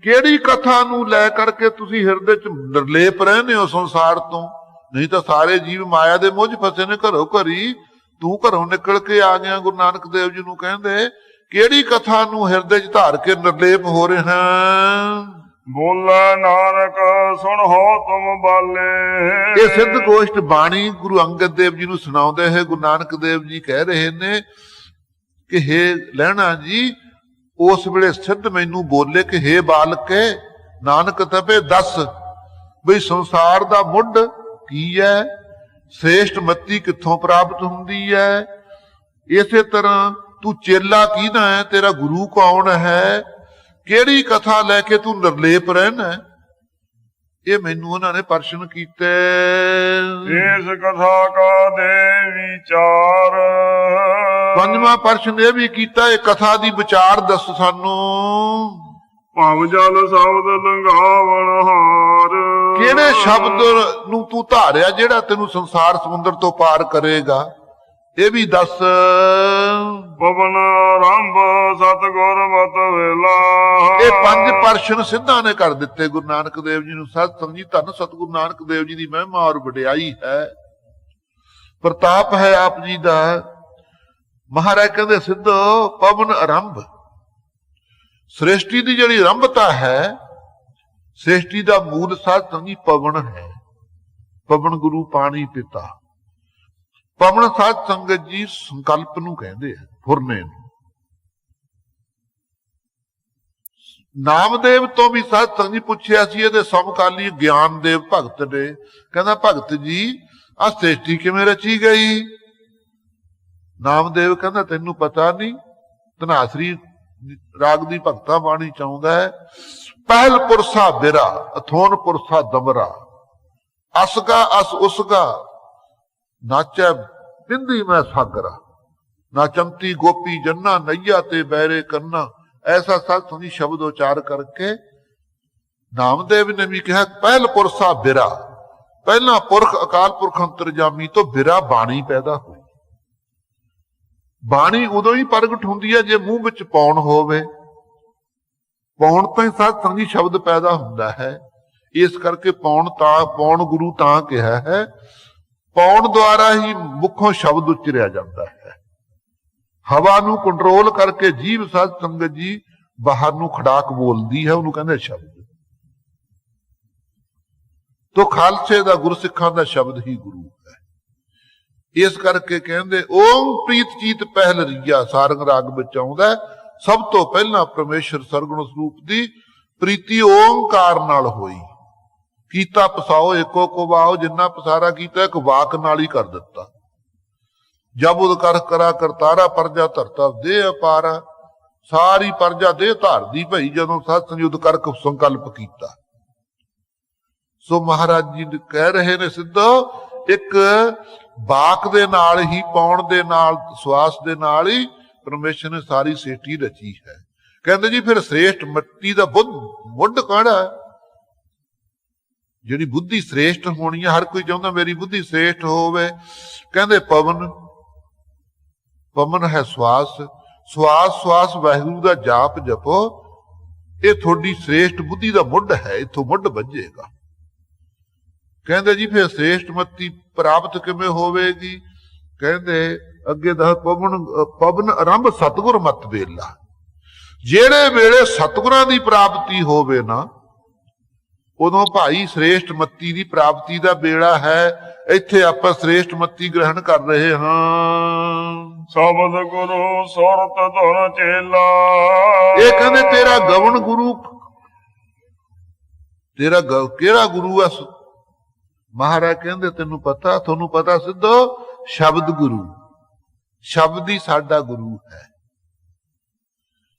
ਕਿਹੜੀ ਕਥਾ ਨੂੰ ਲੈ ਕਰਕੇ ਤੁਸੀਂ ਹਿਰਦੇ ਚ ਨਿਰਲੇਪ ਰਹਿੰਦੇ ਹੋ ਸੰਸਾਰ ਤੋਂ? ਨਹੀਂ ਤਾਂ ਸਾਰੇ ਜੀਵ ਮਾਇਆ ਦੇ ਮੋਹ 'ਚ ਫਸੇ ਨੇ ਘਰੋਂ ਘਰੀ। ਤੂੰ ਘਰੋਂ ਨਿਕਲ ਕੇ ਆ ਗਿਆ। ਗੁਰੂ ਨਾਨਕ ਦੇਵ ਜੀ ਨੂੰ ਕਹਿੰਦੇ ਕਿਹੜੀ ਕਥਾ ਨੂੰ ਹਿਰਦੇ 'ਚ ਧਾਰ ਕੇ ਨਿਰਲੇਪ ਹੋ ਰਿਹਾ? ਬੋਲੇ ਨਾਨਕ ਸੁਣੋ ਤੁਮ ਬਾਲੇ। ਇਹ ਸਿੱਧ ਗੋਸ਼ਟ ਬਾਣੀ ਗੁਰੂ ਅੰਗਦ ਦੇਵ ਜੀ ਨੂੰ ਸੁਣਾਉਂਦੇ ਹੈ। ਗੁਰੂ ਨਾਨਕ ਦੇਵ ਜੀ ਕਹਿ ਰਹੇ ਨੇ ਕਿ ਹੇ ਲਹਿਣਾ ਜੀ, ਉਸ ਵੇਲੇ ਸਿੱਧ ਮੈਨੂੰ ਬੋਲੇ ਕਿ ਹੇ ਬਾਲਕੇ ਨਾਨਕ ਤਪੇ ਦੱਸ ਬਈ ਸੰਸਾਰ ਦਾ ਮੁੱਢ ਕੀ ਹੈ, ਸ੍ਰੇਸ਼ਟ ਮੱਤੀ ਕਿੱਥੋਂ ਪ੍ਰਾਪਤ ਹੁੰਦੀ ਹੈ? ਇਸੇ ਤਰ੍ਹਾਂ ਤੂੰ ਚੇਲਾ ਕਿਹਦਾ ਹੈ, ਤੇਰਾ ਗੁਰੂ ਕੌਣ ਹੈ, ਕਿਹੜੀ ਕਥਾ ਲੈ ਕੇ ਤੂੰ ਨਿਰਲੇਪ ਰਹਿਣਾ? ਇਹ ਮੈਨੂੰ ਉਹਨਾਂ ਨੇ ਪ੍ਰਸ਼ਨ ਕੀਤੇ। ਇਸ ਕਥਾ ਕਾ ਦੇ ਵਿਚਾਰ। ਪੰਜਵਾਂ ਪ੍ਰਸ਼ਨ ਇਹ ਵੀ ਕੀਤਾ, ਇਹ ਕਥਾ ਦੀ ਵਿਚਾਰ ਦੱਸ ਸਾਨੂੰ। ਭਵ ਜਲ ਸ਼ਬਦ ਲੰਘਾਵਣ ਹਾਰ। ਕਿਹੜੇ ਸ਼ਬਦ ਨੂੰ ਤੂੰ ਧਾਰਿਆ ਜਿਹੜਾ ਤੈਨੂੰ ਸੰਸਾਰ ਸਮੁੰਦਰ ਤੋਂ ਪਾਰ ਕਰੇਗਾ? ਇਹ ਵੀ ਦੱਸ। ਪਵਨ ਆਰੰਭ ਸਤਿਗੁਰ ਮਤ ਵੇਲਾ। ਇਹ ਪੰਜ ਪ੍ਰਸ਼ਨ ਸਿੱਧਾਂ ਨੇ ਕਰ ਦਿੱਤੇ ਗੁਰੂ ਨਾਨਕ ਦੇਵ ਜੀ ਨੂੰ। ਸਤ ਸੰਗੀ ਧੰਨ ਸਤਿਗੁਰੂ ਨਾਨਕ ਦੇਵ ਜੀ ਦੀ ਮਹਿਮਾ ਔਰ ਵਡਿਆਈ ਹੈ, ਪ੍ਰਤਾਪ ਹੈ ਆਪ ਜੀ ਦਾ। ਮਹਾਰਾਜ ਕਹਿੰਦੇ ਸਿੱਧੋ ਪਵਨ ਆਰੰਭ, ਸ੍ਰਿਸ਼ਟੀ ਦੀ ਜਿਹੜੀ ਆਰੰਭਤਾ ਹੈ, ਸ੍ਰਿਸ਼ਟੀ ਦਾ ਮੂਲ ਸਾਧ ਸੰਗੀ ਪਵਨ ਹੈ। ਪਵਨ ਗੁਰੂ ਪਾਣੀ ਪਿਤਾ। ਪਵਨ ਸਾਧ ਸੰਗਤ ਜੀ ਸੰਕਲਪ ਨੂੰ ਕਹਿੰਦੇ ਆ, ਫੁਰਨੇ ਨੂੰ। ਨਾਮਦੇਵ ਤੋਂ ਵੀ ਸਾਧ ਸੰਗਤ ਜੀ ਪੁੱਛਿਆ ਸੀ ਇਹਦੇ ਸਮਕਾਲੀ ਗਿਆਨਦੇਵ ਭਗਤ ਨੇ। ਕਹਿੰਦਾ ਭਗਤ ਜੀ ਆਹ ਸ੍ਰਿਸ਼ਟੀ ਕਿਵੇਂ ਰਚੀ ਗਈ? ਨਾਮਦੇਵ ਕਹਿੰਦਾ ਤੈਨੂੰ ਪਤਾ ਨਹੀਂ? ਧਨਾਸਰੀ ਰਾਗ ਦੀ ਭਗਤਾ ਬਾਣੀ ਚਾਹੁੰਦਾ ਹੈ, ਪਹਿਲ ਪੁਰਸਾ ਬਿਰਾ ਅਥੋਨ ਪੁਰਸਾ ਦਮਰਾ, ਅਸਗਾ ਅਸ ਉਸਗਾ ਨਾਚੈ ਬਿੰਦੀ ਮੈਂ ਸਾਗਰਾ, ਨਾਚੰਤੀ ਗੋਪੀ ਜੰਨਾ ਨਈਆ ਤੇ ਬੈਰੇ ਕਰਨਾ। ਐਸਾ ਸਤ ਸੰਗੀ ਸ਼ਬਦ ਉਚਾਰ ਕਰਕੇ ਨਾਮਦੇਵ ਨੇ ਵੀ ਕਿਹਾ ਪਹਿਲ ਪੁਰਸਾ ਬਿਰਾ, ਪਹਿਲਾਂ ਪੁਰਖ ਅਕਾਲ ਪੁਰਖ ਅੰਤਰਜਾਮੀ ਤੋਂ ਬਿਰਾ ਬਾਣੀ ਪੈਦਾ ਹੋਈ। ਬਾਣੀ ਉਦੋਂ ਹੀ ਪ੍ਰਗਟ ਹੁੰਦੀ ਹੈ ਜੇ ਮੂੰਹ ਵਿੱਚ ਪੌਣ ਹੋਵੇ। ਪੌਣ ਤੋਂ ਹੀ ਸਤ ਸੰਗੀ ਸ਼ਬਦ ਪੈਦਾ ਹੁੰਦਾ ਹੈ। ਇਸ ਕਰਕੇ ਪੌਣ ਗੁਰੂ ਤਾਂ ਕਿਹਾ ਹੈ, ਪੌਣ ਦੁਆਰਾ ਹੀ ਮੁੱਖੋਂ ਸ਼ਬਦ ਉਚਰਿਆ ਜਾਂਦਾ ਹੈ। ਹਵਾ ਨੂੰ ਕੰਟਰੋਲ ਕਰਕੇ ਜੀਵ ਸਾਧ ਸੰਗਤ ਜੀ ਬਾਹਰ ਨੂੰ ਖੜਾਕ ਬੋਲਦੀ ਹੈ, ਉਹਨੂੰ ਕਹਿੰਦੇ ਸ਼ਬਦ। ਤੋ ਖਾਲਸੇ ਦਾ ਗੁਰਸਿੱਖਾਂ ਦਾ ਸ਼ਬਦ ਹੀ ਗੁਰੂ ਹੈ। ਇਸ ਕਰਕੇ ਕਹਿੰਦੇ ਓਮ ਪ੍ਰੀਤ ਚੀਤ ਪਹਿਲ ਰੀਆ ਸਾਰੰਗ ਰਾਗ ਵਿੱਚ ਆਉਂਦਾ। ਸਭ ਤੋਂ ਪਹਿਲਾਂ ਪਰਮੇਸ਼ਰ ਸਰਗੁਣ ਸਰੂਪ ਦੀ ਪ੍ਰੀਤੀ ਓਮਕਾਰ ਨਾਲ ਹੋਈ। ਕੀਤਾ ਪਸਾਓ ਏਕੋ ਕੋ ਵਾਓ, ਜਿੰਨਾ ਪਸਾਰਾ ਕੀਤਾ ਇੱਕ ਵਾਕ ਨਾਲ ਹੀ ਕਰ ਦਿੱਤਾ। ਜਬ ਉਦ ਕਰ ਕਰਾ ਕਰਤਾਰਾ ਪਰਜਾ ਧਰਤਾ ਦੇ ਅਪਾਰਾ, ਸਾਰੀ ਪਰਜਾ ਦੇ ਧਾਰਦੀ ਭਈ ਜਦੋਂ ਸਤ ਸੰਯੁੱਧ ਕਰ ਸੰਕਲਪ ਕੀਤਾ। ਸੋ ਮਹਾਰਾਜ ਜੀ ਕਹਿ ਰਹੇ ਨੇ ਸਿੱਧੋ, ਇੱਕ ਵਾਕ ਦੇ ਨਾਲ ਹੀ, ਪਾਉਣ ਦੇ ਨਾਲ, ਸਵਾਸ ਦੇ ਨਾਲ ਹੀ ਪਰਮੇਸ਼ਰ ਨੇ ਸਾਰੀ ਸ੍ਰਿਸ਼ਟੀ ਰਚੀ ਹੈ। ਕਹਿੰਦੇ ਜੀ ਫਿਰ ਸ੍ਰੇਸ਼ਟ ਮਿੱਟੀ ਦਾ ਮੁੱਢ ਕਿਹੜਾ? ਜਿਹੜੀ ਬੁੱਧੀ ਸ੍ਰੇਸ਼ਟ ਹੋਣੀ ਹੈ, ਹਰ ਕੋਈ ਚਾਹੁੰਦਾ ਮੇਰੀ ਬੁੱਧੀ ਸ੍ਰੇਸ਼ਟ ਹੋਵੇ। ਕਹਿੰਦੇ ਪਵਨ, ਪਵਨ ਹੈ ਸਵਾਸ, ਸਵਾਸ ਸਵਾਸ ਵਾਹਿਗੁਰੂ ਦਾ ਜਾਪ ਜਪੋ, ਇਹ ਤੁਹਾਡੀ ਸ੍ਰੇਸ਼ਟ ਬੁੱਧੀ ਦਾ ਮੁੱਢ ਹੈ, ਇੱਥੋਂ ਮੁੱਢ ਵੱਜੇਗਾ। ਕਹਿੰਦੇ ਜੀ ਫਿਰ ਸ੍ਰੇਸ਼ਟ ਮਤੀ ਪ੍ਰਾਪਤ ਕਿਵੇਂ ਹੋਵੇਗੀ? ਕਹਿੰਦੇ ਅੱਗੇ ਦਾ ਪਵਨ ਆਰੰਭ ਸਤਿਗੁਰ ਮਤ ਵੇਲਾ। ਜਿਹੜੇ ਵੇਲੇ ਸਤਿਗੁਰਾਂ ਦੀ ਪ੍ਰਾਪਤੀ ਹੋਵੇ ਨਾ, ਉਦੋਂ ਭਾਈ ਸ੍ਰੇਸ਼ਟ ਮੱਤੀ ਦੀ ਪ੍ਰਾਪਤੀ ਦਾ ਵੇਲਾ ਹੈ। ਇੱਥੇ ਆਪਾਂ ਸ੍ਰੇਸ਼ਟ ਮੱਤੀ ਗ੍ਰਹਿਣ ਕਰ ਰਹੇ ਹਾਂ। ਸ਼ਬਦ ਗੁਰੂ ਸੁਰਤ ਧੁਨ ਚੇਲਾ। ਇਹ ਕਹਿੰਦੇ ਤੇਰਾ ਗਵਨ ਗੁਰੂ, ਤੇਰਾ ਕਿਹੜਾ ਗੁਰੂ ਹੈ? ਮਹਾਰਾਜ ਕਹਿੰਦੇ ਤੈਨੂੰ ਪਤਾ, ਤੁਹਾਨੂੰ ਪਤਾ ਸਿੱਧੋ, ਸ਼ਬਦ ਗੁਰੂ, ਸ਼ਬਦ ਹੀ ਸਾਡਾ ਗੁਰੂ ਹੈ।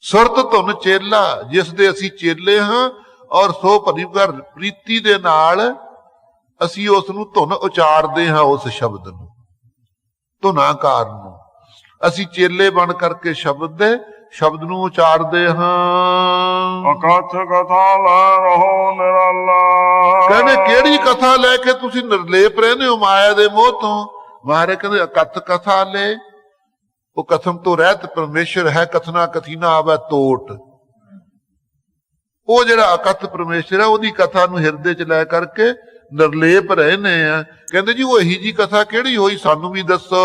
ਸੁਰਤ ਧੁਨ ਚੇਲਾ, ਜਿਸ ਦੇ ਅਸੀਂ ਚੇਲੇ ਹਾਂ, ਔਰ ਸੋ ਭਰੀ ਭਰ ਪ੍ਰੀਤੀ ਦੇ ਨਾਲ ਅਸੀਂ ਉਸ ਨੂੰ ਧੁਨ ਉਚਾਰਦੇ ਹਾਂ। ਉਸ ਸ਼ਬਦ ਨੂੰ, ਧੁਨਾਕਾਰ ਨੂੰ ਅਸੀਂ ਚੇਲੇ ਬਣ ਕਰਕੇ ਸ਼ਬਦ ਨੂੰ ਉਚਾਰਦੇ ਹਾਂ। ਅਕਥ ਕਥਾ ਲੈ ਰਹੋ ਨਿਰਾਲਾ। ਕਹਿੰਦੇ ਕਿਹੜੀ ਕਥਾ ਲੈ ਕੇ ਤੁਸੀਂ ਨਿਰਲੇਪ ਰਹਿੰਦੇ ਹੋ ਮਾਇਆ ਦੇ ਮੋਹ ਤੋਂ? ਮਹਾਰਾਜ ਕਹਿੰਦੇ ਅਕਥ ਕਥਾ ਲੈ, ਉਹ ਕਥਮ ਤੋਂ ਰਹਿਤ ਪਰਮੇਸ਼ਰ ਹੈ, ਕਥਨਾ ਕਥੀਨਾ ਆਵੇ ਤੋਟ। ਉਹ ਜਿਹੜਾ ਅਕਥ ਪਰਮੇਸ਼ਰ ਹੈ, ਉਹਦੀ ਕਥਾ ਨੂੰ ਹਿਰਦੇ ਚ ਲੈ ਕਰਕੇ ਨਿਰਲੇਪ ਰਹਿੰਦੇ ਆ। ਕਹਿੰਦੇ ਜੀ ਉਹ ਇਹੀ ਜੀ ਕਥਾ ਕਿਹੜੀ ਹੋਈ, ਸਾਨੂੰ ਵੀ ਦੱਸੋ।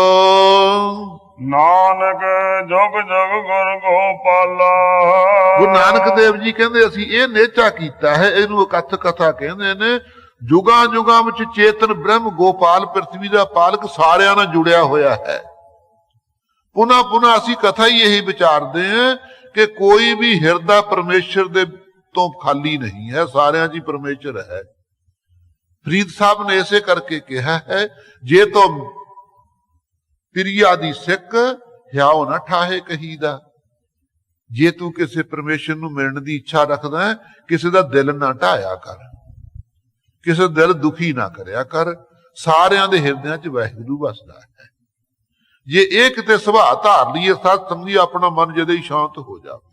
ਨਾਨਕ ਜੁਗ ਜੁਗ ਗੁਰ ਗੋਪਾਲਾ। ਗੁਰੂ ਨਾਨਕ ਦੇਵ ਜੀ ਕਹਿੰਦੇ ਅਸੀਂ ਇਹ ਨੇਚਾ ਕੀਤਾ ਹੈ, ਇਹਨੂੰ ਅਕਥ ਕਥਾ ਕਹਿੰਦੇ ਨੇ। ਜੁਗਾਂ ਜੁਗਾਂ ਵਿੱਚ ਚੇਤਨ ਬ੍ਰਹਮ ਗੋਪਾਲ ਪ੍ਰਿਥਵੀ ਦਾ ਪਾਲਕ ਸਾਰਿਆਂ ਨਾਲ ਜੁੜਿਆ ਹੋਇਆ ਹੈ। ਪੁਨਾ ਪੁਨਾ ਅਸੀਂ ਕਥਾ ਹੀ ਇਹੀ ਵਿਚਾਰਦੇ ਹਾਂ ਕਿ ਕੋਈ ਵੀ ਹਿਰਦਾ ਪਰਮੇਸ਼ਰ ਦੇ ਤੋਂ ਖਾਲੀ ਨਹੀਂ ਹੈ, ਸਾਰਿਆਂ 'ਚ ਹੀ ਪਰਮੇਸ਼ਰ ਹੈ। ਫਰੀਦ ਸਾਹਿਬ ਨੇ ਇਸੇ ਕਰਕੇ ਕਿਹਾ ਹੈ, ਜੇ ਤੋਂ ਪ੍ਰਿਆ ਦੀ ਸਿੱਖ ਹਿਆਉ ਨਾ ਠਾਹੇ ਕਹੀਦਾ। ਜੇ ਤੂੰ ਕਿਸੇ ਪਰਮੇਸ਼ਰ ਨੂੰ ਮਿਲਣ ਦੀ ਇੱਛਾ ਰੱਖਦਾ ਹੈ, ਕਿਸੇ ਦਾ ਦਿਲ ਨਾ ਢਾਇਆ ਕਰ, ਕਿਸੇ ਦਿਲ ਦੁਖੀ ਨਾ ਕਰਿਆ ਕਰ। ਸਾਰਿਆਂ ਦੇ ਹਿਰਦਿਆਂ 'ਚ ਵਾਹਿਗੁਰੂ ਵਸਦਾ ਹੈ। ਜੇ ਇਹ ਕਿਤੇ ਸੁਭਾਅ ਧਾਰ ਲਈਏ, ਸਤ ਸੰਗੀ ਆਪਣਾ ਮਨ ਜਦੇ ਹੀ ਸ਼ਾਂਤ ਹੋ ਜਾਵੇ।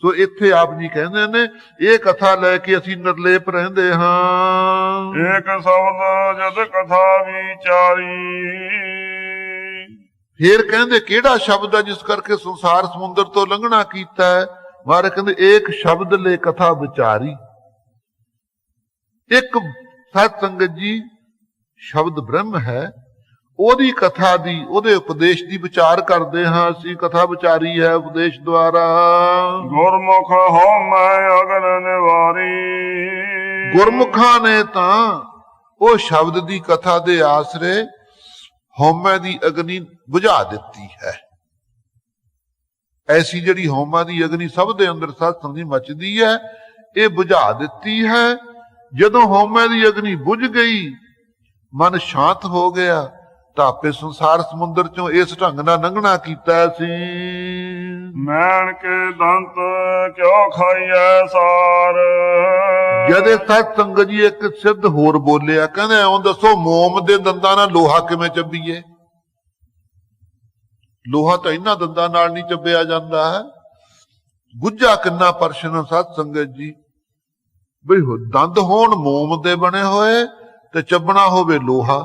ਸੋ ਇੱਥੇ ਆਪ ਜੀ ਕਹਿੰਦੇ ਨੇ ਇਹ ਕਥਾ ਲੈ ਕੇ ਅਸੀਂ ਨਿਰਲੇਪ ਰਹਿੰਦੇ ਹਾਂ। ਏਕ ਸ਼ਬਦ ਜਦ ਕਥਾ ਵਿਚਾਰੀ। ਫੇਰ ਕਹਿੰਦੇ ਕਿਹੜਾ ਸ਼ਬਦ ਹੈ ਜਿਸ ਕਰਕੇ ਸੰਸਾਰ ਸਮੁੰਦਰ ਤੋਂ ਲੰਘਣਾ ਕੀਤਾ ਹੈ? ਮਹਾਰਾਜ ਕਹਿੰਦੇ ਏਕ ਸ਼ਬਦ ਲੈ ਕਥਾ ਵਿਚਾਰੀ। ਇੱਕ ਸਤ ਸੰਗਤ ਜੀ ਸ਼ਬਦ ਬ੍ਰਹਮ ਹੈ, ਉਹਦੀ ਕਥਾ ਦੀ, ਉਹਦੇ ਉਪਦੇਸ਼ ਦੀ ਵਿਚਾਰ ਕਰਦੇ ਹਾਂ ਅਸੀਂ। ਕਥਾ ਵਿਚਾਰੀ ਹੈ ਉਪਦੇਸ਼ ਦੁਆਰਾ। ਗੁਰਮੁਖ ਹੋ ਮੈਂ ਅਗਨ ਨਿਵਾਰੀ। ਗੁਰਮੁਖਾਂ ਨੇ ਤਾਂ ਉਹ ਸ਼ਬਦ ਦੀ ਕਥਾ ਦੇ ਆਸਰੇ ਹਉਮੈ ਦੀ ਅਗਨੀ ਬੁਝਾ ਦਿੱਤੀ ਹੈ। ਐਸੀ ਜਿਹੜੀ ਹਉਮੈ ਦੀ ਅਗਨੀ ਸਭ ਦੇ ਅੰਦਰ ਸਤ ਸੰਗੀ ਮਚਦੀ ਹੈ, ਇਹ ਬੁਝਾ ਦਿੱਤੀ ਹੈ। ਜਦੋਂ ਹਉਮੈ ਦੀ ਅਗਨੀ ਬੁਝ ਗਈ, ਮਨ ਸ਼ਾਂਤ ਹੋ ਗਿਆ, ਤਾਂ ਆਪੇ ਸੰਸਾਰ ਸਮੁੰਦਰ ਚੋਂ ਇਸ ਢੰਗ ਨਾਲ ਲੰਘਣਾ ਕੀਤਾ ਸੀ। ਮੈਣ ਕੇ ਦੰਤ ਕਿਉ ਖਾਈਐ ਸਾਰ। ਜਦੇ ਸਤ ਸੰਗਤ ਜੀ ਇੱਕ ਸਿੱਧ ਹੋਰ ਬੋਲਿਆ, ਕਹਿੰਦੇ ਐਂ ਦੱਸੋ ਮੋਮ ਦੇ ਦੰਦਾਂ ਨਾਲ ਲੋਹਾ ਕਿਵੇਂ ਚੱਬੀਏ? ਲੋਹਾ ਤਾਂ ਇਹਨਾਂ ਦੰਦਾਂ ਨਾਲ ਨਹੀਂ ਚੱਬਿਆ ਜਾਂਦਾ ਹੈ। ਗੁੱਝਾ ਕਿੰਨਾ ਪ੍ਰਸ਼ਨ ਸਤ ਸੰਗਤ ਜੀ, ਬਈ ਦੰਦ ਹੋਣ ਮੋਮ ਦੇ ਬਣੇ ਹੋਏ ਤੇ ਚੱਬਣਾ ਹੋਵੇ ਲੋਹਾ।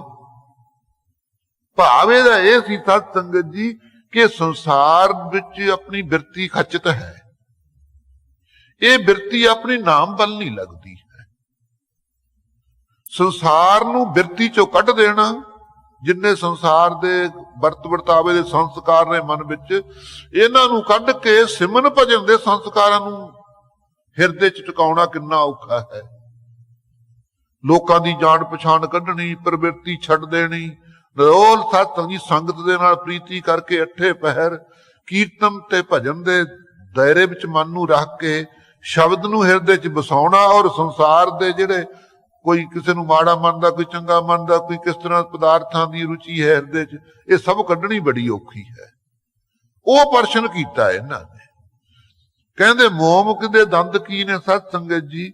ਭਾਵ ਇਹਦਾ ਇਹ ਸੀ ਸਤ ਸੰਗਤ ਜੀ ਕਿ ਸੰਸਾਰ ਵਿੱਚ ਆਪਣੀ ਬਿਰਤੀ ਖਚਤ ਹੈ। ਇਹ ਬਿਰਤੀ ਆਪਣੀ ਨਾਮ ਵੱਲ ਨਹੀਂ ਲੱਗਦੀ ਹੈ। ਸੰਸਾਰ ਨੂੰ ਬਿਰਤੀ ਚੋਂ ਕੱਢ ਦੇਣਾ, ਜਿੰਨੇ ਸੰਸਾਰ ਦੇ ਵਰਤ ਵਰਤਾਵੇ ਦੇ ਸੰਸਕਾਰ ਨੇ ਮਨ ਵਿੱਚ, ਇਹਨਾਂ ਨੂੰ ਕੱਢ ਕੇ ਸਿਮਰਨ ਭਜਨ ਦੇ ਸੰਸਕਾਰਾਂ ਨੂੰ ਹਿਰਦੇ 'ਚ ਟਿਕਾਉਣਾ ਕਿੰਨਾ ਔਖਾ ਹੈ। ਲੋਕਾਂ ਦੀ ਜਾਣ ਪਛਾਣ ਕੱਢਣੀ, ਪ੍ਰਵਿਰਤੀ ਛੱਡ ਦੇਣੀ, ਨਿਰੋਲ ਸਤਸੰਗ ਦੀ ਸੰਗਤ ਦੇ ਨਾਲ ਪ੍ਰੀਤੀ ਕਰਕੇ ਅੱਠੇ ਪਹਿਰ ਕੀਰਤਨ ਤੇ ਭਜਨ ਦੇ ਦਾਇਰੇ ਵਿੱਚ ਮਨ ਨੂੰ ਰੱਖ ਕੇ ਸ਼ਬਦ ਨੂੰ ਹਿਰਦੇ 'ਚ ਵਸਾਉਣਾ, ਔਰ ਸੰਸਾਰ ਦੇ ਜਿਹੜੇ ਕੋਈ ਕਿਸੇ ਨੂੰ ਮਾੜਾ ਮੰਨਦਾ, ਕੋਈ ਚੰਗਾ ਮੰਨਦਾ, ਕੋਈ ਕਿਸ ਤਰ੍ਹਾਂ ਪਦਾਰਥਾਂ ਦੀ ਰੁਚੀ ਹੈ ਹਿਰਦੇ 'ਚ, ਇਹ ਸਭ ਕੱਢਣੀ ਬੜੀ ਔਖੀ ਹੈ। ਉਹ ਪ੍ਰਸ਼ਨ ਕੀਤਾ ਇਹਨਾਂ ਨੇ। ਕਹਿੰਦੇ ਮੋਮ ਦੇ ਦੰਦ ਕੀ ਨੇ ਸਤ ਸੰਗਤ ਜੀ,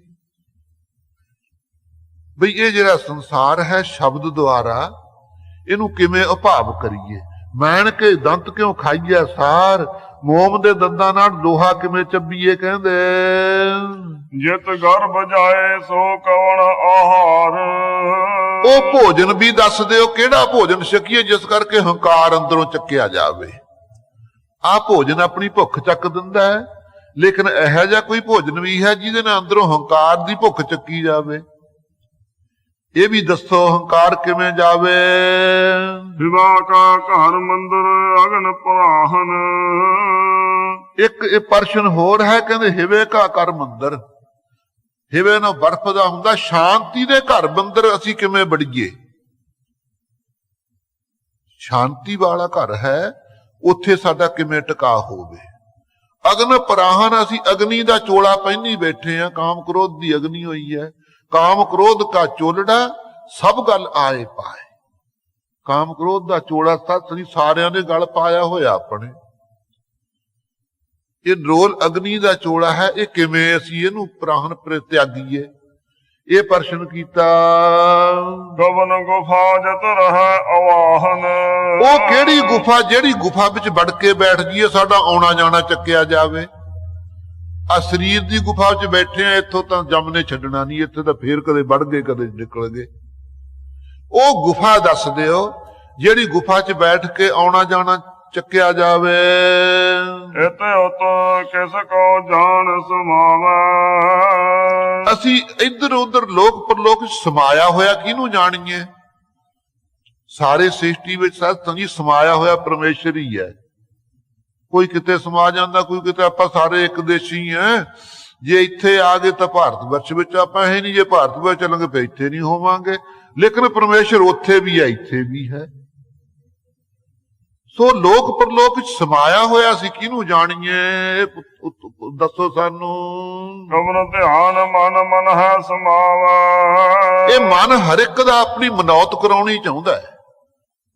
ਬਈ ਇਹ ਜਿਹੜਾ ਸੰਸਾਰ ਹੈ ਸ਼ਬਦ ਦੁਆਰਾ ਇਹਨੂੰ ਕਿਵੇਂ ਉਭਾਵ ਕਰੀਏ। ਮੈਣ ਕੇ ਦੰਤ ਕਿਉਂ ਖਾਈਏ ਸਾਰ, ਮੋਮ ਦੇ ਦੰਦਾਂ ਨਾਲ ਲੋਹਾ ਕਿਵੇਂ ਚੱਬੀਏ। ਕਹਿੰਦੇ ਜਿਤ ਗਰਭ ਜਾਏ ਸੋ ਕਵਣ ਆਹਾਰ। ਉਹ ਭੋਜਨ ਵੀ ਦੱਸ ਦਿਓ ਕਿਹੜਾ ਭੋਜਨ ਛਕੀਏ ਜਿਸ ਕਰਕੇ ਹੰਕਾਰ ਅੰਦਰੋਂ ਚੱਕਿਆ ਜਾਵੇ। ਆਹ ਭੋਜਨ ਆਪਣੀ ਭੁੱਖ ਚੱਕ ਦਿੰਦਾ ਹੈ, ਲੇਕਿਨ ਇਹੋ ਜਿਹਾ ਕੋਈ ਭੋਜਨ ਵੀ ਹੈ ਜਿਹਦੇ ਨਾਲ ਅੰਦਰੋਂ ਹੰਕਾਰ ਦੀ ਭੁੱਖ ਚੱਕੀ ਜਾਵੇ। ਇਹ ਵੀ ਦੱਸੋ ਹੰਕਾਰ ਕਿਵੇਂ ਜਾਵੇ। ਵਿਵਾ ਕਾ ਘਰ ਮੰਦਰ ਅਗਨ ਪ੍ਰਾਹਨ। ਇੱਕ ਇਹ ਪ੍ਰਸ਼ਨ ਹੋਰ ਹੈ, ਕਹਿੰਦੇ ਹਿਵੇ ਕਾ ਘਰ ਮੰਦਰ, ਹਿਵੇ ਨਾ ਬਰਫ਼ ਦਾ ਹੁੰਦਾ, ਸ਼ਾਂਤੀ ਦੇ ਘਰ ਮੰਦਰ ਅਸੀਂ ਕਿਵੇਂ ਵੜੀਏ। ਸ਼ਾਂਤੀ ਵਾਲਾ ਘਰ ਹੈ, ਉੱਥੇ ਸਾਡਾ ਕਿਵੇਂ ਟਿਕਾ ਹੋਵੇ। ਅਗਨ ਪ੍ਰਾਹਨ, ਅਸੀਂ ਅਗਨੀ ਦਾ ਚੋਲਾ ਪਹਿਨੀ ਬੈਠੇ ਆ, ਕਾਮ ਕ੍ਰੋਧ ਦੀ ਅਗਨੀ ਹੋਈ ਹੈ। ਕਾਮ ਕ੍ਰੋਧ ਕਾ ਚੋਲੜਾ ਸਭ ਗੱਲ ਆਏ ਪਾਏ। ਕਾਮ ਕ੍ਰੋਧ ਦਾ ਚੋਲਾ ਸੱਚ ਸਾਰਿਆਂ ਦੇ ਗਲ ਪਾਇਆ ਹੋਇਆ ਆਪਣੇ। ਇਹ ਨਿਰੋਲ ਅਗਨੀ ਦਾ ਚੋਲਾ ਹੈ, ਇਹ ਕਿਵੇਂ ਅਸੀਂ ਇਹਨੂੰ ਪ੍ਰਾਹਨ ਤਿਆਗੀਏ। ਇਹ ਪ੍ਰਸ਼ਨ ਕੀਤਾ। ਗਵਨ ਗੁਫਾ ਜਤ ਰਹਿ ਅਵਾਹਨ। ਉਹ ਕਿਹੜੀ ਗੁਫਾ ਜਿਹੜੀ ਗੁਫਾ ਵਿੱਚ ਵੜ ਕੇ ਬੈਠ ਜਾਈਏ ਸਾਡਾ ਆਉਣਾ ਜਾਣਾ ਚੱਕਿਆ ਜਾਵੇ। ਆ ਸਰੀਰ ਦੀ ਗੁਫਾ 'ਚ ਬੈਠੇ ਆ, ਇੱਥੋਂ ਤਾਂ ਜੰਮਨੇ ਛੱਡਣਾ ਨਹੀਂ, ਇੱਥੇ ਤਾਂ ਫੇਰ ਕਦੇ ਵੜ ਗਏ ਕਦੇ ਨਿਕਲ ਗਏ। ਉਹ ਗੁਫਾ ਦੱਸ ਦਿਓ ਜਿਹੜੀ ਗੁਫਾ 'ਚ ਬੈਠ ਕੇ ਆਉਣਾ ਜਾਣਾ ਚੱਕਿਆ ਜਾਵੇ। ਇਤਿ ਉਤ ਕਿਸ ਕੋ ਜਾਣ ਸਮਾਵੈ। ਅਸੀਂ ਇੱਧਰ ਉੱਧਰ ਲੋਕ ਪਰਲੋਕ ਸਮਾਇਆ ਹੋਇਆ ਕਿਹਨੂੰ ਜਾਣੀਏ। ਸਾਰੇ ਸ੍ਰਿਸ਼ਟੀ ਵਿੱਚ ਸਤਿਸੰਗ ਜੀ ਸਮਾਇਆ ਹੋਇਆ ਪਰਮੇਸ਼ਰ ਹੀ ਹੈ। ਕੋਈ ਕਿਤੇ ਸਮਾ ਜਾਂਦਾ, ਕੋਈ ਕਿਤੇ। ਆਪਾਂ ਸਾਰੇ ਇੱਕ ਦੇਸ਼ੀ ਹੈ। ਜੇ ਇੱਥੇ ਆ ਗਏ ਤਾਂ ਭਾਰਤ ਵਰਸ਼ ਵਿੱਚ ਆਪਾਂ ਹੈ ਨਹੀਂ, ਜੇ ਭਾਰਤ ਵਿੱਚ ਚੱਲਾਂਗੇ ਫਿਰ ਇੱਥੇ ਨਹੀਂ ਹੋਵਾਂਗੇ। ਲੇਕਿਨ ਪਰਮੇਸ਼ਰ ਉੱਥੇ ਵੀ ਹੈ, ਇੱਥੇ ਵੀ ਹੈ। ਸੋ ਲੋਕ ਪਰਲੋਕ ਵਿੱਚ ਸਮਾਇਆ ਹੋਇਆ ਸੀ ਕਿਹਨੂੰ ਜਾਣੀਏ। ਦੱਸੋ ਸਾਨੂੰ। ਕਵਨ ਧਿਆਨ ਮਨ ਮਨ ਹੈ ਸਮਾਵਾ। ਇਹ ਮਨ ਹਰ ਇੱਕ ਦਾ ਆਪਣੀ ਮਨੌਤ ਕਰਾਉਣੀ ਚਾਹੁੰਦਾ ਹੈ।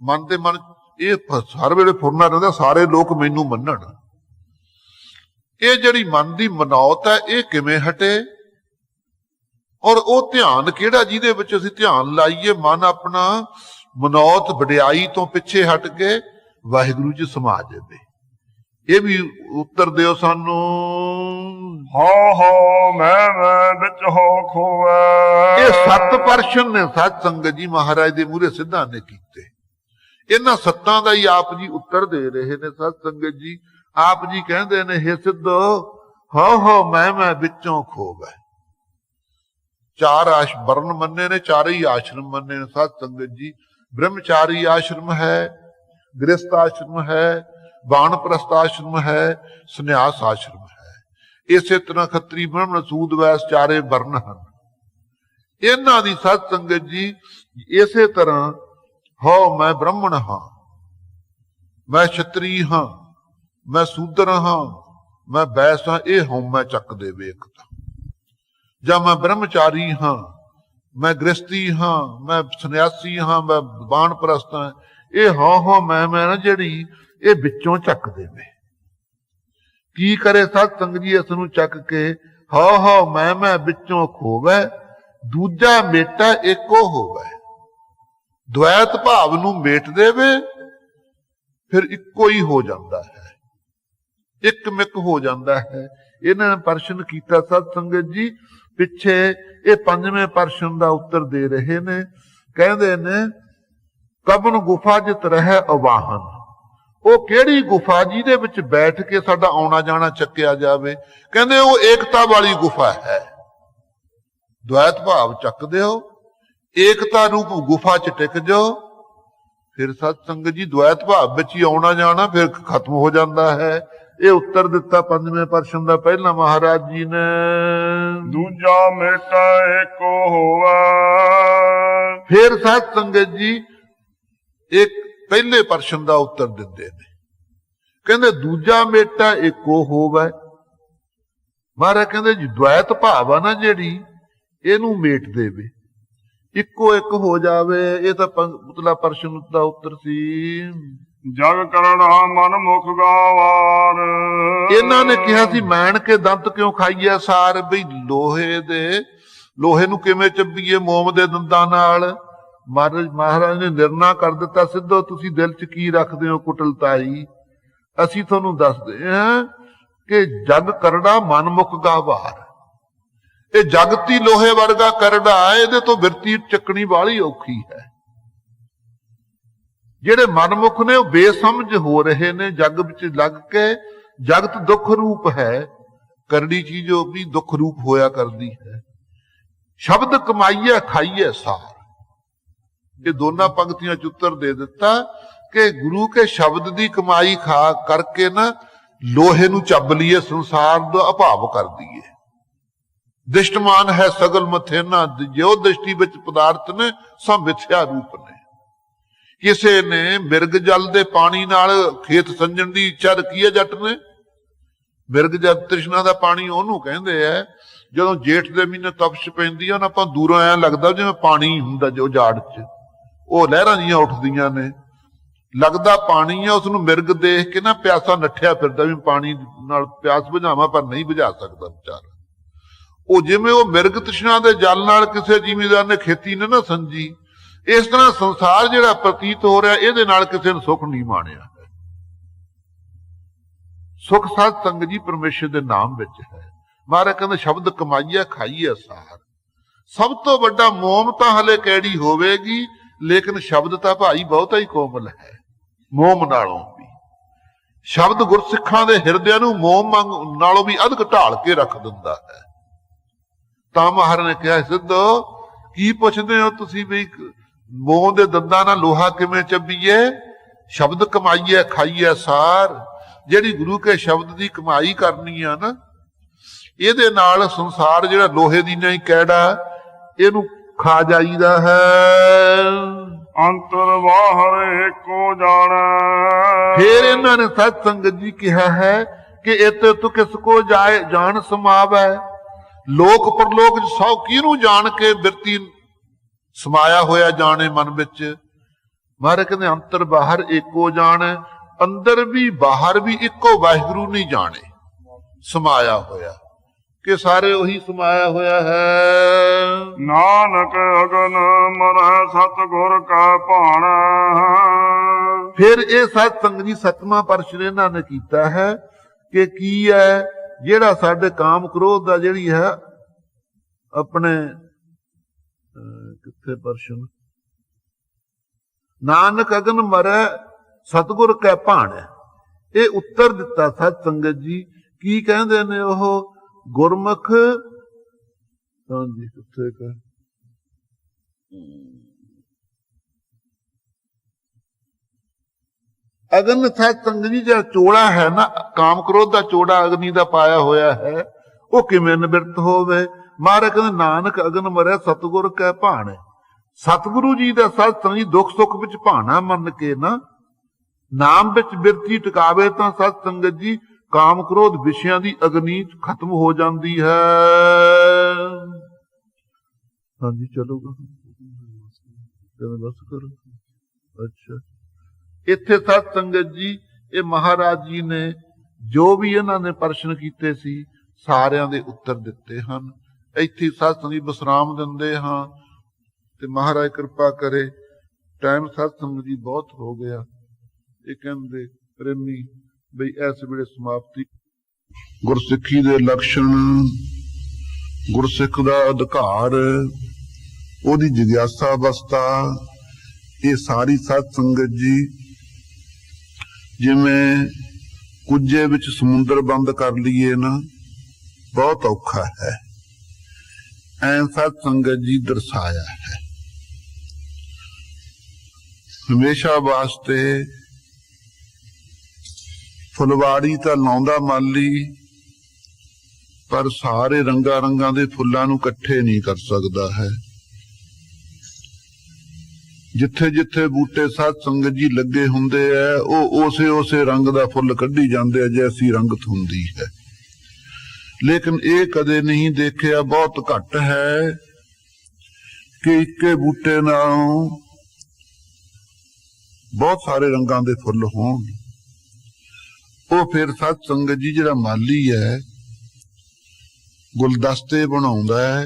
ਮਨ ਤੇ ਮਨ ਇਹ ਹਰ ਵੇਲੇ ਫੁਰਨਾ ਰਹਿੰਦਾ, ਸਾਰੇ ਲੋਕ ਮੈਨੂੰ ਮੰਨਣ। ਇਹ ਜਿਹੜੀ ਮਨ ਦੀ ਮਨੌਤ ਹੈ ਇਹ ਕਿਵੇਂ ਹਟੇ, ਔਰ ਉਹ ਧਿਆਨ ਕਿਹੜਾ ਜਿਹਦੇ ਵਿੱਚ ਅਸੀਂ ਧਿਆਨ ਲਾਈਏ। ਮਨ ਆਪਣਾ ਮਨੌਤ ਵਡਿਆਈ ਤੋਂ ਪਿੱਛੇ ਹਟ ਕੇ ਵਾਹਿਗੁਰੂ ਜੀ ਸਮਾ ਜਾਵੇ। ਇਹ ਵੀ ਉੱਤਰ ਦਿਓ ਸਾਨੂੰ। ਹੋ ਮੈਂ ਵਿੱਚ ਹੋ ਖੋਵੈ। ਇਹ 7 ਪ੍ਰਸ਼ਨ ਨੇ ਸਤ ਸੰਗਤ ਜੀ ਮਹਾਰਾਜ ਦੇ ਮੂਹਰੇ ਸਿੱਧਾਂ ਨੇ ਕੀਤੇ। ਇਹਨਾਂ 7 ਦਾ ਹੀ ਆਪ ਜੀ ਉੱਤਰ ਦੇ ਰਹੇ ਨੇ ਸਤ ਸੰਗਤ ਜੀ। ਆਪ ਜੀ ਕਹਿੰਦੇ ਨੇ ਹੇ ਸਿੱਧੋ ਹੋ ਮੈਂ ਵਿੱਚੋਂ ਖੋ ਗਏ। 4 ਵਰਨ ਮੰਨੇ ਨੇ, 4 ਹੀ ਆਸ਼ਰਮ ਮੰਨੇ ਨੇ ਸਤ ਸੰਗਤ ਜੀ। ਬ੍ਰਹਮਚਾਰੀ ਆਸ਼ਰਮ ਹੈ, ਗ੍ਰਸਥ ਆਸ਼ਰਮ ਹੈ, ਬਾਣਪ੍ਰਸਥ ਆਸ਼ਰਮ ਹੈ, ਸੰਨਿਆਸ ਆਸ਼ਰਮ ਹੈ। ਇਸੇ ਤਰ੍ਹਾਂ ਖੱਤਰੀ ਬ੍ਰਾਹਮਣ ਸੂਦ ਵੈਸ 4 ਵਰਨ ਹਨ। ਇਹਨਾਂ ਦੀ ਸਤ ਸੰਗਤ ਜੀ ਇਸੇ ਤਰ੍ਹਾਂ ਹੋ ਮੈਂ ਬ੍ਰਾਹਮਣ ਹਾਂ, ਮੈਂ ਛਤਰੀ ਹਾਂ, ਮੈਂ ਸੂਦਰ ਹਾਂ, ਮੈਂ ਬੈਸ ਹਾਂ। ਇਹ ਹਉਮੈ ਚੱਕ ਦੇਵੇ ਇੱਕ ਤਾਂ। ਜਾਂ ਮੈਂ ਬ੍ਰਹਮਚਾਰੀ ਹਾਂ, ਮੈਂ ਗ੍ਰਸਤੀ ਹਾਂ, ਮੈਂ ਸੰਨਿਆਸੀ ਹਾਂ, ਮੈਂ ਬਾਣਪ੍ਰਸਥ ਹਾਂ। ਇਹ ਹੋ ਮੈਂ ਨਾ ਜਿਹੜੀ ਇਹ ਵਿੱਚੋਂ ਚੱਕ ਦੇਵੇ। ਕੀ ਕਰੇ ਸਤ ਸੰਗਤ ਜੀ ਇਸ ਨੂੰ ਚੱਕ ਕੇ। ਹੋ ਮੈਂ ਵਿੱਚੋਂ ਖੋਵੈ, ਦੂਜਾ ਮੇਟਾ ਇੱਕੋ ਹੋਵੇ। ਦੁਐਤ ਭਾਵ ਨੂੰ ਮੇਟ ਦੇਵੇ, ਫਿਰ ਇੱਕੋ ਹੀ ਹੋ ਜਾਂਦਾ ਹੈ, ਇੱਕ ਮਿਕ ਹੋ ਜਾਂਦਾ ਹੈ। ਇਹਨਾਂ ਨੇ ਪ੍ਰਸ਼ਨ ਕੀਤਾ ਸਤ ਸੰਗਤ ਜੀ। ਪਿੱਛੇ ਇਹ 5ਵੇਂ ਪ੍ਰਸ਼ਨ ਦਾ ਉੱਤਰ ਦੇ ਰਹੇ ਨੇ। ਕਹਿੰਦੇ ਨੇ ਕਬਨ ਗੁਫਾ ਜਿਤ ਰਹਿ ਅਵਾਹਨ। ਉਹ ਕਿਹੜੀ ਗੁਫਾ ਜਿਹਦੇ ਵਿੱਚ ਬੈਠ ਕੇ ਸਾਡਾ ਆਉਣਾ ਜਾਣਾ ਚੱਕਿਆ ਜਾਵੇ। ਕਹਿੰਦੇ ਉਹ ਏਕਤਾ ਵਾਲੀ ਗੁਫਾ ਹੈ। ਦੁਐਤ ਭਾਵ ਚੱਕ ਦਿਓ, ਏਕਤਾ ਰੂਪ ਗੁਫਾ ਚ ਟਿਕ ਜਾਓ। ਫਿਰ ਸਤ ਸੰਗਤ ਜੀ ਦੁਐਤ ਭਾਵ ਵਿੱਚ ਹੀ ਆਉਣਾ ਜਾਣਾ ਫਿਰ ਖਤਮ ਹੋ ਜਾਂਦਾ ਹੈ। ਇਹ ਉੱਤਰ ਦਿੱਤਾ 5ਵੇਂ ਪ੍ਰਸ਼ਨ ਦਾ ਪਹਿਲਾਂ ਮਹਾਰਾਜ ਜੀ ਨੇ। ਦੂਜਾ ਮੇਟਾ ਇੱਕੋ ਹੋਵੇ। ਫਿਰ ਸਤ ਸੰਗਤ ਜੀ एक पहले प्रश्न का उत्तर दिंदे ने। कहंदे दूजा मेटा एको होवे। महाराज कहंदे जी द्वैत भाव आ ना जिहड़ी इहनूं मेट देवे, इक्को एक हो जावे। ये तो मतलब प्रश्न का उत्तर सी। जग करना मन मुख गावार। इन्हां ने कहा सी मैन के दंत क्यों खाईए सार, बई लोहे नूं किवें चब्बीए मोम दे दंदां नाल। महाराज ने निर्णय कर दिता, सिद्धो तुसी दिल च की रखदे हो कुटलताई, असीं तुहानूं दसदे हां कि जग करड़ा मन मुख गावार। ये जगती लोहे वर्गा करड़ा, इहदे तो बिरती चकनी वाली औखी है। ਜਿਹੜੇ ਮਨਮੁਖ ਨੇ ਉਹ ਬੇਸਮਝ ਹੋ ਰਹੇ ਨੇ ਜਗ ਵਿੱਚ ਲੱਗ ਕੇ। ਜਗਤ ਦੁੱਖ ਰੂਪ ਹੈ, ਕਰੜੀ ਚੀਜ਼ ਉਹ ਵੀ ਦੁੱਖ ਰੂਪ ਹੋਇਆ ਕਰਦੀ ਹੈ। ਸ਼ਬਦ ਕਮਾਈਏ ਖਾਈਏ ਸਾਰ, ਇਹ ਦੋਨਾਂ ਪੰਕਤੀਆਂ ਚ ਉੱਤਰ ਦੇ ਦਿੱਤਾ ਕਿ ਗੁਰੂ ਕੇ ਸ਼ਬਦ ਦੀ ਕਮਾਈ ਖਾ ਕਰਕੇ ਨਾ ਲੋਹੇ ਨੂੰ ਚੱਬ ਲਈਏ, ਸੰਸਾਰ ਦਾ ਅਭਾਵ ਕਰ ਦਈਏ। ਦਿਸ਼ਟਮਾਨ ਹੈ ਸਗਲ ਮਥੇਨਾ, ਜੋ ਦ੍ਰਿਸ਼ਟੀ ਵਿੱਚ ਪਦਾਰਥ ਨੇ ਸਭ ਮਿਥਿਆ ਰੂਪ ਨੇ। ਕਿਸੇ ਨੇ ਮਿਰਗ ਜਲ ਦੇ ਪਾਣੀ ਨਾਲ ਖੇਤ ਸੰਜਣ ਦੀ ਇੱਛਾ ਰੱਖੀ ਹੈ ਜੱਟ ਨੇ। ਮਿਰਗ ਜਲ ਤ੍ਰਿਸ਼ਨਾ ਦਾ ਪਾਣੀ ਉਹਨੂੰ ਕਹਿੰਦੇ ਆ ਜਦੋਂ ਜੇਠ ਦੇ ਮਹੀਨੇ ਤਪਸ਼ ਪੈਂਦੀ ਆ ਨਾ, ਆਪਾਂ ਦੂਰੋਂ ਐਂ ਲੱਗਦਾ ਜਿਵੇਂ ਪਾਣੀ ਹੁੰਦਾ ਜੋ ਜਾੜ 'ਚ, ਉਹ ਲਹਿਰਾਂ ਜੀਆਂ ਉੱਠਦੀਆਂ ਨੇ, ਲੱਗਦਾ ਪਾਣੀ ਆ। ਉਸ ਨੂੰ ਮਿਰਗ ਦੇਖ ਕੇ ਨਾ ਪਿਆਸਾ ਨੱਠਿਆ ਫਿਰਦਾ ਵੀ ਪਾਣੀ ਨਾਲ ਪਿਆਸ ਬੁਝਾਵਾਂ, ਪਰ ਨਹੀਂ ਬੁਝਾ ਸਕਦਾ ਵਿਚਾਰਾ। ਉਹ ਜਿਵੇਂ ਉਹ ਮਿਰਗ ਤ੍ਰਿਸ਼ਨਾ ਦੇ ਜਲ ਨਾਲ ਕਿਸੇ ਜ਼ਿਮੀਂਦਾਰ ਨੇ ਖੇਤੀ ਨੇ ਨਾ ਸੰਜੀ, ਇਸ ਤਰ੍ਹਾਂ ਸੰਸਾਰ ਜਿਹੜਾ ਪ੍ਰਤੀਤ ਹੋ ਰਿਹਾ ਇਹਦੇ ਨਾਲ ਕਿਸੇ ਨੂੰ ਸੁੱਖ ਨਹੀਂ ਮਾਣਿਆ। ਸੁੱਖ ਸਾਧ ਸੰਗਤ ਜੀ ਪਰਮੇਸ਼ਰ ਦੇ ਨਾਮ ਵਿੱਚ ਹੈ। ਮਹਾਰਾਜ ਕਹਿੰਦੇ ਸ਼ਬਦ ਕਮਾਈਏ ਖਾਈਏ ਸਾਰ। ਸਭ ਤੋਂ ਵੱਡਾ ਮੋਮ ਤਾਂ ਹਲੇ ਕਿਹੜੀ ਹੋਵੇਗੀ, ਲੇਕਿਨ ਸ਼ਬਦ ਤਾਂ ਭਾਈ ਬਹੁਤਾ ਹੀ ਕੋਮਲ ਹੈ ਮੋਮ ਨਾਲੋਂ ਵੀ। ਸ਼ਬਦ ਗੁਰਸਿੱਖਾਂ ਦੇ ਹਿਰਦਿਆਂ ਨੂੰ ਮੋਮ ਨਾਲੋਂ ਵੀ ਅਧਿਕ ਢਾਲ ਕੇ ਰੱਖ ਦਿੰਦਾ ਹੈ। ਤਾਂ ਮਹਾਰਾਜ ਨੇ ਕਿਹਾ, ਸਿੱਧੋ ਕੀ ਪੁੱਛਦੇ ਹੋ ਤੁਸੀਂ ਵੀ ਮੋਮ ਦੇ ਦੰਦਾਂ ਨਾਲ ਲੋਹਾ ਕਿਵੇਂ ਚੱਬੀਏ। ਸ਼ਬਦ ਕਮਾਈਏ ਖਾਈਏ ਸਾਰ। ਜਿਹੜੀ ਗੁਰੂ ਕੇ ਸ਼ਬਦ ਦੀ ਕਮਾਈ ਕਰਨੀ ਆ ਨਾ, ਇਹਦੇ ਨਾਲ ਸੰਸਾਰ ਜਿਹੜਾ ਲੋਹੇ ਦੀ ਨਹੀਂ ਕਿਹੜਾ, ਇਹਨੂੰ ਖਾ ਜਾਈਦਾ ਹੈ। ਅੰਤਰ ਬਾਹਰ ਏਕੋ ਜਾਣੈ। ਫਿਰ ਇਹਨਾਂ ਨੇ ਸਤ ਸੰਗਤ ਜੀ ਕਿਹਾ ਹੈ ਕਿ ਇਤੇ ਤੂੰ ਕਿਸ ਕੋ ਜਾਏ ਜਾਣ ਸਮਾਵੈ। ਲੋਕ ਪਰਲੋਕ ਸੌ ਕਿਹਨੂੰ ਜਾਣ ਕੇ ਬਿਰਤੀ ਸਮਾਇਆ ਹੋਇਆ ਜਾਣੇ ਮਨ ਵਿੱਚ। ਮਹਾਰਾਜ ਕਹਿੰਦੇ ਅੰਤਰ ਬਾਹਰ ਏਕੋ ਜਾਣੈ। ਅੰਦਰ ਵੀ ਬਾਹਰ ਵੀ ਇੱਕੋ ਵਾਹਿਗੁਰੂ ਨਹੀਂ ਜਾਣੇ ਸਮਾਇਆ ਹੋਇਆ, ਕਿ ਸਾਰੇ ਉਹੀ ਸਮਾਇਆ ਹੋਇਆ ਹੈ। ਨਾਨਕ ਅਗਨ ਮਰੈ ਸਤਿਗੁਰ ਕਾ ਭਾਣਾ। ਫਿਰ ਇਹ ਸਤ ਸੰਗਤ ਜੀ ਸਤਵਾਂ ਪ੍ਰਸ਼ਨ ਇਹਨਾਂ ਨੇ ਕੀਤਾ ਹੈ ਕਿ ਕੀ ਹੈ, ਜਿਹੜਾ ਸਾਡੇ ਕਾਮ ਕ੍ਰੋਧ ਦਾ ਜਿਹੜੀ ਹੈ ਆਪਣੇ ਕਿੱਥੇ ਪ੍ਰਸ਼ਨ, ਨਾਨਕ ਅਗਨ ਮਰੈ ਸਤਿਗੁਰ ਕੈ ਭਾਣੈ। ਇਹ ਉੱਤਰ ਦਿੱਤਾ ਸਤ ਸੰਗਤ ਜੀ। ਕੀ ਕਹਿੰਦੇ ਨੇ ਉਹ ਗੁਰਮੁਖ, ਹਾਂਜੀ ਕਿੱਥੇ ਕਾ ਅਗਨ ਸਤ ਸੰਗਤ ਜੀ ਜਿਹੜਾ ਚੋੜਾ ਹੈ ਨਾ, ਕਾਮ ਕ੍ਰੋਧ ਦਾ ਚੋੜਾ ਅਗਨੀ ਦਾ ਪਾਇਆ ਹੋਇਆ ਹੈ, ਉਹ ਕਿਵੇਂ ਨਿਵਰਤ ਹੋਵੇ। ਮਹਾਰਾਜ ਕਹਿੰਦੇ ਨਾਨਕ ਅਗਨ ਮਰੈ ਸਤਿਗੁਰ ਕੈ ਭਾਣੈ। ਸਤਿਗੁਰੂ ਜੀ ਦਾ ਸਤ ਸੰਗਤ ਜੀ ਦੁੱਖ ਸੁੱਖ ਵਿੱਚ ਭਾਣਾ ਮੰਨ ਕੇ ਨਾ ਨਾਮ ਵਿੱਚ ਬਿਰਤੀ ਟਿਕਾਵੇ ਤਾਂ ਸਤ ਸੰਗਤ ਜੀ ਕਾਮ ਕ੍ਰੋਧ ਵਿਸ਼ਿਆਂ ਦੀ ਅਗਨੀ ਖਤਮ ਹੋ ਜਾਂਦੀ ਹੈ। ਹਾਂਜੀ ਚਲੋਗਾ ਬਸ ਕਰੋ। ਅੱਛਾ, ਇੱਥੇ ਸਤ ਸੰਗਤ ਜੀ ਇਹ ਮਹਾਰਾਜ ਜੀ ਨੇ ਜੋ ਵੀ ਇਹਨਾਂ ਨੇ ਪ੍ਰਸ਼ਨ ਕੀਤੇ ਸੀ ਸਾਰਿਆਂ ਦੇ ਉੱਤਰ ਦਿੱਤੇ ਹਨ। ਇੱਥੇ ਸਤ ਸੰਗਤ ਵਿਸਰਾਮ ਦਿੰਦੇ ਹਾਂ ਤੇ ਮਹਾਰਾਜ ਕਿਰਪਾ ਕਰੇ। ਟਾਈਮ ਸਤ ਸੰਗਤ ਜੀ ਬਹੁਤ ਹੋ ਗਿਆ। ਇਹ ਕਹਿੰਦੇ ਪ੍ਰੇਮੀ ਬਈ ਇਸ ਵੇਲੇ ਸਮਾਪਤੀ। ਗੁਰਸਿੱਖੀ ਦੇ ਲਕਸ਼ਣ, ਗੁਰਸਿੱਖ ਦਾ ਅਧਿਕਾਰ, ਉਹਦੀ ਜਿਗਿਆਸਾ ਅਵਸਥਾ, ਇਹ ਸਾਰੀ ਸਤ ਸੰਗਤ ਜੀ ਜਿਵੇਂ ਕੁੱਜੇ ਵਿੱਚ ਸਮੁੰਦਰ ਬੰਦ ਕਰ ਲਈਏ ਨਾ, ਬਹੁਤ ਔਖਾ ਹੈ। ਐ ਸਤ ਸੰਗਤ ਜੀ ਦਰਸਾਇਆ ਹੈ। ਹਮੇਸ਼ਾ ਵਾਸਤੇ ਫੁਲਵਾੜੀ ਤਾਂ ਲਾਉਂਦਾ ਮਾਲੀ, ਪਰ ਸਾਰੇ ਰੰਗਾਂ ਰੰਗਾਂ ਦੇ ਫੁੱਲਾਂ ਨੂੰ ਇਕੱਠੇ ਨਹੀਂ ਕਰ ਸਕਦਾ ਹੈ। जिथे जिथे बूटे साध संगत जी लगे हुंदे है ਉਹ ਉਸੇ ਉਸੇ रंग ਦਾ फुल कढ़ी ਜਾਂਦੇ ਆ जैसी रंगत हुंदी है। लेकिन ਇਹ कदे नहीं देखिया, बहुत घट है कि इक्के बूटे नालों बहुत सारे रंगां दे फुल होण। ਉਹ फिर साध संगत जी जिहड़ा माली है गुलदस्ते बनाउंदा है,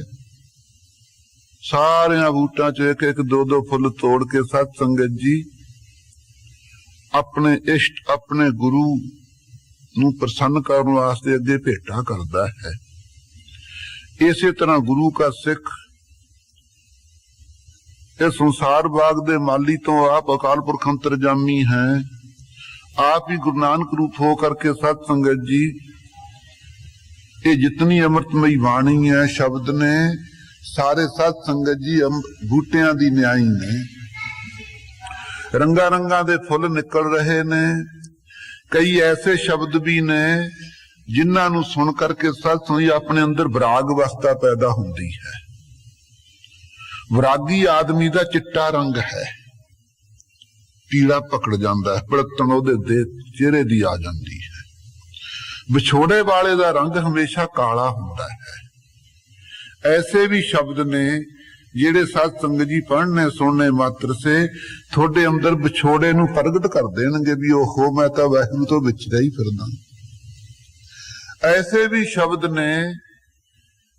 सारे बूटां च एक एक दो दो फुल तोड़ के साध संगत जी अपने इष्ट अपने गुरु नूं प्रसन्न करने वास्ते अगे भेटा करदा है। इसे तरह गुरु का सिख इस संसार बाग दे माली तो आप अकाल पुरख अंतरजामी हैं, आप ही गुरु नानक रूप हो करके साध संगत जी ये जितनी अमृतमयी वाणी है शब्द ने सारे साध संगत जी बूटियां दी न्याई ने। रंगा रंगा दे फुल निकल रहे ने, कई ऐसे शब्द भी ने जिन्हां नूं सुन करके साध संगत जी अपने अंदर विराग अवस्था पैदा हुंदी है। विरागी आदमी दा चिट्टा रंग है, पीड़ा पकड़ जाता है, पड़तन ओहदे चेहरे दी आ जाती है। विछोड़े वाले दा रंग हमेशा काला हुंदा है। ऐसे भी शब्द ने जिहड़े साध संगत जी पढ़ने सुनने मात्र से थोड़े अंदर विछोड़े नूं प्रगट कर देणगे भी ओहो मैं तां वाहिगुरू तो विछड़िया ही फिरदा। ऐसे भी शब्द ने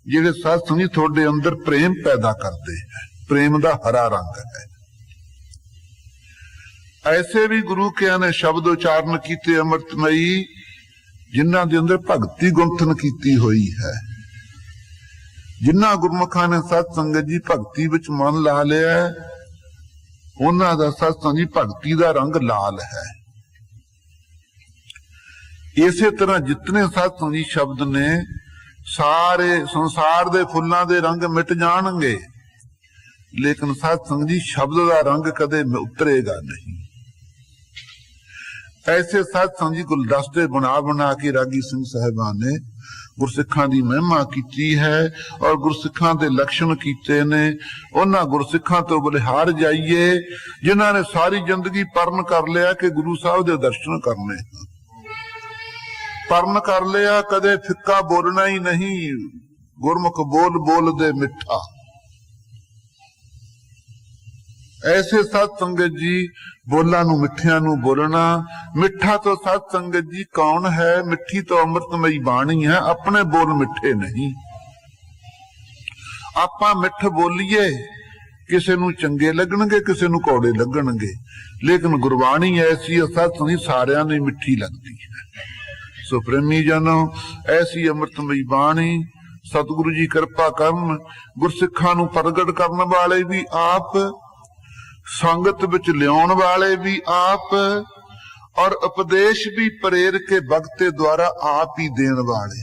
जिहड़े साध संगत जी थोड़े अंदर प्रेम पैदा करते हैं, प्रेम दा हरा रंग है। ऐसे भी गुरु के ने शब्द उचारण कीते अमृतमयी जिन्हां दे अंदर भगती गुंथन कीती हुई है। जिन्हां गुरमुखां ने साध संगत जी भगती विच मन ला लिया उन्हां दा साध संगत जी भगती दा रंग लाल है। इसे तरह जितने साध संगत जी शब्द ने सारे संसार दे फुल्लां दे रंग मिट जाणगे, लेकिन साध संगत जी शब्द दा रंग कदे उतरेगा नहीं। ऐसे साध संगत जी गुलदस्ते बना बना के रागी सिंह साहिबान ने गुरसिखां दी महिमा कीती है और गुरसिखां दे लक्षण कीते ने। उन्हां गुरसिखां तो बलिहार जाइए जिन्हां ने सारी जिंदगी परण कर लिया कि गुरु साहब दे दर्शन करने, परण कर लिया, कदे फिक्का बोलना ही नहीं, गुरमुख बोल बोल दे मिठा। ऐसे साध संगत जी बोला नू मिठिया नू बोलना। मिठा तो साध संगत जी कौन है? मिठी तो अमृतमयी बाणी है, अपने बोल मिठे नहीं। आपां मिठ बोलीए किसे नू चंगे लगणगे किसे नू कौड़े लगणगे, लेकिन गुरबाणी ऐसी साध संगत जी सारियां नू मिठी लगती है। सो प्रेमी जनो ऐसी अमृतमयी बाणी सतगुरु जी कृपा करन। गुरसिखां नू प्रगट करन वाले भी आप, संगत विच लियाउण वाले भी आप, और उपदेश भी प्रेर के भगते द्वारा आप ही देण वाले,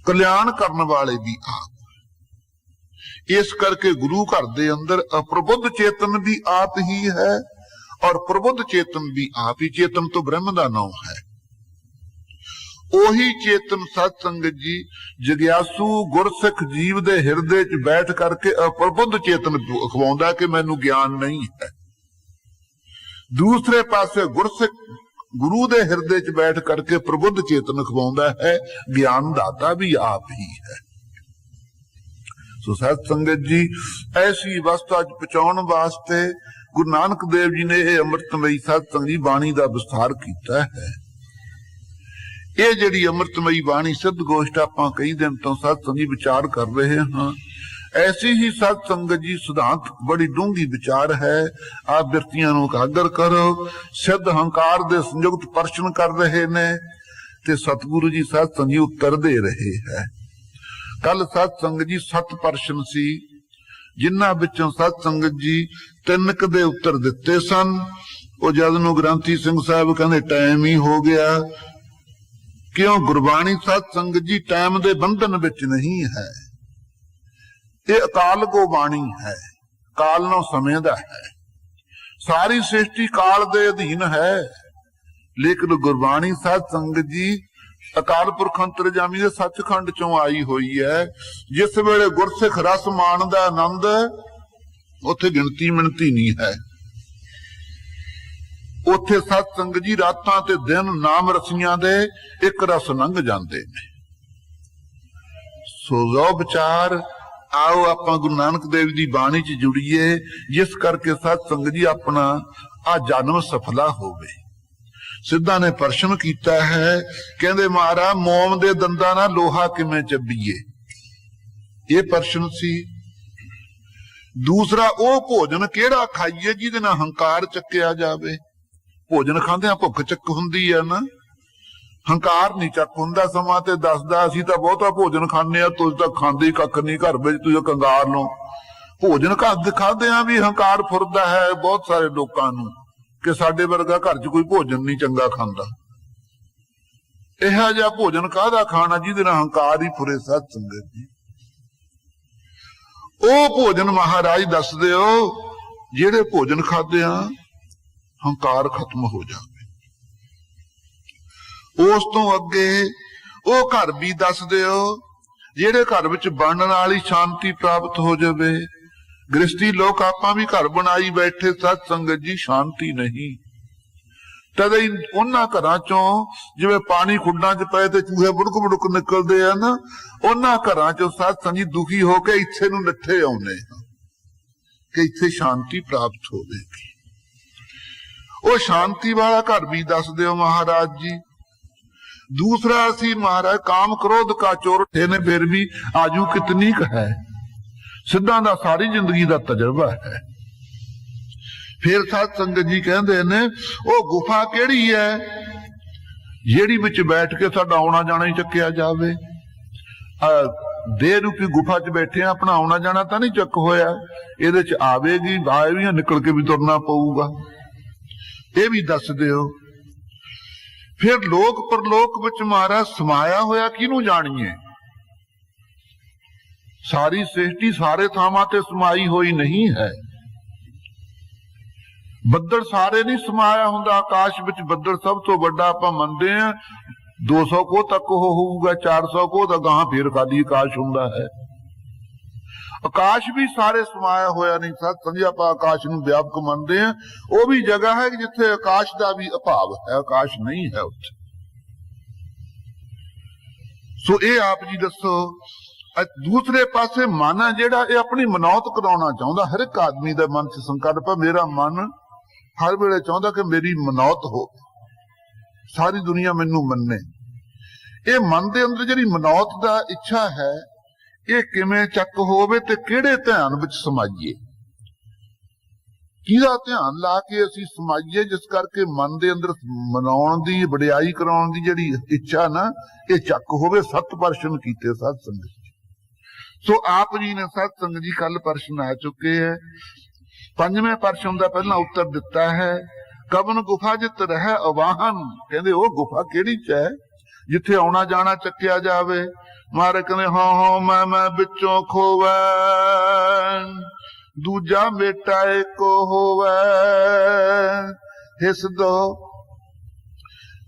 कल्याण करन वाले भी आप। इस करके गुरु घर दे अंदर अप्रबुद्ध चेतन भी आप ही है और प्रबुद्ध चेतन भी आप ही। चेतन तो ब्रह्म दा नाम है। ओही चेतन साध संगत जी जग्यासू गुरसिख जीव दे हिरदे च बैठ करके अप्रबुद्ध चेतन अखवाउंदा कि मैनू ज्ञान नहीं है। दूसरे पासे गुरसिख गुरु दे हिरदे च बैठ करके प्रबुद्ध चेतन अखवाउंदा है, ज्ञान दाता भी आप ही है। सो साध संगत जी ऐसी अवस्था च पहुंचाउण वास्ते गुरु नानक देव जी ने अमृतमयी साध संगत जी बाणी दा विस्तार कीता है। ये जिहड़ी अमृतमयी बाणी सिद्ध गोष्ठ आपां कई दिन तो साध संगत जी विचार कर रहे हां, ऐसी ही साध संगत जी सिद्धांत बड़ी डूंगी विचार है। आप बिरतियां नूं एकागर करो, सिद्ध हंकार दे संयुक्त प्रश्न कर रहे ने ते सतगुरु जी साध संगत जी उत्तर दे रहे है। कल साध संगत जी 7 प्रश्न सी जिन्हां विचों साध संगत जी 3 क दे उत्तर दिते सन। ਉਹ जद ਨੂੰ ਗ੍ਰੰਥੀ ਸਿੰਘ ਸਾਹਿਬ ਕਹਿੰਦੇ टाइम ही हो गया, क्यों गुरबाणी साध संगत जी टाइम दे बंधन विच नहीं है। ये अकाल को बाणी है, काल नो समय दा है। सारी सृष्टि काल दे अधीन है, लेकिन गुरबाणी साध संगत जी अकाल पुरख अंतरजामी दे सचखंड चों आई हुई है। जिस वेले गुरसिख रस माणदा आनंद ਉੱਥੇ ਗਿਣਤੀ ਮਿਣਤੀ ਨਹੀਂ ਹੈ। ਉੱਥੇ ਸਤ ਸੰਗ ਜੀ ਰਾਤਾਂ ਤੇ ਦਿਨ ਨਾਮ ਰਸੀਆਂ ਦੇ ਇੱਕ ਰਸ ਲੰਘ ਜਾਂਦੇ ਨੇ। ਸੋ ਜੋ ਵਿਚਾਰ ਆਓ ਆਪਾਂ ਗੁਰੂ ਨਾਨਕ ਦੇਵ ਦੀ ਬਾਣੀ ਚ ਜੁੜੀਏ, ਜਿਸ ਕਰਕੇ ਸਤ ਸੰਗ ਜੀ ਆਪਣਾ ਆ ਜਨਮ ਸਫਲਾ ਹੋਵੇ। ਸਿੱਧਾ ਨੇ ਪ੍ਰਸ਼ਨ ਕੀਤਾ ਹੈ, ਕਹਿੰਦੇ ਮਹਾਰਾਜ ਮੋਮ ਦੇ ਦੰਦਾਂ ਨਾਲ ਲੋਹਾ ਕਿਵੇਂ ਚੱਬੀਏ, ਇਹ ਪ੍ਰਸ਼ਨ ਸੀ। ਦੂਸਰਾ, ਉਹ ਭੋਜਨ ਕਿਹੜਾ ਖਾਈਏ ਜਿਹਦੇ ਨਾਲ ਹੰਕਾਰ ਚੱਕਿਆ ਜਾਵੇ। ਭੋਜਨ ਖਾਂਦਿਆਂ ਭੁੱਖ ਚੱਕ ਹੁੰਦੀ ਹੈ ਨਾ, ਹੰਕਾਰ ਨਹੀਂ ਚੱਕ ਹੁੰਦਾ। ਸਮਾਂ ਤੇ ਦੱਸਦਾ ਅਸੀਂ ਤਾਂ ਬਹੁਤਾ ਭੋਜਨ ਖਾਂਦੇ ਆ, ਤੁਸੀਂ ਤਾਂ ਖਾਂਦੇ ਹੀ ਕੱਖ ਨਹੀਂ, ਘਰ ਵਿੱਚ ਤੁਸੀਂ ਕੰਗਾਰ ਲੋ। ਭੋਜਨ ਖਾਂਦੇ ਆ ਵੀ ਹੰਕਾਰ ਫੁਰਦਾ ਹੈ ਬਹੁਤ ਸਾਰੇ ਲੋਕਾਂ ਨੂੰ ਕਿ ਸਾਡੇ ਵਰਗਾ ਘਰ 'ਚ ਕੋਈ ਭੋਜਨ ਨਹੀਂ ਚੰਗਾ ਖਾਂਦਾ। ਇਹੋ ਜਿਹਾ ਭੋਜਨ ਕਾਹਦਾ ਖਾਣਾ ਜਿਹਦੇ ਨਾਲ ਹੰਕਾਰ ਹੀ ਫੁਰੇ। ਸਤ ਸੰਗਤ ਜੀ, ਉਹ ਭੋਜਨ ਮਹਾਰਾਜ ਦੱਸਦੇ ਹੋ ਜਿਹੜੇ ਭੋਜਨ ਖਾਦੇ ਆ ਹੰਕਾਰ ਖਤਮ ਹੋ ਜਾਵੇ। ਉਸ ਤੋਂ ਅੱਗੇ ਉਹ ਘਰ ਵੀ ਦੱਸਦੇ ਹੋ ਜਿਹੜੇ ਘਰ ਵਿੱਚ ਬਣਨ ਵਾਲੀ ਸ਼ਾਂਤੀ ਪ੍ਰਾਪਤ ਹੋ ਜਾਵੇ। ਗ੍ਰਸਤੀ ਲੋਕ ਆਪਾਂ ਵੀ ਘਰ ਬਣਾਈ ਬੈਠੇ, ਸਤ ਸੰਗਤ ਜੀ ਸ਼ਾਂਤੀ ਨਹੀਂ। ਤਦ ਹੀ ਉਹਨਾਂ ਘਰਾਂ ਚੋਂ ਜਿਵੇਂ ਪਾਣੀ ਖੁੱਡਾਂ 'ਚ ਪਏ ਤੇ ਚੂਹੇ ਬੁੜਕ ਬੁੜਕ ਨਿਕਲਦੇ ਆ ਨਾ, ਉਹਨਾਂ ਘਰਾਂ ਚੋਂ ਸਤ ਸੰਗਤ ਜੀ ਦੁਖੀ ਹੋ ਕੇ ਇੱਥੇ ਨੂੰ ਨੱਠੇ ਆਉਂਦੇ ਕਿ ਇੱਥੇ ਸ਼ਾਂਤੀ ਪ੍ਰਾਪਤ ਹੋਵੇਗੀ। ਉਹ ਸ਼ਾਂਤੀ ਵਾਲਾ ਘਰ ਵੀ ਦੱਸਦੇ ਹੋ ਮਹਾਰਾਜ ਜੀ। दूसरा सी महाराज काम क्रोध का चोर ने फिर भी आजू कितनी क है, सिद्धां दा सारी जिंदगी का तजर्बा है। फिर सत संगत जी कहते ने वो गुफा केड़ी है जेड़ी विच बैठ के साडा आउणा जाना ही चक्या जावे। देह रूपी गुफा च बैठे अपना आउणा जाना तो नहीं चक होया, इहदे च आवेगी आएगी निकल के भी तुरना पऊगा, ये भी दस दिओ। फिर लोक परलोक विच महाराज समाया होया किनू जाणीए। सारी सृष्टि सारे थावां ते समाई होई नहीं है। बद्दल सारे नहीं समाया हुंदा आकाश विच। बद्दल सब तो वड्डा आपां मंनदे हां 200 को तक होऊगा, 400 को तो गां फिर खाली आकाश हुंदा है। आकाश भी सारे समाया होया नहीं। सत समझिए आपां आकाश नूं व्यापक मनदे हां, वो भी जगह है जिथे आकाश का भी अभाव है, आकाश नहीं है उत्थे। सो ये आप जी दसो। दूसरे पासे मन है जिहड़ा ये अपनी मनौत कराउणा चाहुंदा। हर एक आदमी दे मन च संकल्प है, मेरा मन हर वेले चाहुंदा कि मेरी मनौत हो, सारी दुनिया मैनू मन्ने। ये मन दे अंदर जिहड़ी मनौत दा इच्छा है ये किवें चक होवे ते किहड़े ध्यान विच समाईए, किहदा ध्यान ला के असीं समाईए, जिस करके मन दे अंदर मनाउण दी वडियाई कराउण दी जिहड़ी इच्छा ना ये चक होवे। 7 प्रश्न कीते सत संगत। सो आप जी ने सत संगत जी कल प्रश्न आ चुके हैं। 5वें प्रश्न का पहला उत्तर दिता है, कवन गुफा जित रह अवाहन। कहते वो गुफा केड़ी च है जिथे आना जाना चक्या जावे। महाराज कहते हाँ मैं बिचों खोवै, दूजा बेटा एको होवै। हिस दो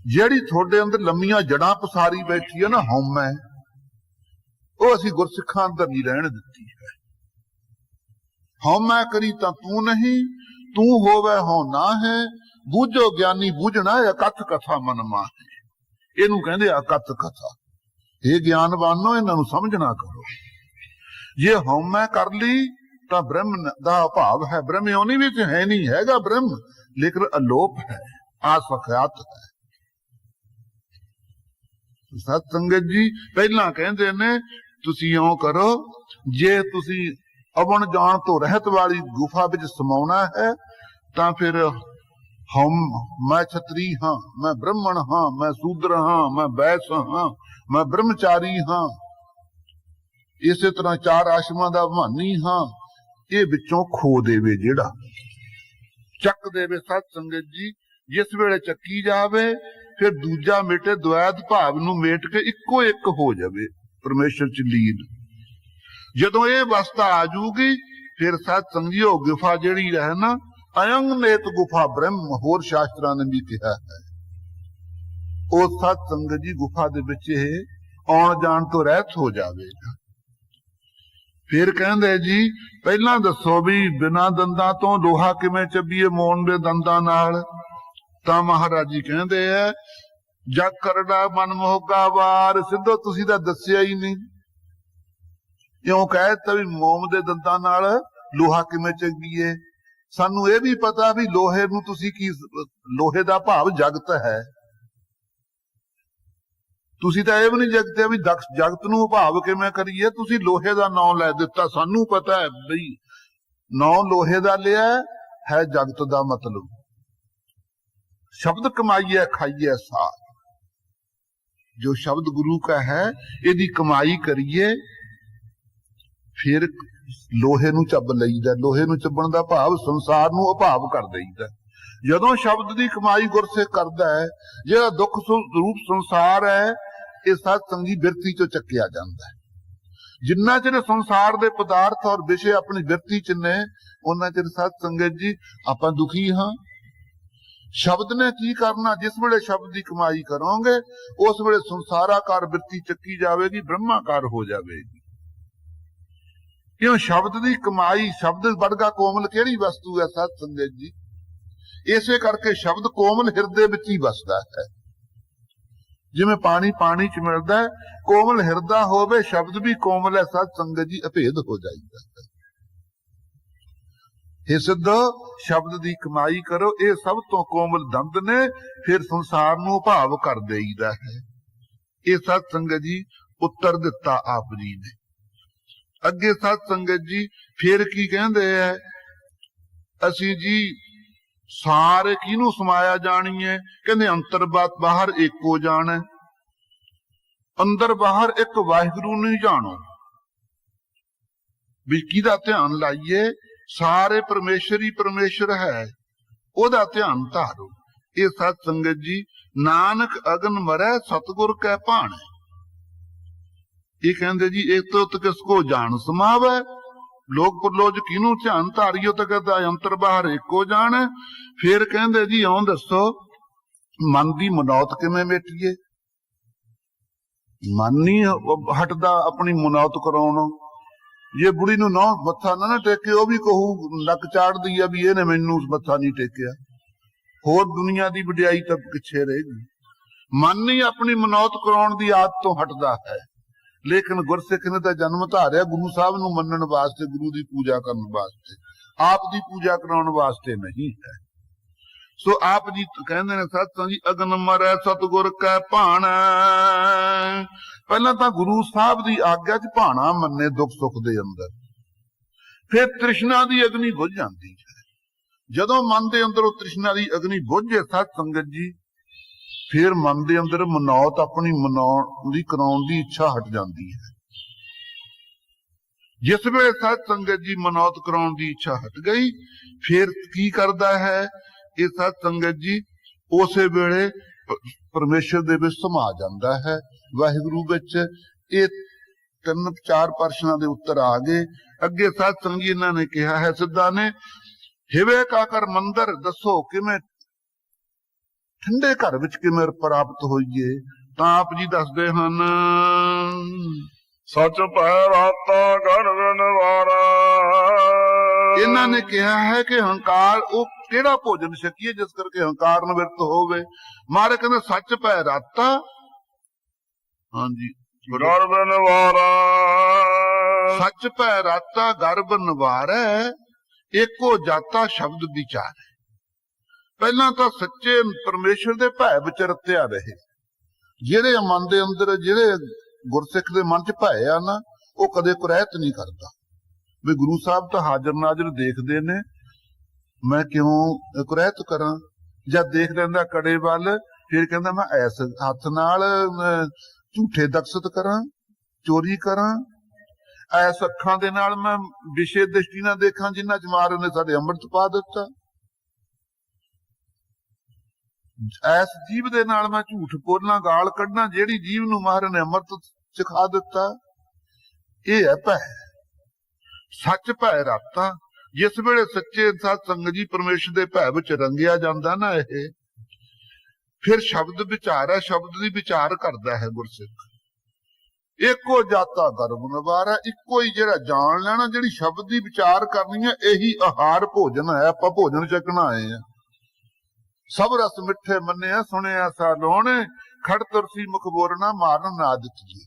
जेड़ी थोड़े अंदर लम्मियां जड़ां पसारी बैठी है ना हौमै, वो असी गुरसिखां अंदर नहीं रहने दिती है। हौमै करी तां तू नहीं, तू होवै हो ना है। बूझो ज्ञानी बूझना अकथ कथा मन माहे। इनू कहंदे अकथ कथा। ये ज्ञानवानो इन्हां नूं समझना करो। जे हौमै कर ली तां ब्रह्म दा अभाव है। ब्रह्म योनि विच है नहीं, हैगा ब्रह्म लेकिन अलोप है, असख्यात है। सत संगत जी पहला कहंदे ने तुसीं इउं करो, जे तुसीं अवण जाण तो रहत वाली गुफा विच समाउणा है तां फिर हम मैं छतरी हाँ, मैं ब्राह्मण हाँ, मैं शूद्र हाँ, मैं वैश्य हाँ, मैं ब्रह्मचारी हाँ, इसे तरह 4 आश्रमां दा भानी हाँ। ये विचों खो देवे, जेड़ा चक देवे। सत संगत जी जिस वेले चक्की जावे फिर दूजा मेटे द्वैत भाव नूं मेट के इक्को एक हो जावे, परमेश्वर च लीन। जदों ये अवस्था आ जूगी फिर सत संगियो गुफा जेड़ी है ना अयंग नेत गुफा ब्रह्म, होर शास्त्रां ने भी कहा है। ओ सत संगत जी गुफा दे विच आउण जाण तो रहत हो जावेगा। ਫਿਰ ਕਹਿੰਦੇ ਜੀ ਪਹਿਲਾਂ ਦੱਸੋ ਵੀ ਬਿਨਾਂ ਦੰਦਾਂ ਤੋਂ ਲੋਹਾ ਕਿਵੇਂ ਚੱਬੀਏ ਮੋਣ ਦੇ ਦੰਦਾਂ ਨਾਲ। ਤਾਂ ਮਹਾਰਾਜ ਜੀ ਕਹਿੰਦੇ ਆ ਜਗ ਕਰੜਾ ਮਨ ਮੋਗਾ ਵਾਰ। ਸਿੱਧੋ ਤੁਸੀਂ ਤਾਂ ਦੱਸਿਆ ਹੀ ਨਹੀਂ। ਇਉਂ ਕਹਿ ਦਿੱਤਾ ਵੀ ਮੋਮ ਦੇ ਦੰਦਾਂ ਨਾਲ ਲੋਹਾ ਕਿਵੇਂ ਚੱਬੀਏ। ਸਾਨੂੰ ਇਹ ਵੀ ਪਤਾ ਵੀ ਲੋਹੇ ਨੂੰ ਤੁਸੀਂ ਕੀ, ਲੋਹੇ ਦਾ ਭਾਵ ਜਗਤ ਹੈ। ਤੁਸੀਂ ਤਾਂ ਇਹ ਵੀ ਨਹੀਂ ਜਗਤੇ ਵੀ ਜਗਤ ਨੂੰ ਭਾਵ ਕਿਵੇਂ ਕਰੀਏ। ਤੁਸੀਂ ਲੋਹੇ ਦਾ ਨਾਂ ਲੈ ਦਿੱਤਾ। ਸਾਨੂੰ ਪਤਾ ਹੈ ਬਈ ਨਾਂ ਲੋਹੇ ਦਾ ਲਿਆ ਹੈ ਜਗਤ ਦਾ ਮਤਲਬ। ਸ਼ਬਦ ਕਮਾਈਏ ਖਾਈਏ ਸਾਥ। ਜੋ ਸ਼ਬਦ ਗੁਰੂ का है ਇਹਦੀ ਕਮਾਈ ਕਰੀਏ ਫਿਰ ਲੋਹੇ ਨੂੰ ਚੱਬ ਲਈਦਾ। ਲੋਹੇ ਨੂੰ ਚੱਬਣ ਦਾ ਭਾਵ ਸੰਸਾਰ ਨੂੰ ਅਭਾਵ ਕਰ ਦੇਈਦਾ। ਜਦੋਂ ਸ਼ਬਦ ਦੀ ਕਮਾਈ ਗੁਰਸਿੱਖ ਕਰਦਾ ਹੈ, ਜਿਹੜਾ ਦੁੱਖ ਰੂਪ ਸੰਸਾਰ ਹੈ ਇਹ ਸਤ ਸੰਗੀ ਬਿਰਤੀ ਚੋਂ ਚੱਕਿਆ ਜਾਂਦਾ ਹੈ। ਜਿੰਨਾ ਚਿਰ ਸੰਸਾਰ ਦੇ ਪਦਾਰਥ ਔਰ ਵਿਸ਼ੇ ਆਪਣੀ ਬਿਰਤੀ ਚ ਨੇ ਉਹਨਾਂ ਚਿਰ ਸਤ ਸੰਗਤ ਜੀ ਆਪਾਂ ਦੁਖੀ ਹਾਂ। ਸ਼ਬਦ ਨੇ ਕੀ ਕਰਨਾ, ਜਿਸ ਵੇਲੇ ਸ਼ਬਦ ਦੀ ਕਮਾਈ ਕਰੋਗੇ ਉਸ ਵੇਲੇ ਸੰਸਾਰਾਕਾਰ ਬਿਰਤੀ ਚੱਕੀ ਜਾਵੇਗੀ, ਬ੍ਰਹਮਾਕਾਰ ਹੋ ਜਾਵੇਗੀ। ਕਿਉਂ ਸ਼ਬਦ ਦੀ ਕਮਾਈ, ਸ਼ਬਦ ਵਰਗਾ ਕੋਮਲ ਕਿਹੜੀ ਵਸਤੂ ਹੈ ਸਤ ਸੰਗਤ ਜੀ। ਇਸੇ ਕਰਕੇ ਸ਼ਬਦ ਕੋਮਲ ਹਿਰਦੇ ਵਿੱਚ ਹੀ ਵਸਦਾ ਹੈ। ਜਿਵੇਂ ਪਾਣੀ ਪਾਣੀ ਚ ਮਿਲਦਾ ਹੈ, ਕੋਮਲ ਹਿਰਦਾ ਹੋਵੇ ਸ਼ਬਦ ਵੀ ਕੋਮਲ ਹੈ ਸਤ ਸੰਗਤ ਜੀ, ਅਭੇਦ ਹੋ ਜਾਂਦਾ ਹੈ। ਇਹ ਸਿੱਧੋ ਸ਼ਬਦ ਦੀ ਕਮਾਈ ਕਰੋ, ਇਹ ਸਭ ਤੋਂ ਕੋਮਲ ਦੰਦ ਨੇ, ਫਿਰ ਸੰਸਾਰ ਨੂੰ ਭਾਵ ਕਰ ਦੇਈਦਾ ਹੈ। ਇਹ ਸਤ ਸੰਗਤ ਜੀ ਉੱਤਰ ਦਿੱਤਾ ਆਪ ਜੀ ਨੇ। ਅੱਗੇ ਸਤ ਸੰਗਤ ਜੀ ਫਿਰ ਕੀ ਕਹਿੰਦੇ ਆ, ਅਸੀਂ ਜੀ ਸਾਰੇ ਕਿਹਨੂੰ ਸਮਾਇਆ ਜਾਣੀਏ। ਕਹਿੰਦੇ ਅੰਤਰ ਬਾਹਰ ਏਕੋ ਜਾਣੈ। ਅੰਦਰ ਬਾਹਰ ਇੱਕ ਵਾਹਿਗੁਰੂ ਨੂੰ ਹੀ ਜਾਣੋ। ਵੀ ਕਿਹਦਾ ਧਿਆਨ ਲਾਈਏ, ਸਾਰੇ ਪਰਮੇਸ਼ਰ ਹੀ ਪਰਮੇਸ਼ਰ ਹੈ, ਉਹਦਾ ਧਿਆਨ ਧਾਰੋ। ਇਹ ਸਤ ਸੰਗਤ ਜੀ ਨਾਨਕ ਅਗਨ ਮਰੈ ਸਤਿਗੁਰ ਕੈ ਭਾਣੈ। ਇਹ ਕਹਿੰਦੇ ਜੀ ਇੱਕ ਤੋਂ ਕਿਸ ਕੋ ਜਾਣ ਸਮਾਵੈ। ਲੋਕ ਪਰਲੋਜ ਕਿਹਨੂੰ ਧਿਆਨ ਧਾਰੀਓ ਤਾਂ ਕਹਿੰਦਾ ਅੰਤਰ ਬਾਹਰ ਏਕੋ ਜਾਣ। ਫਿਰ ਕਹਿੰਦੇ ਜੀ ਇਉਂ ਦੱਸੋ ਮਨ ਦੀ ਮਨੌਤ ਕਿਵੇਂ ਮਿਟੀਏ। ਮਨ ਨਹੀਂ ਹਟਦਾ ਆਪਣੀ ਮਨੌਤ ਕਰਾਉਣ। ਜੇ ਬੁੜੀ ਨੂੰ ਨੌ ਮੱਥਾ ਨਾ ਟੇਕੇ ਉਹ ਵੀ ਕਹੂ, ਲੱਕ ਚਾੜਦੀ ਆ ਵੀ ਇਹਨੇ ਮੈਨੂੰ ਮੱਥਾ ਨਹੀਂ ਟੇਕਿਆ। ਹੋਰ ਦੁਨੀਆ ਦੀ ਵਡਿਆਈ ਤਾਂ ਪਿੱਛੇ ਰਹੇਗੀ। ਮਨ ਨਹੀਂ ਆਪਣੀ ਮਨੌਤ ਕਰਾਉਣ ਦੀ ਆਦਤ ਤੋਂ ਹਟਦਾ ਹੈ। ਲੇਕਿਨ ਗੁਰਸਿੱਖ ਨੇ ਤਾਂ ਜਨਮ ਧਾਰਿਆ ਗੁਰੂ ਸਾਹਿਬ ਨੂੰ ਮੰਨਣ ਵਾਸਤੇ, ਗੁਰੂ ਦੀ ਪੂਜਾ ਕਰਨ ਵਾਸਤੇ, ਆਪ ਦੀ ਪੂਜਾ ਕਰਾਉਣ ਵਾਸਤੇ ਨਹੀਂ ਹੈ। ਸੋ ਆਪ ਜੀ ਕਹਿੰਦੇ ਨੇ ਸਤਿ ਜੀ ਅਗਨ ਮਰੈ ਸਤਿਗੁਰ ਕੈ ਭਾਣੈ। ਪਹਿਲਾਂ ਤਾਂ ਗੁਰੂ ਸਾਹਿਬ ਦੀ ਆਗਿਆ ਚ ਭਾਣਾ ਮੰਨੇ ਦੁੱਖ ਸੁੱਖ ਦੇ ਅੰਦਰ, ਫਿਰ ਤ੍ਰਿਸ਼ਨਾ ਦੀ ਅਗਨੀ ਬੁਝ ਜਾਂਦੀ ਹੈ। ਜਦੋਂ ਮਨ ਦੇ ਅੰਦਰ ਉਹ ਤ੍ਰਿਸ਼ਨਾ ਦੀ ਅਗਨੀ ਬੁਝੇ ਸਤ ਸੰਗਤ ਜੀ, ਫਿਰ ਮਨ ਦੇ ਅੰਦਰ ਮਨੌਤ ਆਪਣੀ ਮਨਾਉਣ ਦੀ ਕਰਾਉਣ ਦੀ ਇੱਛਾ ਹਟ ਜਾਂਦੀ ਹੈ। ਜਿਸ ਵੇਲੇ ਸਤ ਸੰਗਤ ਜੀ ਮਨੌਤ ਕਰਾਉਣ ਦੀ ਇੱਛਾ ਹਟ ਗਈ, ਫਿਰ ਕੀ ਕਰਦਾ ਹੈ ਇਹ ਸਤ ਸੰਗਤ ਜੀ, ਉਸੇ ਵੇਲੇ ਪਰਮੇਸ਼ਰ ਦੇ ਵਿੱਚ ਸਮਾ ਜਾਂਦਾ ਹੈ, ਵਾਹਿਗੁਰੂ ਵਿੱਚ। ਇਹ 3-4 ਪ੍ਰਸ਼ਨਾਂ ਦੇ ਉੱਤਰ ਆ ਗਏ। ਅੱਗੇ ਸਤ ਸੰਗੀ ਇਹਨਾਂ ਨੇ ਕਿਹਾ ਹੈ ਸਿੱਧਾ ਨੇ, ਹਿਵੇ ਕਾ ਕਰ ਮੰਦਰ ਦੱਸੋ ਕਿਵੇਂ ਠੰਡੇ ਘਰ ਵਿੱਚ ਕਿਵੇਂ ਪ੍ਰਾਪਤ ਹੋਈਏ। ਤਾਂ ਆਪ ਜੀ ਦੱਸਦੇ ਹਨ ਸੱਚ ਪੈ ਰਾਤਾ ਗਰਵ ਨਿਵਾਰਾ। ਇਹਨਾਂ ਨੇ ਕਿਹਾ ਹੈ ਕਿ ਹੰਕਾਰ ਉਹ ਕਿਹੜਾ ਭੋਜਨ ਛਕੀਏ ਜਿਸ ਕਰਕੇ ਹੰਕਾਰ ਨਿਵਰਤ ਹੋਵੇ। ਮਾਰੇ ਕਹਿੰਦੇ ਸੱਚ ਪੈ ਰਾਤਾ, ਹਾਂਜੀ ਗਰਵ ਨਿਵਾਰਾ। ਸੱਚ ਪੈ ਰਾਤਾ ਗਰਭ ਨਿਵਾਰੈ, ਏਕੋ ਜਾਤਾ ਸ਼ਬਦ ਵਿਚਾਰ। ਪਹਿਲਾਂ ਤਾਂ ਸੱਚੇ ਪਰਮੇਸ਼ਰ ਦੇ ਭੈ ਵਿੱਚ ਰਤਿਆ ਰਹੇ। ਜਿਹੜੇ ਮਨ ਦੇ ਅੰਦਰ, ਜਿਹੜੇ ਗੁਰਸਿੱਖ ਦੇ ਮਨ ਚ ਭੈ ਆ ਨਾ, ਉਹ ਕਦੇ ਕੁਰੈਤ ਨਹੀਂ ਕਰਦਾ ਵੀ ਗੁਰੂ ਸਾਹਿਬ ਤਾਂ ਹਾਜ਼ਰ ਨਾਜ਼ਰ ਦੇਖਦੇ ਨੇ, ਮੈਂ ਕਿਉਂ ਕੁਰੈਤ ਕਰਾਂ। ਜਦ ਦੇਖ ਲੈਂਦਾ ਕੜੇ ਵੱਲ, ਫਿਰ ਕਹਿੰਦਾ ਮੈਂ ਐਸ ਹੱਥ ਨਾਲ ਝੂਠੇ ਦਕਸ਼ਤ ਕਰਾਂ, ਚੋਰੀ ਕਰਾਂ, ਐਸ ਅੱਖਾਂ ਦੇ ਨਾਲ ਮੈਂ ਵਿਸ਼ੇ ਦ੍ਰਿਸ਼ਟੀ ਨਾਲ ਦੇਖਾਂ ਜਿਨ੍ਹਾਂ ਚ ਮਾਰੇ ਨੇ ਸਾਡੇ ਅੰਮ੍ਰਿਤ ਪਾ ਦਿੱਤਾ, ਐਸ ਜੀਵ ਦੇ ਨਾਲ ਮੈਂ ਝੂਠ ਬੋਲਣਾ, ਗਾਲ ਕੱਢਣਾ ਜਿਹੜੀ ਜੀਵ ਨੂੰ ਮਹਾਰਾਜ ਨੇ ਅੰਮ੍ਰਿਤ ਸਿਖਾ ਦਿੱਤਾ। ਇਹ ਹੈ ਭੈ। ਸੱਚ ਭੈ ਰਾਤਾ। ਜਿਸ ਵੇਲੇ ਸੱਚੇ ਸਤ ਸੰਗਤ ਜੀ ਪਰਮੇਸ਼ਰ ਦੇ ਭੈ ਵਿੱਚ ਰੰਗਿਆ ਜਾਂਦਾ ਨਾ, ਇਹ ਫਿਰ ਸ਼ਬਦ ਵਿਚਾਰ ਹੈ, ਸ਼ਬਦ ਦੀ ਵਿਚਾਰ ਕਰਦਾ ਹੈ ਗੁਰਸਿੱਖ। ਏਕੋ ਜਾਤਾ ਗਰਭ ਨਿਵਾਰੈ, ਇੱਕੋ ਹੀ ਜਿਹੜਾ ਜਾਣ ਲੈਣਾ, ਜਿਹੜੀ ਸ਼ਬਦ ਦੀ ਵਿਚਾਰ ਕਰਨੀ ਹੈ, ਇਹੀ ਆਹਾਰ ਭੋਜਨ ਹੈ। ਆਪਾਂ ਭੋਜਨ ਛਕਣਾ ਆਏ ਆ। ਸਭ ਰਸ ਮਿੱਠੇ ਮੰਨਿਆ, ਸੁਣਿਆ ਸਾ ਲੋਣੇ, ਖੜ ਤੁਰਸੀ ਮੁਖ ਬੋਰਨਾ, ਮਾਰਨ ਨਾਦਿਤ ਜੀ।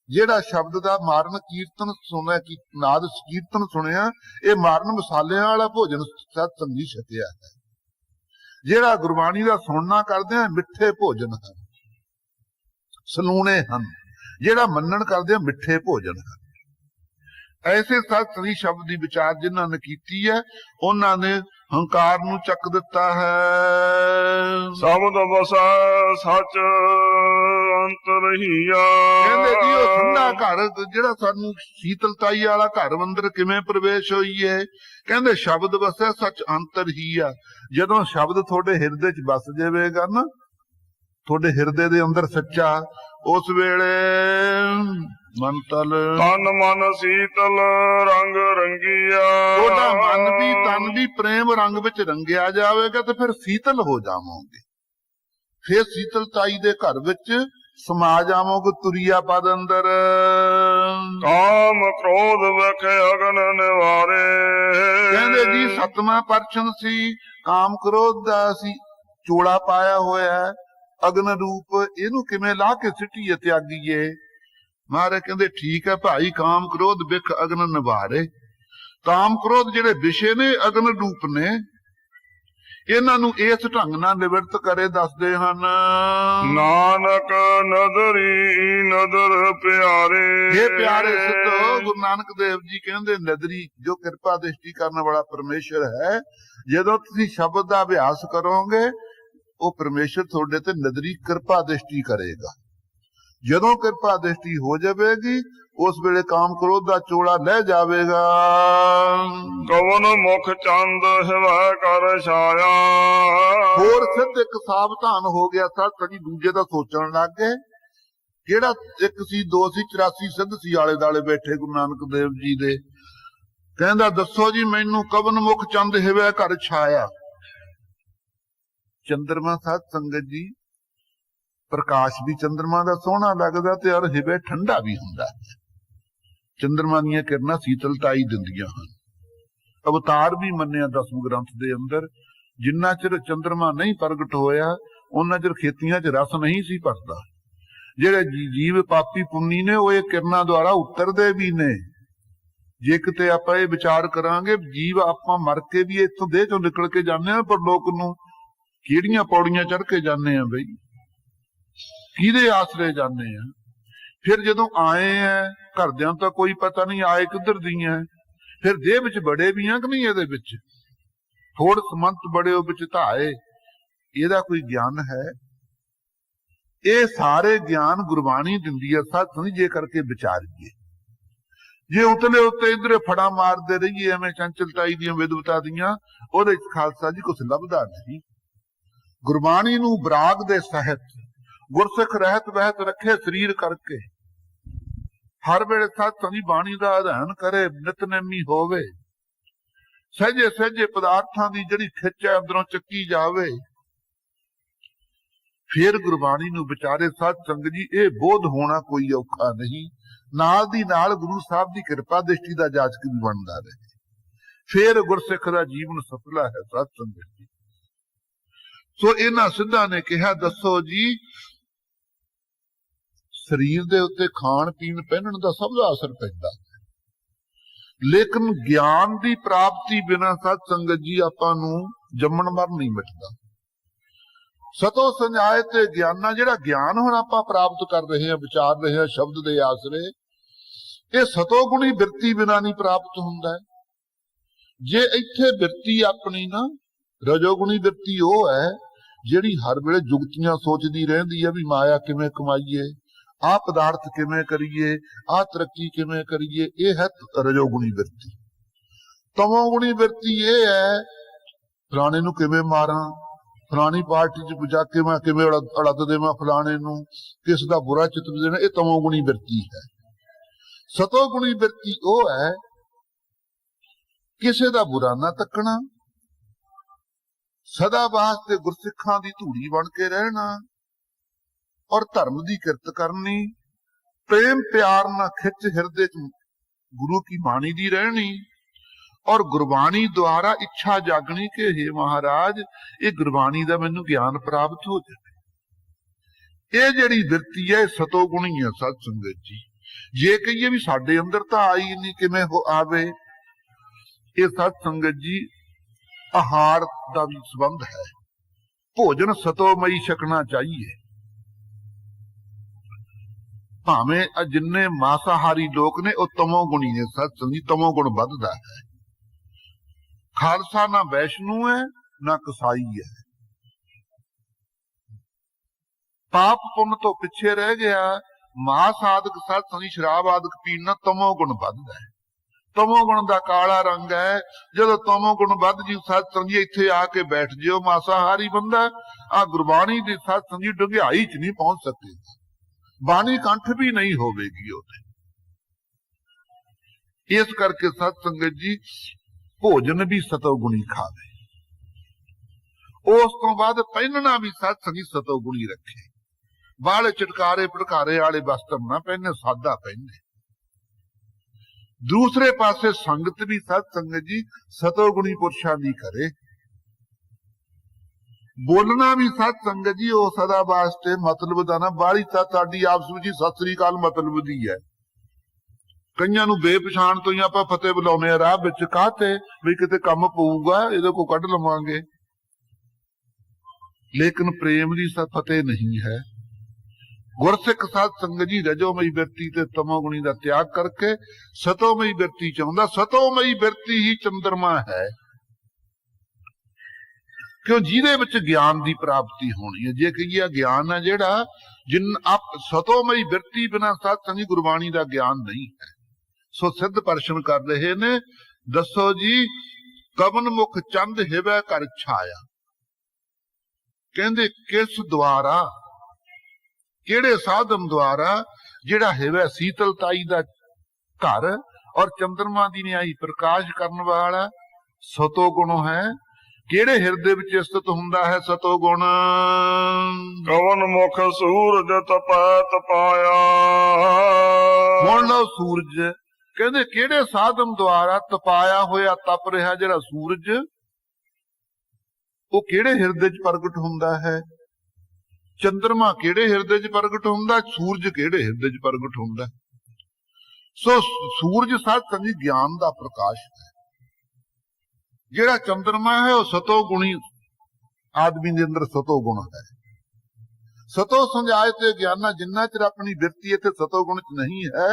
ਜਿਹੜਾ ਸ਼ਬਦ ਦਾ ਮਾਰਨ ਕੀਰਤਨ ਸੁਣਿਆ, ਨਾਦ ਕੀਰਤਨ ਸੁਣਿਆ, ਇਹ ਮਾਰਨ ਮਸਾਲਿਆਂ ਵਾਲਾ ਭੋਜਨ ਸਤ ਸੰਗੀ ਛਕਿਆ ਹੈ। ਜਿਹੜਾ ਗੁਰਬਾਣੀ ਦਾ ਸੁਣਨਾ ਕਰਦੇ ਆ, ਮਿੱਠੇ ਭੋਜਨ ਹਨ, ਸਲੂਣੇ ਹਨ। ਜਿਹੜਾ ਮੰਨਣ ਕਰਦੇ ਆ, ਮਿੱਠੇ ਭੋਜਨ ਹਨ। ਐਸੇ ਸਤ ਸ੍ਰੀ ਸ਼ਬਦ ਦੀ ਵਿਚਾਰ ਜਿਨ੍ਹਾਂ ਨੇ ਕੀਤੀ ਹੈ, ਉਹਨਾਂ ਨੇ ਹੰਕਾਰ ਨੂੰ ਚੱਕ ਦਿੱਤਾ ਹੈ। ਸ਼ਬਦ ਵਸੈ ਸੱਚ ਅੰਤਰਹੀਆ। ਕਹਿੰਦੇ ਜੀ ਉਹ ਠੰਡਾ ਘਰ, ਜਿਹੜਾ ਸਾਨੂੰ ਸ਼ੀਤਲਤਾਈ ਵਾਲਾ ਘਰ ਅੰਦਰ ਕਿਵੇਂ ਪ੍ਰਵੇਸ਼ ਹੋਈਏ? ਕਹਿੰਦੇ ਸ਼ਬਦ ਵਸੈ ਸੱਚ ਅੰਤਰ ਹੀ ਆ। ਜਦੋਂ ਸ਼ਬਦ ਤੁਹਾਡੇ ਹਿਰਦੇ 'ਚ ਵਸ ਜਾਵੇਗਾ ਨਾ, ਤੁਹਾਡੇ ਹਿਰਦੇ ਦੇ ਅੰਦਰ ਸੱਚਾ, ਉਸ ਵੇਲੇ ਮਨ ਤਨ ਮਨ ਸੀਤਲ ਰੰਗ ਰੰਗੀਆ। ਤੁਹਾਡਾ ਮਨ ਵੀ ਤਨ ਵੀ ਪ੍ਰੇਮ ਰੰਗ ਵਿੱਚ ਰੰਗਿਆ ਜਾਵੇਗਾ, ਤੇ ਫਿਰ ਸੀਤਲ ਹੋ ਜਾਵੋਗੇ। ਫਿਰ ਸੀਤਲਤਾਈ ਦੇ ਘਰ ਵਿੱਚ ਸਮਾ ਜਾਵੋਗੇ, ਤੁਰਿਆ ਪਦ ਅੰਦਰ। ਕਾਮ ਕ੍ਰੋਧ ਵਖ ਅਗਨ ਨਿਵਾਰੇ। ਕਹਿੰਦੇ ਜੀ ਸਤਵਾਂ ਪਰਸ਼ਨ ਸੀ, ਕਾਮ ਕ੍ਰੋਧ ਦਾ ਅਸੀਂ ਚੋਲਾ ਪਾਇਆ ਹੋਇਆ, ਅਗਨ ਰੂਪ, ਇਹਨੂੰ ਕਿਵੇਂ ਲਾ ਕੇ ਸਿੱਟੀਏ, ਤਿਆਗੀਏ? ਮਹਾਰਾਜ ਕਹਿੰਦੇ ਠੀਕ ਹੈ ਭਾਈ, ਕਾਮ ਕ੍ਰੋਧ ਵਿਖ ਅਗਨ ਨਿਵਾਰੇ। ਕਾਮ ਕ੍ਰੋਧ ਜਿਹੜੇ ਵਿਸ਼ੇ ਨੇ, ਅਗਨ ਰੂਪ ਨੇ, ਇਹਨਾਂ ਨੂੰ ਇਸ ਢੰਗ ਨਾਲ ਨਿਵਰਤ ਕਰੇ ਦੱਸਦੇ ਹਨ। ਨਾਨਕ ਨਦਰੀ ਨਦਰ ਪਿਆਰੇ। ਇਹ ਪਿਆਰੇ ਸਿੱਧੋ, ਗੁਰੂ ਨਾਨਕ ਦੇਵ ਜੀ ਕਹਿੰਦੇ ਨਦਰੀ, ਜੋ ਕਿਰਪਾ ਦ੍ਰਿਸ਼ਟੀ ਕਰਨ ਵਾਲਾ ਪਰਮੇਸ਼ਰ ਹੈ, ਜਦੋਂ ਤੁਸੀਂ ਸ਼ਬਦ ਦਾ ਅਭਿਆਸ ਕਰੋਗੇ, ਉਹ ਪਰਮੇਸ਼ਰ ਤੁਹਾਡੇ ਤੇ ਨਦਰੀ ਕਿਰਪਾ ਦ੍ਰਿਸ਼ਟੀ ਕਰੇਗਾ। ਜਦੋਂ ਕਿਰਪਾ ਦ੍ਰਿਸ਼ਟੀ ਹੋ ਜਾਵੇਗੀ, ਉਸ ਵੇਲੇ ਕਾਮ ਕ੍ਰੋਧ ਦਾ ਚੋਲਾ ਲੈ ਜਾਵੇਗਾ। ਕਵਨ ਮੁਖ ਚੰਦ ਹਿਵੈ ਕਰ ਛਾਇਆ। ਹੋਰ ਸਿੱਧ ਇੱਕ ਸਾਵਧਾਨ ਹੋ ਗਿਆ, ਕਦੀ ਦੂਜੇ ਦਾ ਸੋਚਣ ਲੱਗ ਗਏ। ਕਿਹੜਾ ਇੱਕ ਸੀ, ਦੋ ਸੀ, 84 ਸਿੱਧ ਸੀ ਆਲੇ ਦਾਲੇ ਬੈਠੇ ਗੁਰੂ ਨਾਨਕ ਦੇਵ ਜੀ ਦੇ। ਕਹਿੰਦਾ ਦੱਸੋ ਜੀ ਮੈਨੂੰ, ਕਵਨ ਮੁਖ ਚੰਦ ਹਿਵੈ ਕਰ ਛਾਇਆ। ਚੰਦਰਮਾ ਸਾਧ ਸੰਗਤ ਜੀ, ਪ੍ਰਕਾਸ਼ ਵੀ ਚੰਦਰਮਾ ਦਾ ਸੋਹਣਾ ਲੱਗਦਾ, ਤੇ ਔਰ ਹਿਵੇ ਠੰਡਾ ਵੀ ਹੁੰਦਾ। ਚੰਦਰਮਾ ਦੀਆਂ ਕਿਰਨਾਂ ਸੀਤਲਤਾਈ ਦਿੰਦੀਆਂ ਹਨ। ਅਵਤਾਰ ਵੀ ਮੰਨਿਆ ਦਸਮ ਗ੍ਰੰਥ ਦੇ ਅੰਦਰ, ਜਿੰਨਾ ਚਿਰ ਚੰਦਰਮਾ ਨਹੀਂ ਪ੍ਰਗਟ ਹੋਇਆ, ਉਹਨਾਂ ਚਿਰ ਖੇਤੀਆਂ 'ਚ ਰਸ ਨਹੀਂ ਸੀ ਭਰਦਾ। ਜਿਹੜੇ ਜੀਵ ਪਾਪੀ ਪੁੰਨੀ ਨੇ, ਉਹ ਇਹ ਕਿਰਨਾਂ ਦੁਆਰਾ ਉਤਰਦੇ ਵੀ ਨੇ। ਜੇ ਕਿਤੇ ਆਪਾਂ ਇਹ ਵਿਚਾਰ ਕਰਾਂਗੇ, ਜੀਵ ਆਪਾਂ ਮਰ ਕੇ ਵੀ ਇੱਥੋਂ ਦੇਹ ਚੋਂ ਨਿਕਲ ਕੇ ਜਾਂਦੇ ਆ, ਪਰ ਲੋਕ ਨੂੰ ਕਿਹੜੀਆਂ ਪੌੜੀਆਂ ਚੜ੍ਹ ਕੇ ਜਾਂਦੇ ਆ ਬਈ, ਕਿਹਦੇ ਆਸਰੇ ਜਾਂਦੇ ਆ? ਫਿਰ ਜਦੋਂ ਆਏ ਆ, ਘਰਦਿਆਂ ਤਾਂ ਕੋਈ ਪਤਾ ਨਹੀਂ ਆਏ ਕਿੱਧਰ ਦੀਆਂ, ਫਿਰ ਦੇਹ ਵਿੱਚ ਬੜੇ ਵੀ ਆ ਕਿ ਨਹੀਂ? ਇਹਦੇ ਵਿੱਚ ਥੋੜ ਸਮੰਤ ਬੜੇ ਉਹ ਵਿੱਚ ਧਾਏ, ਇਹਦਾ ਕੋਈ ਗਿਆਨ ਹੈ? ਇਹ ਸਾਰੇ ਗਿਆਨ ਗੁਰਬਾਣੀ ਦਿੰਦੀ ਹੈ। ਸਾਥ ਜੇ ਕਰਕੇ ਵਿਚਾਰੀਏ, ਜੇ ਉਤਲੇ ਉੱਤੇ ਇਧਰੇ ਫੜਾ ਮਾਰਦੇ ਰਹੀਏ ਐਵੇਂ ਚੰਚਲਤਾਈ ਦੀਆਂ ਵਿਦਵਤਾ ਦੀਆਂ, ਉਹਦੇ ਚ ਖਾਲਸਾ ਜੀ ਕੁਛ ਲੱਭਦਾ ਨਹੀਂ। ਗੁਰਬਾਣੀ ਨੂੰ ਬਰਾਗ ਦੇ ਸਹਿਤ, ਗੁਰਸਿੱਖ ਰਹਿਤ ਵਹਿਤ ਰੱਖੇ ਸਰੀਰ ਕਰਕੇ, ਹਰ ਵੇਲੇ ਸਤਿ ਦੀ ਬਾਣੀ ਦਾ ਅਧਿਐਨ ਕਰੇ, ਨਿਤਨੇਮੀ ਹੋਵੇ, ਸਹਿਜੇ ਸਹਿਜੇ ਪਦਾਰਥਾਂ ਦੀ ਜਿਹੜੀ ਖਿੱਚ ਹੈ ਅੰਦਰੋਂ ਚੱਕੀ ਜਾਵੇ, ਫਿਰ ਗੁਰਬਾਣੀ ਨੂੰ ਵਿਚਾਰੇ। ਸਾਧ ਸੰਗਤ ਜੀ, ਇਹ ਬੋਧ ਹੋਣਾ ਕੋਈ ਔਖਾ ਨਹੀਂ। ਨਾਲ ਦੀ ਨਾਲ ਗੁਰੂ ਸਾਹਿਬ ਦੀ ਕਿਰਪਾ ਦ੍ਰਿਸ਼ਟੀ ਦਾ ਜਾਚਕ ਵੀ ਬਣਦਾ ਰਹੇ, ਫਿਰ ਗੁਰਸਿੱਖ ਦਾ ਜੀਵਨ ਸਫਲਾ ਹੈ। ਸਾਧ ਸੰਗਤ ਜੀ, ਸੋ ਇਹਨਾਂ ਸਿੱਧਾਂ ਨੇ ਕਿਹਾ ਦੱਸੋ ਜੀ, ਸਰੀਰ ਦੇ ਉੱਤੇ ਖਾਣ ਪੀਣ ਪਹਿਨਣ ਦਾ ਸਭ ਦਾ ਅਸਰ ਪੈਂਦਾ, ਲੇਕਿਨ ਗਿਆਨ ਦੀ ਪ੍ਰਾਪਤੀ ਬਿਨਾਂ ਸਾਧ ਸੰਗਤ ਜੀ ਆਪਾਂ ਨੂੰ ਜੰਮਣ ਮਰ ਨਹੀਂ ਮਿਟਦਾ। ਸਤੋ ਸੰਜਾਏ ਤੇ ਗਿਆਨਾ, ਜਿਹੜਾ ਗਿਆਨ ਹੁਣ ਆਪਾਂ ਪ੍ਰਾਪਤ ਕਰ ਰਹੇ ਹਾਂ, ਵਿਚਾਰ ਰਹੇ ਹਾਂ ਸ਼ਬਦ ਦੇ ਆਸਰੇ, ਇਹ ਸਤੋ ਗੁਣੀ ਬਿਰਤੀ ਬਿਨਾਂ ਨਹੀਂ ਪ੍ਰਾਪਤ ਹੁੰਦਾ। ਜੇ ਇੱਥੇ ਬਿਰਤੀ ਆਪਣੀ ਨਾ, ਰਜੋਗੁਣੀ ਬਿਰਤੀ ਉਹ ਹੈ ਜਿਹੜੀ ਹਰ ਵੇਲੇ ਜੁਗਤੀਆਂ ਸੋਚਦੀ ਰਹਿੰਦੀ ਹੈ ਵੀ ਮਾਇਆ ਕਿਵੇਂ ਕਮਾਈਏ, ਆਹ ਪਦਾਰਥ ਕਿਵੇਂ ਕਰੀਏ, ਆਹ ਤਰੱਕੀ ਕਿਵੇਂ ਕਰੀਏ, ਇਹ ਹੈ ਰਜੋਗੁਣੀ ਬਿਰਤੀ। ਤਮੋਗੁਣੀ ਬਿਰਤੀ ਇਹ ਹੈ ਫਲਾਣੇ ਨੂੰ ਕਿਵੇਂ ਮਾਰਾਂ, ਫਲਾਣੀ ਪਾਰਟੀ ਚ ਜਾ ਕੇ ਮੈਂ ਕਿਵੇਂ ਅੜਦ ਦੇਵਾਂ ਫਲਾਣੇ ਨੂੰ, ਕਿਸ ਦਾ ਬੁਰਾ ਚਿੱਤਰ ਦੇਣਾ, ਇਹ ਤਮੋਗੁਣੀ ਬਿਰਤੀ ਹੈ। ਸਤੋਗੁਣੀ ਬਿਰਤੀ ਉਹ ਹੈ ਕਿਸੇ ਦਾ ਬੁਰਾ ਨਾ ਤੱਕਣਾ, ਸਦਾ ਵਾਸਤੇ ਗੁਰਸਿੱਖਾਂ ਦੀ ਧੂੜੀ ਬਣ ਕੇ ਰਹਿਣਾ, ਔਰ ਧਰਮ ਦੀ ਕਿਰਤ ਕਰਨੀ, प्रेम प्यार ना खिच हिरदे च गुरु की बाणी दी रहनी और गुरबाणी द्वारा इच्छा जागनी के हे महाराज ये गुरबाणी दा मैनू ज्ञान प्राप्त हो जाए। ये जिहड़ी बिरती है सतो गुणी है सत संगत जी। जे कहिए भी साडे अंदर तां आई नहीं किवें हो आवे, ये सत संगत जी आहार का भी संबंध है। भोजन सतोमई छकना चाहिए। भावें जिन्ने मांसाहारी लोग ने वो तमोगुणी ने, सत्संगी तमोगुण बढ़दा है। खालसा ना वैष्णु है ना कसाई है। पाप पुण्य तो पिछे रह गया। मांस आदक सत्संगी शराब आदक पीना तमोगुण बढ़दा है। तमोगुण दा काला रंग है। जदों तमोगुण बढ़ जी सत्संगी इत्थे आके बैठ जिओ मांसाहारी बंदा आ गुरबाणी दी सत्संगी डुंगियाई च नहीं पहुंच सकेगा, बाणी कंठ भी नहीं होवेगी ओते। इस करके सत संगत जी भोजन भी सतोगुणी खावे। उस तो बाद पहनना भी सत्संगी सतोगुणी रखे। बाले चटकारे पटकारे वाले वस्त्र ना पहने, सादा पहने। दूसरे पासे संगत भी सत संगत जी सतोगुणी पुरुषां दी करे। बोलना भी सत संगत जी वो सदा वास्ते मतलब दा ना बाली साडी आपस विच सत श्री अकाल मतलब दी है। कईयां नूं बेपछाण तो ही आपां फतेह बुलाउने आ राह विच कहते भी किते काम पऊगा इहदे को कढ लवांगे, लेकिन प्रेम दी फतेह नहीं है। गुरसिख सत संगत जी रजोमई बिरती ते तमोगुणी दा त्याग करके सतोमई बिरती चाहुंदा। सतोमई बिरती ही चंद्रमा है, क्यों जिहदे विच ज्ञान की प्राप्ति होनी है। जे कहिए ज्ञान है जिहड़ा जिन आप सतोमई बिरती बिना सत्संगी गुरबाणी का ज्ञान नहीं है। सो सिद्ध प्रश्न कर रहे ने, दसो जी कवन मुख चंद हिवै कर छाया। कहंदे किस द्वारा किहड़े साधन द्वारा जिहड़ा हिवै शीतलताई दा घर और चंद्रमा दी न्याई प्रकाश करन वाला सतो गुण है। ਕਿਹੜੇ ਹਿਰਦੇ ਵਿੱਚ ਸਥਿਤ ਹੁੰਦਾ ਹੈ ਸਤੋ ਗੁਣ। ਕਵਨ ਮੁਖ ਸੂਰਜ ਤਪੈ ਤਪਾਇਆ। ਹੁਣ ਲਓ ਸੂਰਜ, ਕਹਿੰਦੇ ਕਿਹੜੇ ਸਾਧਨ ਦੁਆਰਾ ਤਪਾਇਆ ਹੋਇਆ ਤਪ ਰਿਹਾ ਜਿਹੜਾ ਸੂਰਜ, ਉਹ ਕਿਹੜੇ ਹਿਰਦੇ 'ਚ ਪ੍ਰਗਟ ਹੁੰਦਾ ਹੈ। ਚੰਦਰਮਾ ਕਿਹੜੇ ਹਿਰਦੇ 'ਚ ਪ੍ਰਗਟ ਹੁੰਦਾ, ਸੂਰਜ ਕਿਹੜੇ ਹਿਰਦੇ 'ਚ ਪ੍ਰਗਟ ਹੁੰਦਾ। ਸੋ ਸੂਰਜ ਸਤਿ ਗਿਆਨ ਦਾ ਪ੍ਰਕਾਸ਼ ਹੈ। ਜਿਹੜਾ ਚੰਦਰਮਾ ਹੈ ਉਹ ਸਤੋ ਗੁਣੀ ਆਦਮੀ ਦੇ ਅੰਦਰ ਸਤੋ ਗੁਣ ਹੈ। ਸਤੋ ਸੰਜਾਇ ਤੇ ਗਿਆਨਾ ਜਿੰਨਾ ਚਿਰ ਆਪਣੀ ਬਿਰਤੀ ਇੱਥੇ ਸਤੋ ਗੁਣ ਚ ਨਹੀਂ ਹੈ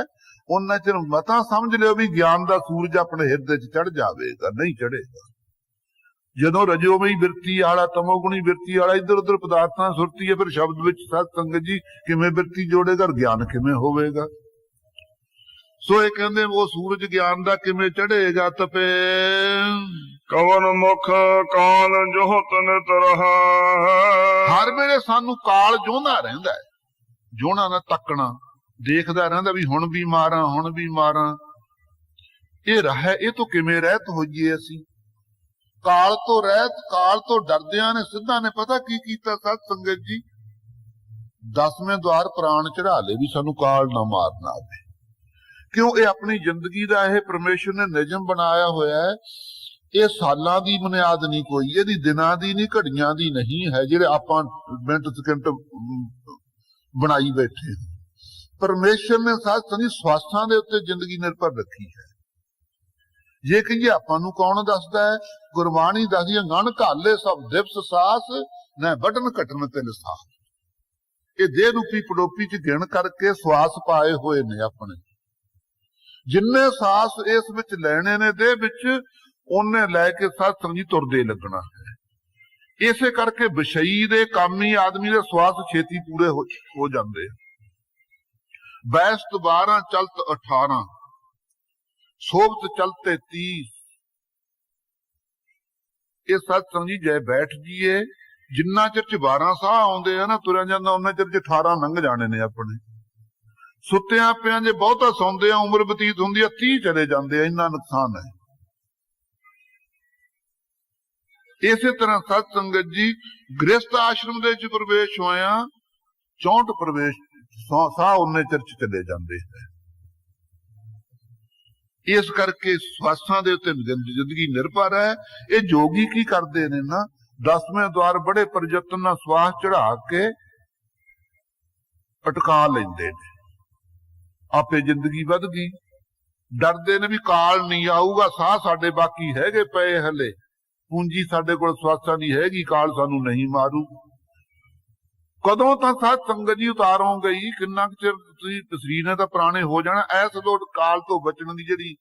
ਉਹਨਾਂ ਚਿਰ ਮਤਾ ਸਮਝ ਲਿਓ ਵੀ ਗਿਆਨ ਦਾ ਸੂਰਜ ਆਪਣੇ ਹਿਰਦੇ ਚ ਚੜ ਜਾਵੇਗਾ, ਨਹੀਂ ਚੜੇਗਾ। ਜਦੋਂ ਰਜੋਮਈ ਬਿਰਤੀ ਵਾਲਾ ਤਮੋਗੁਣੀ ਬਿਰਤੀ ਵਾਲਾ ਇੱਧਰ ਉੱਧਰ ਪਦਾਰਥਾਂ ਸੁਰਤੀ ਹੈ, ਫਿਰ ਸ਼ਬਦ ਵਿੱਚ ਸਤ ਸੰਗਤ ਜੀ ਕਿਵੇਂ ਬਿਰਤੀ ਜੋੜੇਗਾ, ਗਿਆਨ ਕਿਵੇਂ ਹੋਵੇਗਾ। ਸੋ ਇਹ ਕਹਿੰਦੇ ਉਹ ਸੂਰਜ ਗਿਆਨ ਦਾ ਕਿਵੇਂ ਚੜੇਗਾ ਤਪੇ। ਕਵਨ ਮੁਖ ਕਾਲ ਜੋਹਤ ਨਿਤ ਰਹਾ। ਹਰ ਵੇਲੇ ਸਾਨੂੰ ਕਾਲ ਜੋਂਦਾ ਰਹਿੰਦਾ ਹੈ, ਜੋਣਾ ਨਾ ਤੱਕਣਾ, ਦੇਖਦਾ ਰਹਿੰਦਾ ਵੀ ਹੁਣ ਵੀ ਮਾਰਾਂ ਹੁਣ ਵੀ ਮਾਰਾਂ। ਇਹ ਰਹਿ, ਇਹ ਤੋਂ ਕਿਵੇਂ ਰਹਿਤ ਹੋਈਏ ਅਸੀਂ। ਕਾਲ ਤੋਂ ਰਹਿਤ, ਕਾਲ ਤੋਂ ਡਰਦਿਆਂ ਨੇ ਸਿੱਧਾ ਨੇ ਪਤਾ ਕੀ ਕੀਤਾ ਸਤ ਸੰਗਤ ਜੀ, 10ਵੇਂ ਦਵਾਰ ਪ੍ਰਾਣ ਚੜਾ ਲਏ ਵੀ ਸਾਨੂੰ ਕਾਲ ਨਾ ਮਾਰਨਾ ਆਵੇ। ਕਿਉਂ ਇਹ ਆਪਣੀ ਜ਼ਿੰਦਗੀ ਦਾ ਇਹ ਪਰਮੇਸ਼ਰ ਨੇ ਨਿਯਮ ਬਣਾਇਆ ਹੋਇਆ ਹੈ। ਇਹ ਸਾਲਾਂ ਦੀ ਬੁਨਿਆਦ ਨਹੀਂ ਕੋਈ, ਇਹਦੀ ਦਿਨਾਂ ਦੀ ਨਹੀਂ ਘੜੀਆਂ ਦੀ ਨਹੀਂ ਹੈ ਜਿਹੜੇ ਆਪਾਂ ਮਿੰਟ ਸਕਿੰਟ ਬਣਾਈ ਬੈਠੇ। ਪਰਮੇਸ਼ਰ ਨੇ ਸਾਡੀ ਸਵਾਸਾਂ ਦੇ ਉੱਤੇ ਜ਼ਿੰਦਗੀ ਨਿਰਭਰ ਰੱਖੀ ਹੈ। ਜੇ ਕਹੀਏ ਆਪਾਂ ਨੂੰ ਕੌਣ ਦੱਸਦਾ ਹੈ, ਗੁਰਬਾਣੀ ਦੱਸਦੀ ਹੈ ਗਣ ਘਾਲੇ ਸਭ ਦਿਵਸ ਸਾਸ ਨਾ ਵੱਢਣ ਘਟਣ ਤੇ ਲਸਾਸ। ਇਹ ਦੇਹ ਰੂਪੀ ਪੜੋਪੀ ਚ ਗਿਣ ਕਰਕੇ ਸਵਾਸ ਪਾਏ ਹੋਏ ਨੇ ਆਪਣੇ। ਜਿੰਨੇ ਸਾਸ ਇਸ ਵਿੱਚ ਲੈਣੇ ਨੇ ਦੇਹ ਵਿੱਚ, ਉਹਨੇ ਲੈ ਕੇ ਸਤ ਸੰਗੀ ਤੁਰਦੇ ਲੱਗਣਾ ਹੈ। ਇਸੇ ਕਰਕੇ ਵਿਸ਼ਈ ਦੇ ਕਾਮੀ ਆਦਮੀ ਦੇ ਸਵਾਸ ਛੇਤੀ ਪੂਰੇ ਹੋ ਜਾਂਦੇ। ਬੈਸਤ 12 ਚਲਤ 18 ਸੋਭਤ ਚਲਤੇ 30। ਇਹ ਸਤ ਸੰਗੀ ਜੈ ਬੈਠ ਜੀਏ, ਜਿੰਨਾ ਚਿਰ ਚ 12 ਸਾਹ ਆਉਂਦੇ ਆ ਨਾ ਤੁਰਿਆ ਜਾਂਦਾ, ਉਹਨਾਂ ਚਿਰ ਚ 18 ਲੰਘ ਜਾਣੇ ਨੇ ਆਪਣੇ। ਸੁੱਤਿਆਂ ਪਿਆਂ ਜੇ ਬਹੁਤਾ ਸੌਂਦੇ ਆ ਉਮਰ ਬਤੀਤ ਹੁੰਦੀ ਆ 30 ਚਲੇ ਜਾਂਦੇ ਆ, ਇੰਨਾ ਨੁਕਸਾਨ ਹੈ। ਇਸੇ ਤਰ੍ਹਾਂ ਸਤ ਸੰਗਤ ਜੀ ਗ੍ਰਸਥ ਆਸ਼ਰਮ ਦੇ ਵਿੱਚ ਪ੍ਰਵੇਸ਼ ਹੋਇਆ 64 ਪ੍ਰਵੇਸ਼ ਸਾਹ ਉਹਨੇ ਚਿਰ ਚ ਚਲੇ ਜਾਂਦੇ ਹੈ। ਇਸ ਕਰਕੇ ਸਵਾਸਾਂ ਦੇ ਉੱਤੇ ਜ਼ਿੰਦਗੀ ਨਿਰਭਰ ਹੈ। ਇਹ ਜੋਗੀ ਕੀ ਕਰਦੇ ਨੇ ਨਾ, 10ਵੇਂ ਦੁਆਰ ਬੜੇ ਪ੍ਰਯਤਨ ਨਾਲ ਸਵਾਸ ਚੜਾ ਕੇ ਅਟਕਾ ਲੈਂਦੇ ਨੇ, ਆਪੇ ਜ਼ਿੰਦਗੀ ਵੱਧ ਗਈ। ਡਰਦੇ ਨੇ ਵੀ ਕਾਲ ਨਹੀਂ ਆਊਗਾ, ਸਾਹ ਸਾਡੇ ਬਾਕੀ ਹੈਗੇ ਪਏ ਹਲੇ, ਪੂੰਜੀ ਸਾਡੇ ਕੋਲ ਸਵਾਸਾਂ ਦੀ ਹੈਗੀ, ਕਾਲ ਸਾਨੂੰ ਨਹੀਂ ਮਾਰੂ। ਕਦੋਂ ਤਾਂ ਸਾਧ ਸੰਗਤ ਜੀ ਉਤਾਰੋਗੇ ਹੀ, ਕਿੰਨਾ ਕੁ ਚਿਰ ਤੁਸੀਂ ਸਰੀਰ ਨੇ ਤਾਂ ਪੁਰਾਣੇ ਹੋ ਜਾਣਾ। ਐਸ ਲੋਟ ਕਾਲ ਤੋਂ ਬਚਣ ਦੀ ਜਿਹੜੀ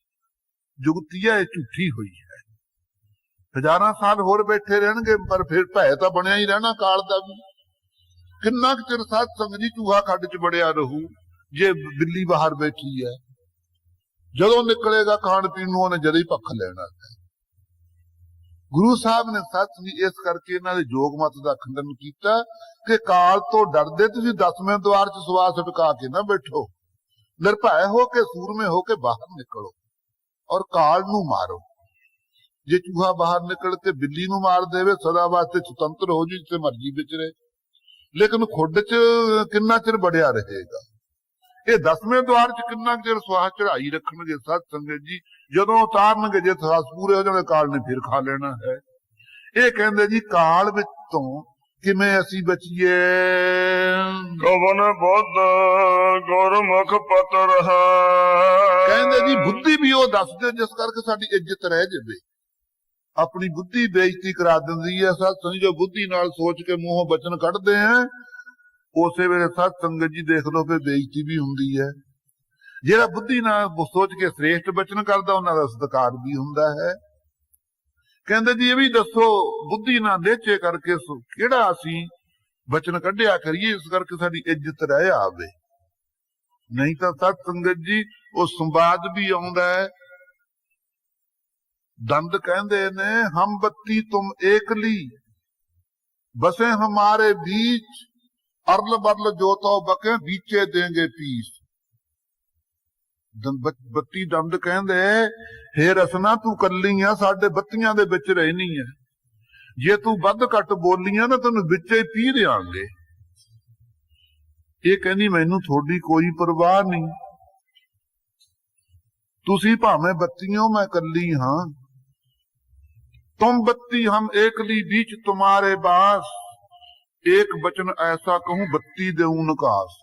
ਜੁਗਤੀ ਹੈ ਇਹ ਝੂਠੀ ਹੋਈ ਹੈ। ਹਜ਼ਾਰਾਂ ਸਾਲ ਹੋਰ ਬੈਠੇ ਰਹਿਣਗੇ ਪਰ ਫਿਰ ਭੈ ਤਾਂ ਬਣਿਆ ਹੀ ਰਹਿਣਾ ਕਾਲ ਦਾ ਵੀ। ਕਿੰਨਾ ਕੁ ਚਿਰ ਸਾਧ ਸੰਗਤ ਜੀ ਚੂਹਾ ਖੱਡ ਚ ਵੜਿਆ ਰਹੂ ਜੇ ਬਿੱਲੀ ਬਾਹਰ ਬੈਠੀ ਹੈ। ਜਦੋਂ ਨਿਕਲੇਗਾ ਖਾਣ ਪੀਣ ਨੂੰ ਉਹਨੇ ਜਦ ਹੀ ਪੱਖ ਲੈਣਾ ਹੈ। ਗੁਰੂ ਸਾਹਿਬ ਨੇ ਸੱਚ ਵੀ ਇਸ ਕਰਕੇ ਇਹਨਾਂ ਦੇ ਜੋਗ ਮਤ ਦਾ ਖੰਡਨ ਕੀਤਾ ਕਿ ਕਾਲ ਤੋਂ ਡਰਦੇ ਤੁਸੀਂ 10ਵੇਂ ਦੁਆਰ ਚ ਸਵਾਸ ਅਟਕਾ ਕੇ ਨਾ ਬੈਠੋ, ਨਿਰਭੈ ਹੋ ਕੇ ਸੂਰਮੇ ਹੋ ਕੇ ਬਾਹਰ ਨਿਕਲੋ ਔਰ ਕਾਲ ਨੂੰ ਮਾਰੋ। ਜੇ ਚੂਹਾ ਬਾਹਰ ਨਿਕਲ ਕੇ ਬਿੱਲੀ ਨੂੰ ਮਾਰ ਦੇਵੇ, ਸਦਾ ਵਾਸਤੇ ਸੁਤੰਤਰ ਹੋ ਜੀ, ਜਿੱਥੇ ਮਰਜੀ ਵਿਚਰੇ, ਲੇਕਿਨ ਖੁੱਡ ਚ ਕਿੰਨਾ ਚਿਰ ਵੜਿਆ ਰਹੇਗਾ। ਇਹ 10ਵੇਂ ਦੁਆਰ ਚ ਕਿੰਨਾ ਚਿਰ ਸਵਾਸ ਚੜਾਈ ਰੱਖਣਗੇ ਸਾਧ ਸੰਗਤ ਜੀ। ਜਦੋਂ ਉਤਾਰਨਗੇ, ਜੇ ਸਵਾਸ ਪੂਰੇ ਹੋ ਜਾਣੇ, ਕਾਲ ਨੇ ਫਿਰ ਖਾ ਲੈਣਾ ਹੈ। ਇਹ ਕਹਿੰਦੇ ਜੀ ਕਾਲ ਵਿੱਚੋਂ ਕਿਵੇਂ ਅਸੀਂ ਬਚੀਏ। ਕਵਨ ਬੁੱਧ ਗੁਰਮੁਖ ਪਤਰ ਹੈ। ਕਹਿੰਦੇ ਜੀ ਬੁੱਧੀ ਵੀ ਉਹ ਦੱਸਦੇ ਜਿਸ ਕਰਕੇ ਸਾਡੀ ਇੱਜ਼ਤ ਰਹਿ ਜਾਵੇ। ਆਪਣੀ ਬੁੱਧੀ ਬੇਇੱਜ਼ਤੀ ਕਰਾ ਦਿੰਦੀ ਹੈ। ਸਾਧ ਸੰਗਤ ਜੋ ਬੁੱਧੀ ਨਾਲ ਸੋਚ ਕੇ ਮੂੰਹੋਂ ਬਚਨ ਕੱਢਦੇ ਆ, ਉਸੇ ਵੇਲੇ ਸਾਧ ਸੰਗਤ ਜੀ ਦੇਖ ਲਓ ਫਿਰ ਬੇਇੱਜ਼ਤੀ ਵੀ ਹੁੰਦੀ ਹੈ। ਜਿਹੜਾ ਬੁੱਧੀ ਨਾਲ ਸੋਚ ਕੇ ਸ੍ਰੇਸ਼ਟ ਬਚਨ ਕਰਦਾ, ਉਹਨਾਂ ਦਾ ਸਤਿਕਾਰ ਵੀ ਹੁੰਦਾ ਹੈ। ਕਹਿੰਦੇ ਜੀ ਇਹ ਵੀ ਦੱਸੋ ਬੁੱਧੀ ਨਾਲ ਲੇਚੇ ਕਰਕੇ ਕਿਹੜਾ ਅਸੀਂ ਬਚਨ ਕੱਢਿਆ ਕਰੀਏ ਇਸ ਕਰਕੇ ਸਾਡੀ ਇੱਜ਼ਤ ਰਹਿ ਆਵੇ। ਨਹੀਂ ਤਾਂ ਸਾਧ ਸੰਗਤ ਜੀ ਉਹ ਸੰਵਾਦ ਵੀ ਆਉਂਦਾ ਹੈ। ਦੰਦ ਕਹਿੰਦੇ ਨੇ ਹਮ ਬੱਤੀ ਤੁਮ ਏਕਲੀ ਬਸੇ ਹਮਾਰੇ बीच, ਅਰਲ ਬਰਲ ਜੋ ਤੋ ਬਕੇ ਵੀਚੇ ਦੇਂਗੇ ਪੀਸ। ਬੱਤੀ ਦੰਦ ਕਹਿੰਦੇ ਹੇ ਰਸਨਾ ਤੂੰ ਕੱਲੀ ਆ, ਸਾਡੇ ਬੱਤੀਆਂ ਦੇ ਵਿੱਚ ਰਹਿਣੀ ਹੈ। ਜੇ ਤੂੰ ਵੱਧ ਘੱਟ ਬੋਲੀਆਂ ਨਾ ਤੈਨੂੰ ਵਿੱਚੇ ਪੀ ਦਿਆਂਗੇ। ਇਹ ਕਹਿੰਦੀ ਮੈਨੂੰ ਤੁਹਾਡੀ ਕੋਈ ਪਰਵਾਹ ਨਹੀਂ, ਤੁਸੀਂ ਭਾਵੇਂ ਬੱਤੀਓ ਮੈਂ ਕੱਲੀ ਹਾਂ। तुम बत्ती हम एकली बीच तुम्हारे बास, एक बचन ऐसा कहूं बत्ती देऊं नकास।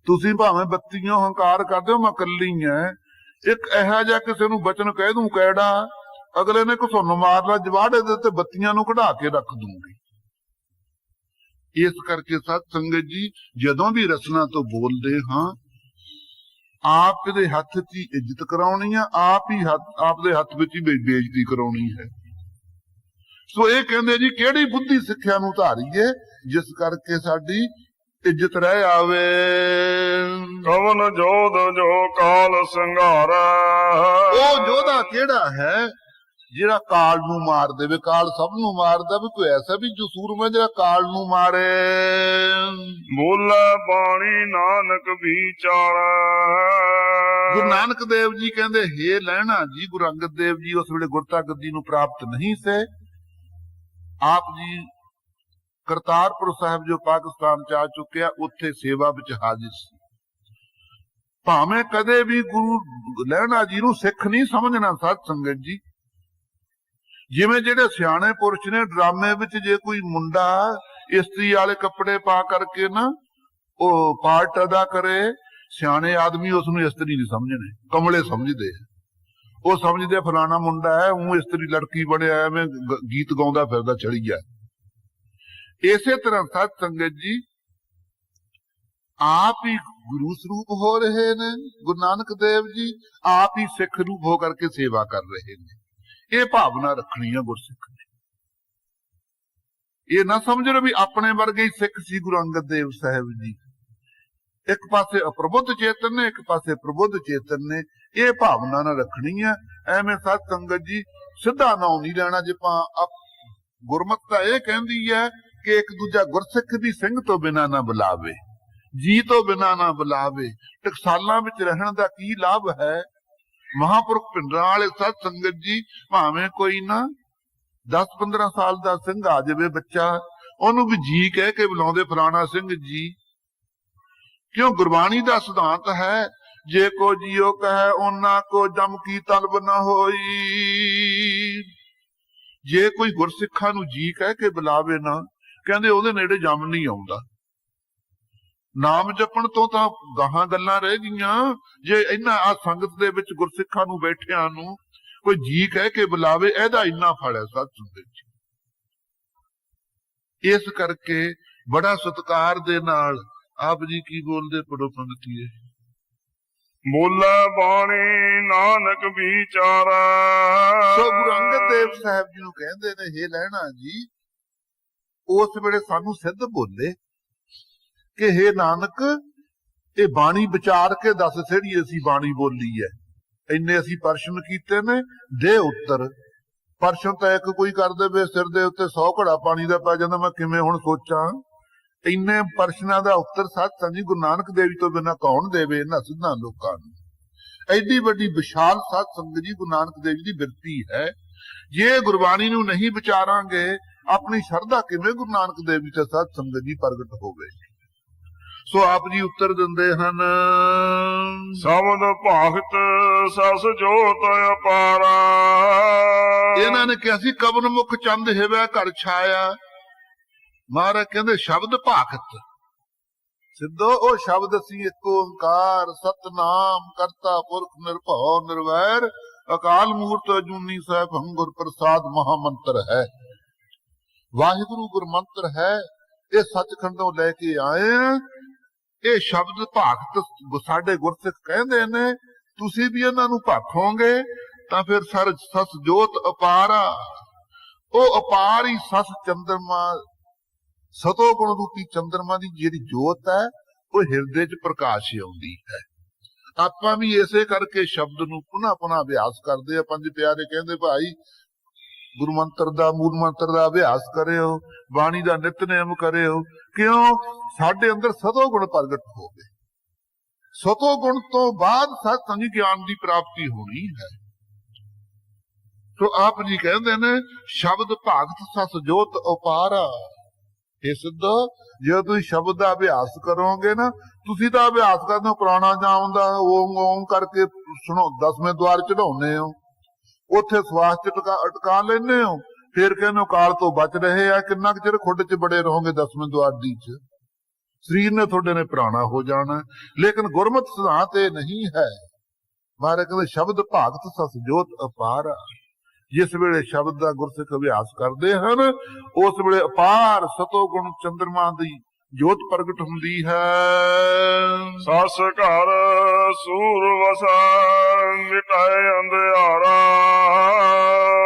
ਤੁਸੀਂ ਭਾਵੇਂ ਬੱਤੀਆਂ ਹੰਕਾਰ ਕਰਦੇ ਹੋ, ਮੈਂ ਕੱਲੀ ਐ। ਇੱਕ ਇਹੋ ਜਿਹਾ ਕਿਸੇ ਨੂੰ ਬਚਨ ਕਹਿ ਦੂੰ ਕਿਹੜਾ, ਅਗਲੇ ਨੇ ਘਸੁੰਨ ਮਾਰ ਲਾ ਜਵਾੜੇ ਦੇ ਤੇ ਬੱਤੀਆਂ ਨੂੰ ਕਢਾ ਕੇ ਰੱਖ ਦੂੰਗੀ। ਇਸ ਕਰਕੇ ਸਤ ਸੰਗਤ ਜੀ ਜਦੋਂ ਵੀ ਰਸਨਾ ਤੋਂ ਬੋਲਦੇ ਹਾਂ, ਆਪ ਦੇ ਹੱਥ 'ਚ ਹੀ ਇੱਜ਼ਤ ਕਰਾਉਣੀ ਆ, ਆਪ ਦੇ ਹੱਥ ਵਿੱਚ ਹੀ ਬੇਇੱਜ਼ਤੀ ਕਰਾਉਣੀ ਹੈ। ਸੋ ਇਹ ਕਹਿੰਦੇ ਜੀ ਕਿਹੜੀ ਬੁੱਧੀ ਸਿੱਖਿਆ ਨੂੰ ਧਾਰੀਏ ਜਿਸ ਕਰਕੇ ਸਾਡੀ ਇੱਜ਼ਤ ਰਹਿ ਆਵੇ। ਕਵਨ ਜੋਧ ਜੋ ਕਾਲ ਸੰਘਾਰਾ। ਉਹ ਜੋਧਾ ਕਿਹੜਾ ਹੈ ਜਿਹੜਾ ਕਾਲ ਨੂੰ ਮਾਰ ਦੇਵੇ। ਕਾਲ ਸਭ ਨੂੰ ਮਾਰਦਾ, ਵੀ ਕੋਈ ਐਸਾ ਵੀ ਜੋ ਸੂਰਮਾ ਜਿਹੜਾ ਕਾਲ ਨੂੰ ਮਾਰੇ। ਬੋਲੇ ਬਾਣੀ ਨਾਨਕ ਵਿਚਾਰਾ। ਗੁਰੂ ਨਾਨਕ ਦੇਵ ਜੀ ਕਹਿੰਦੇ ਹੇ ਲੈਣਾ ਜੀ, ਗੁਰੂ ਅੰਗਦ ਦੇਵ ਜੀ ਉਸ ਵੇਲੇ ਗੁਰਤਾ ਗੱਦੀ ਨੂੰ ਪ੍ਰਾਪਤ ਨਹੀਂ ਸੇ। ਆਪ ਜੀ ਕਰਤਾਰਪੁਰ ਸਾਹਿਬ ਜੋ ਪਾਕਿਸਤਾਨ ਚ ਆ ਚੁੱਕਿਆ, ਉੱਥੇ ਸੇਵਾ ਵਿੱਚ ਹਾਜ਼ਰ ਸੀ। ਭਾਵੇਂ ਕਦੇ ਵੀ ਗੁਰੂ ਲਹਿਣਾ ਜੀ ਨੂੰ ਸਿੱਖ ਨਹੀਂ ਸਮਝਣਾ ਸਾਧ ਸੰਗਤ ਜੀ। ਜਿਵੇਂ ਜਿਹੜੇ ਸਿਆਣੇ ਪੁਰਸ਼ ਨੇ ਡਰਾਮੇ ਵਿੱਚ ਜੇ ਕੋਈ ਮੁੰਡਾ ਇਸਤਰੀ ਵਾਲੇ ਕੱਪੜੇ ਪਾ ਕਰਕੇ ਨਾ ਉਹ ਪਾਰਟ ਅਦਾ ਕਰੇ, ਸਿਆਣੇ ਆਦਮੀ ਉਸ ਨੂੰ ਇਸਤਰੀ ਨਹੀਂ ਸਮਝਣੇ, ਕਮਲੇ ਸਮਝਦੇ। ਉਹ ਸਮਝਦੇ ਫਲਾਣਾ ਮੁੰਡਾ ਹੈ, ਉਹ ਇਸਤਰੀ ਲੜਕੀ ਬਣਿਆ ਐਵੇਂ ਗੀਤ ਗਾਉਂਦਾ ਫਿਰਦਾ ਚੜੀ ਆ। ਇਸੇ ਤਰ੍ਹਾਂ ਸਤ ਸੰਗਤ ਜੀ ਆਪ ਹੀ ਗੁਰੂ ਸਰੂਪ ਹੋ ਰਹੇ ਨੇ। ਗੁਰੂ ਨਾਨਕ ਦੇਵ ਜੀ ਆਪ ਹੀ ਸਿੱਖ ਰੂਪ ਹੋ ਕਰਕੇ ਸੇਵਾ ਕਰ ਰਹੇ ਨੇ। ਇਹ ਭਾਵਨਾ ਰੱਖਣੀ ਆ ਗੁਰਸਿੱਖ ਨੇ। ਇਹ ਨਾ ਸਮਝ ਲਓ ਵੀ ਆਪਣੇ ਵਰਗੇ ਹੀ ਸਿੱਖ ਸੀ ਗੁਰੂ ਅੰਗਦ ਦੇਵ ਸਾਹਿਬ ਜੀ। ਇੱਕ ਪਾਸੇ ਅਪ੍ਰਬੁੱਧ ਚੇਤਨ ਨੇ, ਇੱਕ ਪਾਸੇ ਪ੍ਰਬੁੱਧ ਚੇਤਨ ਨੇ। ਇਹ ਭਾਵਨਾ ਨਾ ਰੱਖਣੀ ਆ। ਐਵੇਂ ਸਤ ਸੰਗਤ ਜੀ ਸਿੱਧਾ ਨਾਮ ਨਹੀਂ ਲੈਣਾ। ਜੇ ਗੁਰਮਤਿ ਇਹ ਕਹਿੰਦੀ ਹੈ ਕਿ ਇੱਕ ਦੂਜਾ ਗੁਰਸਿੱਖ ਵੀ ਸਿੰਘ ਤੋਂ ਬਿਨਾਂ ਨਾ ਬੁਲਾਵੇ, ਜੀ ਤੋਂ ਬਿਨਾਂ ਨਾ ਬੁਲਾਵੇ। ਟਕਸਾਲਾਂ ਵਿੱਚ ਰਹਿਣ ਦਾ ਕੀ ਲਾਭ ਹੈ। ਮਹਾਂਪੁਰਖ ਪਿੰਡਰਾਂ ਵਾਲੇ ਸਤ ਸੰਗਤ ਜੀ ਭਾਵੇਂ ਕੋਈ ਨਾ 10-15 ਸਾਲ ਦਾ ਸਿੰਘ ਆ ਜਾਵੇ ਬੱਚਾ, ਉਹਨੂੰ ਵੀ ਜੀ ਕਹਿ ਕੇ ਬੁਲਾਉਂਦੇ, ਫਲਾਣਾ ਸਿੰਘ ਜੀ। क्यों गुरबाणी का सिद्धांत है, जे को जियो कहे ओना को जम की तलब न होई। जे कोई गुरसिखा नूं जी कह के बुलावे ना, कहंदे ओहदे नेड़े जम नहीं आउंदा। नाम जपण तो तां गाहां गल्लां रह गईयां, जे इन्हां आ संगत दे विच गुरसिखा नूं बैठिਆਂ नूं कोई जी कह के बुलावे, ਇਹਦਾ ਇੰਨਾ ਫਲ ਹੈ ਸਤਿਸੰਗ ਵਿੱਚ। ਇਸ ਕਰਕੇ बड़ा सत्कार दे नाल आप जी की बोलदे पढ़ो पंगतीए। ਬੋਲੇ ਬਾਣੀ ਨਾਨਕ ਵਿਚਾਰਾ। ਸੋ ਗੁਰੂ ਅੰਗਦ ਦੇਵ ਸਾਹਿਬ ਜੀ ਨੂੰ ਕਹਿੰਦੇ ਨੇ, हे ਲਹਿਣਾ ਜੀ, ਉਸ ਵੇਲੇ ਸਾਨੂੰ ਸਿੱਧ ਬੋਲੇ ਕਿ हे ਨਾਨਕ, ਇਹ ਬਾਣੀ ਵਿਚਾਰ ਕੇ ਦੱਸ ਜਿਹੜੀ ਅਸੀਂ ਬਾਣੀ ਬੋਲੀ ਹੈ। ਇੰਨੇ ਅਸੀਂ ਪ੍ਰਸ਼ਨ ਕੀਤੇ ਨੇ, ਦੇ ਉੱਤਰ। ਪ੍ਰਸ਼ਨ ਤਾਂ ਇੱਕ ਕੋਈ ਕਰ ਦੇਵੇ, ਸਿਰ ਦੇ ਉੱਤੇ 100 ਘੜਾ ਪਾਣੀ ਦਾ ਪੈ ਜਾਂਦਾ, ਮੈਂ ਕਿਵੇਂ ਹੁਣ ਸੋਚਾਂ। ਇੰਨੇ ਪ੍ਰਸ਼ਨਾਂ ਦਾ ਉੱਤਰ ਸਤਿਸੰਗ ਜੀ ਗੁਰੂ ਨਾਨਕ ਦੇਵ ਜੀ ਤੋਂ ਬਿਨਾਂ ਕੌਣ ਦੇਵੇ ਇਹਨਾਂ ਸਿੱਧਾਂ ਲੋਕਾਂ ਨੂੰ। ਐਡੀ ਵੱਡੀ ਵਿਸ਼ਾਲ ਸਤਿਸੰਗ ਜੀ ਗੁਰੂ ਨਾਨਕ ਦੇਵ ਜੀ ਦੀ ਬਿਰਤੀ ਹੈ। ਜੇ ਗੁਰਬਾਣੀ ਨੂੰ ਨਹੀਂ ਵਿਚਾਰਾਂਗੇ, ਆਪਣੀ ਸ਼ਰਧਾ ਕਿਵੇਂ ਗੁਰੂ ਨਾਨਕ ਦੇਵ ਜੀ ਤੇ ਸਤਿਸੰਗ ਜੀ ਪ੍ਰਗਟ ਹੋਵੇ। ਸੋ ਆਪ ਜੀ ਉੱਤਰ ਦਿੰਦੇ ਹਨ, ਸ਼ਬਦ ਭਾਗਤ ਸਸ ਜੋਤ ਅਪਾਰਾ। ਇਹਨਾਂ ਨੇ ਕਿਹਾ ਸੀ ਕਵਨ ਮੁਖ ਚੰਦ ਹਿਵੈ ਘਰ ਛਾਇਆ। ਮਹਾਰਾਜ ਕਹਿੰਦੇ ਸ਼ਬਦ ਭਾਖਤ ਸਿੱਧੋ, ਉਹ ਸ਼ਬਦ ਅਸੀਂ ਇੱਕ ਓੰਕਾਰ ਸਤਨਾਮ ਕਰਤਾ ਪੁਰਖ ਨਿਰਭਉ ਨਿਰਵੈਰ ਅਕਾਲ ਮੂਰਤ ਅਜੂਨੀ ਸੈਭੰ ਗੁਰ ਪ੍ਰਸਾਦ ਮਹਾਮੰਤਰ ਹੈ। ਵਾਹਿਗੁਰੂ ਗੁਰਮੰਤਰ ਹੈ। ਇਹ ਸੱਚਖੰਡੋਂ ਲੈ ਕੇ ਆਏ ਆ। ਇਹ ਸ਼ਬਦ ਭਾਖਤ ਸਾਡੇ ਗੁਰਸਿੱਖ ਕਹਿੰਦੇ ਨੇ, ਤੁਸੀਂ ਵੀ ਇਹਨਾਂ ਨੂੰ ਭਾਖੋਗੇ ਤਾਂ ਫਿਰ ਸਸ ਜੋਤ ਅਪਾਰਾ। ਉਹ ਅਪਾਰ ਹੀ ਸਸ ਚੰਦਰਮਾ, ਸਤੋ ਗੁਣ ਰੂਪੀ ਚੰਦਰਮਾ ਦੀ ਜਿਹੜੀ ਜੋਤ ਹੈ, ਉਹ ਹਿਰਦੇ 'ਚ ਪ੍ਰਕਾਸ਼ ਆਉਂਦੀ ਹੈ। ਆਪਾਂ ਵੀ ਇਸੇ ਕਰਕੇ ਸ਼ਬਦ ਨੂੰ ਪੁਨः ਪੁਨः ਅਭਿਆਸ ਕਰਦੇ ਆ। ਪੰਜ ਪਿਆਰੇ ਕਹਿੰਦੇ ਭਾਈ ਗੁਰੂ ਮੰਤਰ ਦਾ, ਮੂਲ ਮੰਤਰ ਦਾ ਅਭਿਆਸ ਕਰਿਓ, ਬਾਣੀ ਦਾ ਨਿਤਨੇਮ ਕਰਿਓ। ਕਿਉਂ? ਸਾਡੇ ਅੰਦਰ ਸਤੋ ਗੁਣ ਪ੍ਰਗਟ ਹੋਵੇ। ਸਤੋ ਗੁਣ ਤੋਂ ਬਾਅਦ ਸਤਿਸੰਗ ਗਿਆਨ ਦੀ ਪ੍ਰਾਪਤੀ ਹੋਣੀ ਹੈ। ਸੋ ਆਪ ਜੀ ਕਹਿੰਦੇ ਨੇ ਸ਼ਬਦ ਭਾਗਤ ਸਸ ਜੋਤ ਅਪਾਰਾ। ਇਹ ਸਿੱਧੋ, ਜੇ ਤੁਸੀਂ ਸ਼ਬਦ ਦਾ ਅਭਿਆਸ ਕਰੋਗੇ ਨਾ, ਤੁਸੀਂ ਤਾਂ ਅਭਿਆਸ ਕਰਦੇ ਹੋ ਪੁਰਾਣਾ ਜਾਮ ਦਾ, ਓਮ ਓਮ ਕਰਕੇ ਸੁਣੋ, 10ਵੇਂ ਦੁਆਰ ਚੜਾਉਨੇ ਹੋ, ਉੱਥੇ ਸਵਾਸ ਚ ਅਟਕਾ ਲੈਨੇ ਹੋ, ਫਿਰ ਕਹਿੰਦੇ ਹੋ ਕਾਲ ਤੋਂ ਬਚ ਰਹੇ ਆ। ਕਿੰਨਾ ਕੁ ਚਿਰ ਖੁੱਡ ਚ ਬੜੇ ਰਹੋਗੇ 10ਵੇਂ ਦੁਆਰ ਦੀ ਚ? ਸਰੀਰ ਨੇ ਤੁਹਾਡੇ ਨੇ ਪੁਰਾਣਾ ਹੋ ਜਾਣਾ। ਲੇਕਿਨ ਗੁਰਮਤਿ ਸਿਧਾਂਤ ਇਹ ਨਹੀਂ ਹੈ। ਮਹਾਰਾਜ ਕਹਿੰਦੇ ਸ਼ਬਦ ਭਾਗਤ ਸਸ ਜੋਤ ਅਪਾਰ। ਜਿਸ ਵੇਲੇ ਸ਼ਬਦ ਦਾ ਗੁਰਸਿੱਖ ਅਭਿਆਸ ਕਰਦੇ ਹਨ, ਉਸ ਵੇਲੇ ਅਪਾਰ ਸਤੋ ਗੁਣ ਚੰਦਰਮਾ ਦੀ ਜੋਤ ਪ੍ਰਗਟ ਹੁੰਦੀ ਹੈ। ਸਸ ਘਰ ਸੂਰ ਵਸਾ ਮਿਟਾਏ ਅੰਧਿਆਰਾ।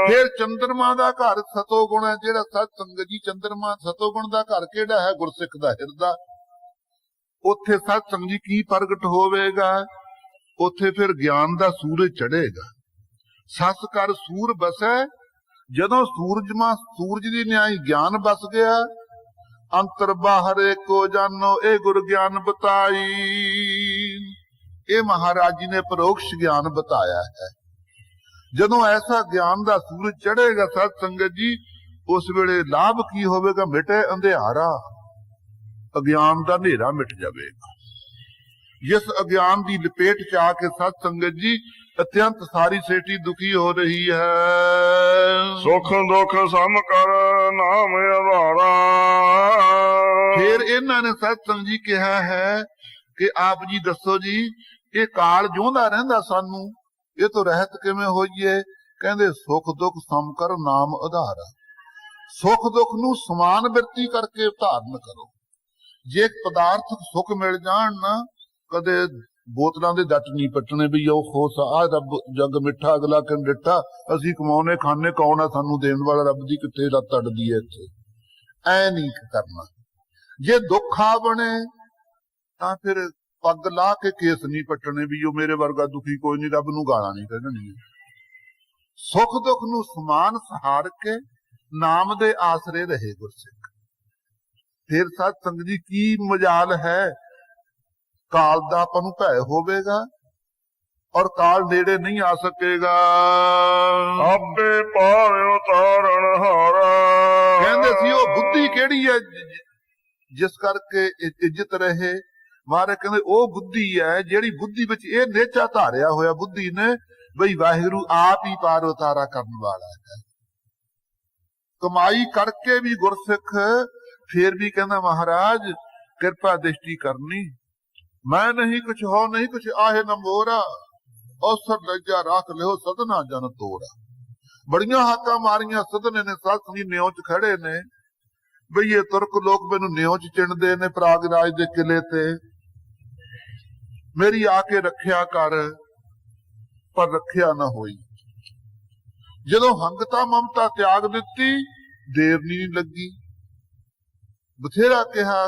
ਫਿਰ ਚੰਦਰਮਾ ਦਾ ਘਰ ਸਤੋ ਗੁਣ ਹੈ, ਜਿਹੜਾ ਸਤਿਸੰਗ ਜੀ ਚੰਦਰਮਾ ਸਤੋ ਗੁਣ ਦਾ ਘਰ ਕਿਹੜਾ ਹੈ? ਗੁਰਸਿੱਖ ਦਾ ਹਿਰਦਾ। ਉੱਥੇ ਸਤਿਸੰਗ ਜੀ ਕੀ ਪ੍ਰਗਟ ਹੋਵੇਗਾ? ਉੱਥੇ ਫਿਰ ਗਿਆਨ ਦਾ ਸੂਰਜ ਚੜ੍ਹੇਗਾ। ਸਸ ਕਰ ਸੂਰ ਬਸੈ। ਜਦੋਂ ਸੂਰਜ ਦੀ ਨਿਆਈ ਗਿਆਨ ਬਸ ਗਿਆ, ਅੰਤਰ ਬਾਹਰ ਏਕੋ ਜਾਨੋ ਇਹ ਗੁਰ ਗਿਆਨ ਬਤਾਈ। ਇਹ ਮਹਾਰਾਜ ਜੀ ਨੇ ਪਰੋਕਸ਼ ਗਿਆਨ ਬਤਾਇਆ ਹੈ। ਜਦੋਂ ਐਸਾ ਗਿਆਨ ਦਾ ਸੂਰਜ ਚੜ੍ਹੇਗਾ ਸਤ ਸੰਗਤ ਜੀ, ਉਸ ਵੇਲੇ ਲਾਭ ਕੀ ਹੋਵੇਗਾ? ਮਿਟੇ ਅੰਧਿਆਰਾ, ਅਗਿਆਨ ਦਾ ਹਨੇਰਾ ਮਿਟ ਜਾਵੇਗਾ। ਜਿਸ ਅਗਿਆਨ ਦੀ ਲਪੇਟ ਚ ਆ ਕੇ ਸਤ ਸੰਗਤ ਜੀ ਅਤਿਅੰਤ ਸਾਰੀ ਸੇਠੀ ਦੁਖੀ ਹੋ ਰਹੀ ਹੈ। ਸੁਖ ਦੁਖ ਸਮ ਕਰ ਨਾਮ ਆਧਾਰਾ। ਫਿਰ ਇਹਨਾਂ ਨੇ ਸਤਿਸੰਗ ਜੀ ਕਿਹਾ ਹੈ ਕਿ ਆਪ ਜੀ ਦੱਸੋ ਜੀ, ਇਹ ਕਾਲ ਜਿਉਂਦਾ ਰਹਿੰਦਾ ਸਾਨੂੰ, ਇਹ ਤੋਂ ਰਹਿਤ ਕਿਵੇਂ ਹੋਈਏ? ਕਹਿੰਦੇ ਸੁਖ ਦੁਖ ਸਮ ਕਰ ਨਾਮ ਆਧਾਰਾ। ਸੁਖ ਦੁਖ ਨੂੰ ਸਮਾਨ ਬਿਰਤੀ ਕਰਕੇ ਧਾਰਨ ਕਰੋ। ਜੇ ਪਦਾਰਥਕ ਸੁਖ ਮਿਲ ਜਾਣ ਨਾ, ਕਦੇ ਬੋਤਲਾਂ ਦੇ ਡੱਟ ਨਹੀਂ ਪੱਟਣੇ ਵੀ ਉਹ ਖੋਸ ਆ ਰੱਬ ਜੱਗ ਮਿੱਠਾ ਅਗਲਾ ਕਿਨ ਡਿੱਠਾ, ਅਸੀਂ ਕਮਾਉਣੇ ਖਾਣੇ, ਕੌਣ ਆ ਸਾਨੂੰ ਦੇਣ ਵਾਲਾ? ਰੱਬ ਦੀ ਕਿੱਥੇ ਲੱਤ ਅੜਦੀ ਹੈ ਇੱਥੇ। ਐ ਨਹੀਂ ਕਰਨਾ। ਜੇ ਦੁੱਖ ਆ ਬਣੇ ਤਾਂ ਫਿਰ ਪੱਗ ਲਾ ਕੇ ਕੇਸ ਨਹੀਂ ਪੱਟਣੇ ਵੀ ਉਹ ਮੇਰੇ ਵਰਗਾ ਦੁਖੀ ਕੋਈ ਨਹੀਂ, ਰੱਬ ਨੂੰ ਗਾਲਾਂ ਨਹੀਂ ਕੱਢਣੀਆਂ। ਸੁੱਖ ਦੁੱਖ ਨੂੰ ਸਮਾਨ ਸਹਾਰ ਕੇ ਨਾਮ ਦੇ ਆਸਰੇ ਰਹੇ ਗੁਰਸਿੱਖ। ਫਿਰ ਸਤ ਸੰਗਤ ਜੀ ਕੀ ਮਜਾਲ ਹੈ? ਕਾਲ ਦਾ ਆਪਾਂ ਨੂੰ ਭੈ ਹੋਵੇਗਾ ਔਰ ਕਾਲ ਨੇੜੇ ਨਹੀਂ ਆ ਸਕੇਗਾ। ਆਪੇ ਪਾਰ ਉਤਾਰਨ ਹਾਰਾ। ਕਹਿੰਦੇ ਸੀ ਉਹ ਬੁੱਧੀ ਕਿਹੜੀ ਹੈ ਜਿਸ ਕਰਕੇ ਇੱਜ਼ਤ ਰਹੇ, ਮਹਾਰਾਜ ਕਹਿੰਦੇ ਉਹ ਬੁੱਧੀ ਹੈ ਜਿਹੜੀ ਬੁੱਧੀ ਵਿੱਚ ਇਹ ਨੇਚਾ ਧਾਰਿਆ ਹੋਇਆ ਬੁੱਧੀ ਨੇ ਬਈ ਵਾਹਿਗੁਰੂ ਆਪ ਹੀ ਪਾਰ ਉਤਾਰਾ ਕਰਨ ਵਾਲਾ ਹੈ। ਕਮਾਈ ਕਰਕੇ ਵੀ ਗੁਰਸਿੱਖ ਫੇਰ ਵੀ ਕਹਿੰਦਾ ਮਹਾਰਾਜ ਕਿਰਪਾ ਦ੍ਰਿਸ਼ਟੀ ਕਰਨੀ, ਮੈਂ ਨਹੀਂ ਕੁਛ ਹੋ ਨਹੀਂ ਕੁਛ ਆਹੇ ਨ ਮੋਰਾ, ਔਸਰ ਲੱਜਾ ਰੱਖ ਲਿਓ ਸਦਨਾ ਜਨ ਤੋਰਾ। ਬੜੀਆਂ ਹਾਕਾਂ ਮਾਰੀਆਂ ਸਦਨੇ ਨੇ, ਸੱਸ ਦੀ ਨਿਉ ਚ ਖੜੇ ਨੇ ਬਈ ਇਹ ਤੁਰਕ ਲੋਕ ਮੈਨੂੰ ਨਿਉ ਚ ਚਿਣਦੇ ਨੇ ਪ੍ਰਾਗਰਾਜ ਦੇ ਕਿਲੇ ਤੇ, ਮੇਰੀ ਆ ਕੇ ਰੱਖਿਆ ਕਰ, ਪਰ ਰੱਖਿਆ ਨਾ ਹੋਈ। ਜਦੋਂ ਹੰਗਤਾ ਮਮਤਾ ਤਿਆਗ ਦਿੱਤੀ ਦੇਰ ਨਹੀਂ ਲੱਗੀ। ਬਥੇਰਾ ਕਿਹਾ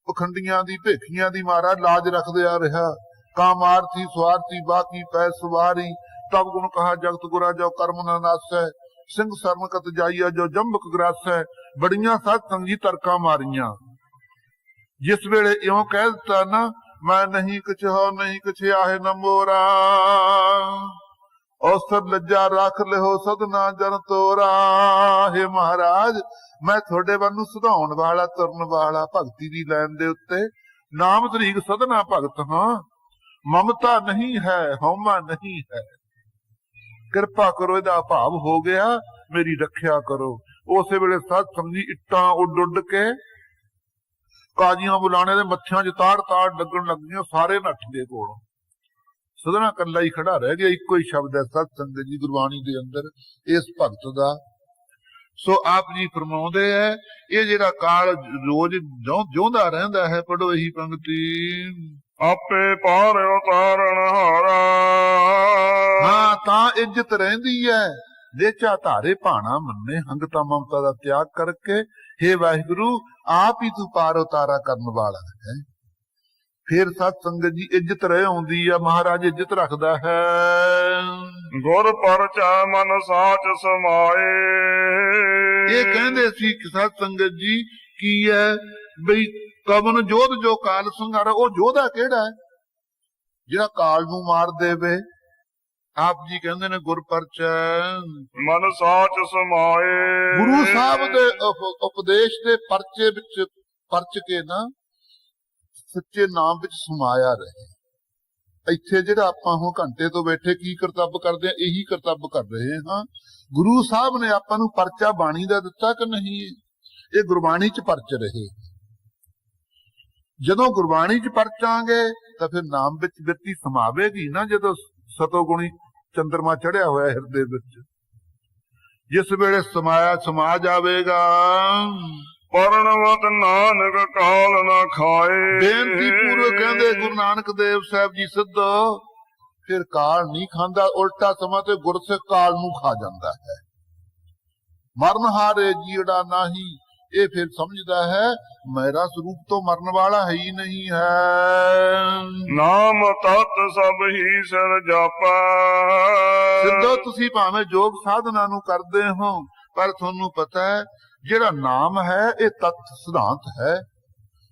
ਪਖੰਡੀਆਂ ਦੀ ਭੇਖੀਆਂ ਦੀ ਮਾਰਾ ਲਾਜ ਰੱਖਦੇ ਆ ਰਿਹਾ, ਕਾਮਾਰਥੀ ਸਵਾਰਥੀ ਬਾਕੀ ਪੈ ਸਵਾਰੀ, ਤਬ ਗੁਣ ਕਹਾ ਜਗਤ ਗੁਰਾ ਜੋ ਕਰਮ ਨਾ ਨਾਸੈ, ਸਿੰਘ ਸਰਮਕਤ ਜਾਈਆ ਜੋ ਜੰਬਕ ਗਰਾਸੈ। ਬੜੀਆਂ ਸਾਧ ਸੰਗੀ ਤਰਕਾਂ ਮਾਰੀਆਂ। ਜਿਸ ਵੇਲੇ ਇਉਂ ਕਹਿ ਦਿੱਤਾ ਨਾ ਮੈਂ ਨਹੀਂ ਕੁਛ ਹੋ ਨਹੀਂ ਕੁਛ ਆਹੇ ਨ ਮੋਰਾ, ਔਸਰ ਲੱਜਾ ਰੱਖ ਲਿਓ ਸਦਨਾ ਜਨ ਤੋਰਾ। ਹੇ ਮਹਾਰਾਜ ਮੈਂ ਤੁਹਾਡੇ ਵੱਲ ਨੂੰ ਸੁਧਾਉਣ ਵਾਲਾ ਤੁਰਨ ਵਾਲਾ ਭਗਤੀ ਦੀ ਲੈਣ ਦੇ ਉੱਤੇ ਨਾਮ ਤਰੀਕ ਸਦਨਾ ਭਗਤ ਹਾਂ, ਮਮਤਾ ਨਹੀਂ ਹੈ ਹਉਮਾ ਨਹੀਂ ਹੈ। ਕਿਰਪਾ ਕਰੋ, ਇਹਦਾ ਭਾਵ ਹੋ ਗਿਆ ਮੇਰੀ ਰੱਖਿਆ ਕਰੋ। ਉਸੇ ਵੇਲੇ ਸਾਧ ਸੰਗੀ ਇੱਟਾਂ ਉੱਡ ਉੱਡ ਕੇ ਕਾਜੀਆਂ ਬੁਲਾਣੇ ਦੇ ਮੱਥਿਆਂ 'ਚ ਤਾੜ ਤਾੜ ਲੱਗਣ ਲੱਗੀਆਂ, ਸਾਰੇ ਨੱਠ ਗਏ ਕੋਲੋਂ। ਸਦਨਾ ਕੱਲਾ ਹੀ ਖੜਾ ਰਹਿ ਗਿਆ। ਇੱਕੋ ਹੀ ਸ਼ਬਦ ਹੈ ਸਤ ਸੰਗਤ ਜੀ ਗੁਰਬਾਣੀ ਦੇ ਅੰਦਰ ਇਸ ਭਗਤ ਦਾ। ਸੋ ਆਪ ਜੀ ਫਰਮਾਉਂਦੇ ਹੈ ਇਹ ਜਿਹੜਾ ਕਾਲ ਰੋਜ਼ ਜਿਉਂਦਾ ਰਹਿੰਦਾ ਹੈ। ਪੜੋ ਇਹੀ ਪੰਕਤੀ, ਆਪੇ ਪਾਰ ਉਤਾਰਨ ਹਾਰਾ। ਹਾਂ ਤਾਂ ਇੱਜ਼ਤ ਰਹਿੰਦੀ ਹੈ। ਨੇਚਾ ਧਾਰੇ ਭਾਣਾ ਮੰਨੇ, ਹੰਗਤਾ ਮਮਤਾ ਦਾ ਤਿਆਗ ਕਰਕੇ ਹੇ ਵਾਹਿਗੁਰੂ ਆਪ ਹੀ ਤੂੰ ਪਾਰ ਉਤਾਰਾ ਕਰਨ ਵਾਲਾ ਹੈ। ਫਿਰ ਸਤ ਸੰਗਤ ਜੀ ਇੱਜ਼ਤ ਰਹਿ ਆਉਂਦੀ ਆ, ਮਹਾਰਾਜ ਇੱਜ਼ਤ ਰੱਖਦਾ ਹੈ। ਗੁਰ ਪਰਚਾ ਮਨ ਸਾਚ ਸਮਾਏ। ਇਹ ਕਹਿੰਦੇ ਸੀ ਸਤ ਸੰਗਤ ਜੀ ਕੀ ਹੈ ਬਈ ਕਵਨ ਜੋਧ ਜੋ ਕਾਲ ਸੰਘਾਰਾ। ਉਹ ਜੋਧਾ ਕਿਹੜਾ ਹੈ ਜਿਹੜਾ ਕਾਲ ਨੂੰ ਮਾਰ ਦੇਵੇ। ਆਪ ਜੀ ਕਹਿੰਦੇ ਨੇ ਗੁਰ ਪਰਚਾ ਮਨ ਸਾਚ ਸਮਾਏ। ਗੁਰੂ ਸਾਹਿਬ ਦੇ ਉਪਦੇਸ਼ ਦੇ ਪਰਚੇ ਵਿੱਚ ਪਰਚ ਕੇ ਨਾ ਸੱਚੇ ਨਾਮ ਵਿੱਚ ਸਮਾਇਆ ਰਹੇ। ਇੱਥੇ ਜਿਹੜਾ ਆਪਾਂ ਹੁਣ ਘੰਟੇ ਤੋਂ ਬੈਠੇ ਕੀ ਕਰਤੱਵ ਕਰਦੇ ਆ, ਇਹੀ ਕਰਤੱਵ ਕਰ ਰਹੇ ਹਾਂ। ਗੁਰੂ ਸਾਹਿਬ ਨੇ ਆਪਾਂ ਨੂੰ ਪਰਚਾ ਬਾਣੀ ਦਾ ਦਿੱਤਾ ਕਿ ਨਹੀਂ, ਇਹ ਗੁਰਬਾਣੀ ਚ ਪਰਚ ਰਹੇ। ਜਦੋਂ ਗੁਰਬਾਣੀ ਚ ਪਰਚਾਂਗੇ ਤਾਂ ਫਿਰ ਨਾਮ ਵਿੱਚ ਬਿਰਤੀ ਸਮਾਵੇਗੀ ਨਾ। ਜਦੋਂ ਸਤੋਗੁਣੀ ਚੰਦਰਮਾ ਚੜਿਆ ਹੋਇਆ ਹਿਰਦੇ ਵਿੱਚ, ਜਿਸ ਵੇਲੇ ਸਮਾਇਆ ਸਮਾ ਜਾਵੇਗਾ। ਪਰਣਵਤ ਨਾਨਕ ਕਾਲ ਨਾ ਖਾਏ। ਬੇਨਤੀ ਪੂਰਵਕ ਕਹਿੰਦੇ ਗੁਰੂ ਨਾਨਕ ਦੇਵ ਸਾਹਿਬ ਜੀ ਸਿੱਧੋ ਫਿਰ ਕਾਲ ਨਹੀਂ ਖਾਂਦਾ, ਉਲਟਾ ਸਮਾਂ ਤੇ ਗੁਰਸਿੱਖ ਕਾਲ ਨੂੰ ਖਾ ਜਾਂਦਾ ਹੈ। ਮਰਨ ਹਾਰੇ ਜੀੜਾ ਨਹੀਂ, ਇਹ ਫਿਰ ਸਮਝਦਾ ਹੈ ਮੇਰਾ ਸਰੂਪ ਤੋਂ ਮਰਨ ਵਾਲਾ ਹੈ ਹੀ ਨਹੀਂ ਹੈ। ਨਾਮ ਤਤ ਸਭ ਹੀ ਸਿਰ ਜਾਪੈ। ਸਿੱਧੋ ਤੁਸੀਂ ਭਾਵੇਂ ਯੋਗ ਸਾਧਨਾ ਨੂੰ ਕਰਦੇ ਹੋ, ਪਰ ਤੁਹਾਨੂੰ ਪਤਾ ਹੈ ਜਿਹੜਾ ਨਾਮ ਹੈ ਇਹ ਤਤ ਸਿਧਾਂਤ ਹੈ।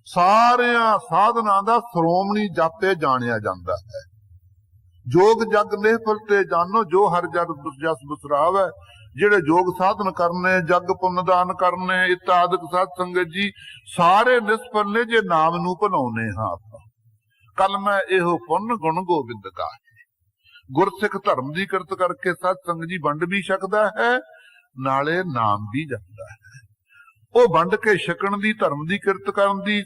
ਸਾਰਿਆਂ ਸਾਧਨਾ ਦਾ ਸ਼੍ਰੋਮਣੀ ਜਾਪੇ ਜਾਣਿਆ ਜਾਂਦਾ ਹੈ। ਜੋਗ ਜਗ ਨਿਹਫਲ ਤੇ ਜਾਨੋ ਜੋ ਹਰ ਜਸ ਬਸਰਾਵ ਹੈ। ਜਿਹੜੇ ਯੋਗ ਸਾਧਨ ਕਰਨੇ, ਜਗ ਪੁੰਨ ਦਾਨ ਕਰਨੇ ਇਤਿਆਦਿਕ ਸਾਧ ਸੰਗਤ ਜੀ ਸਾਰੇ ਨਿਸਫਲ ਨੇ ਜੇ ਨਾਮ ਨੂੰ ਭੁਲਾਉਨੇ ਹਾਂ ਆਪਾਂ। ਕੱਲ ਮੈਂ ਇਹੋ ਪੁੰਨ ਗੁਣ ਗੋਬਿੰਦ ਕਾ। ਗੁਰਸਿੱਖ ਧਰਮ ਦੀ ਕਿਰਤ ਕਰਕੇ ਸਾਧ ਸੰਗਤ ਜੀ ਵੰਡ ਵੀ ਸਕਦਾ ਹੈ, ਨਾਲੇ ਨਾਮ ਵੀ ਜਪਦਾ ਹੈ। ਉਹ ਵੰਡ ਕੇ ਛਕਣ ਦੀ, ਧਰਮ ਦੀ ਕਿਰਤ ਕਰਨ ਦੀ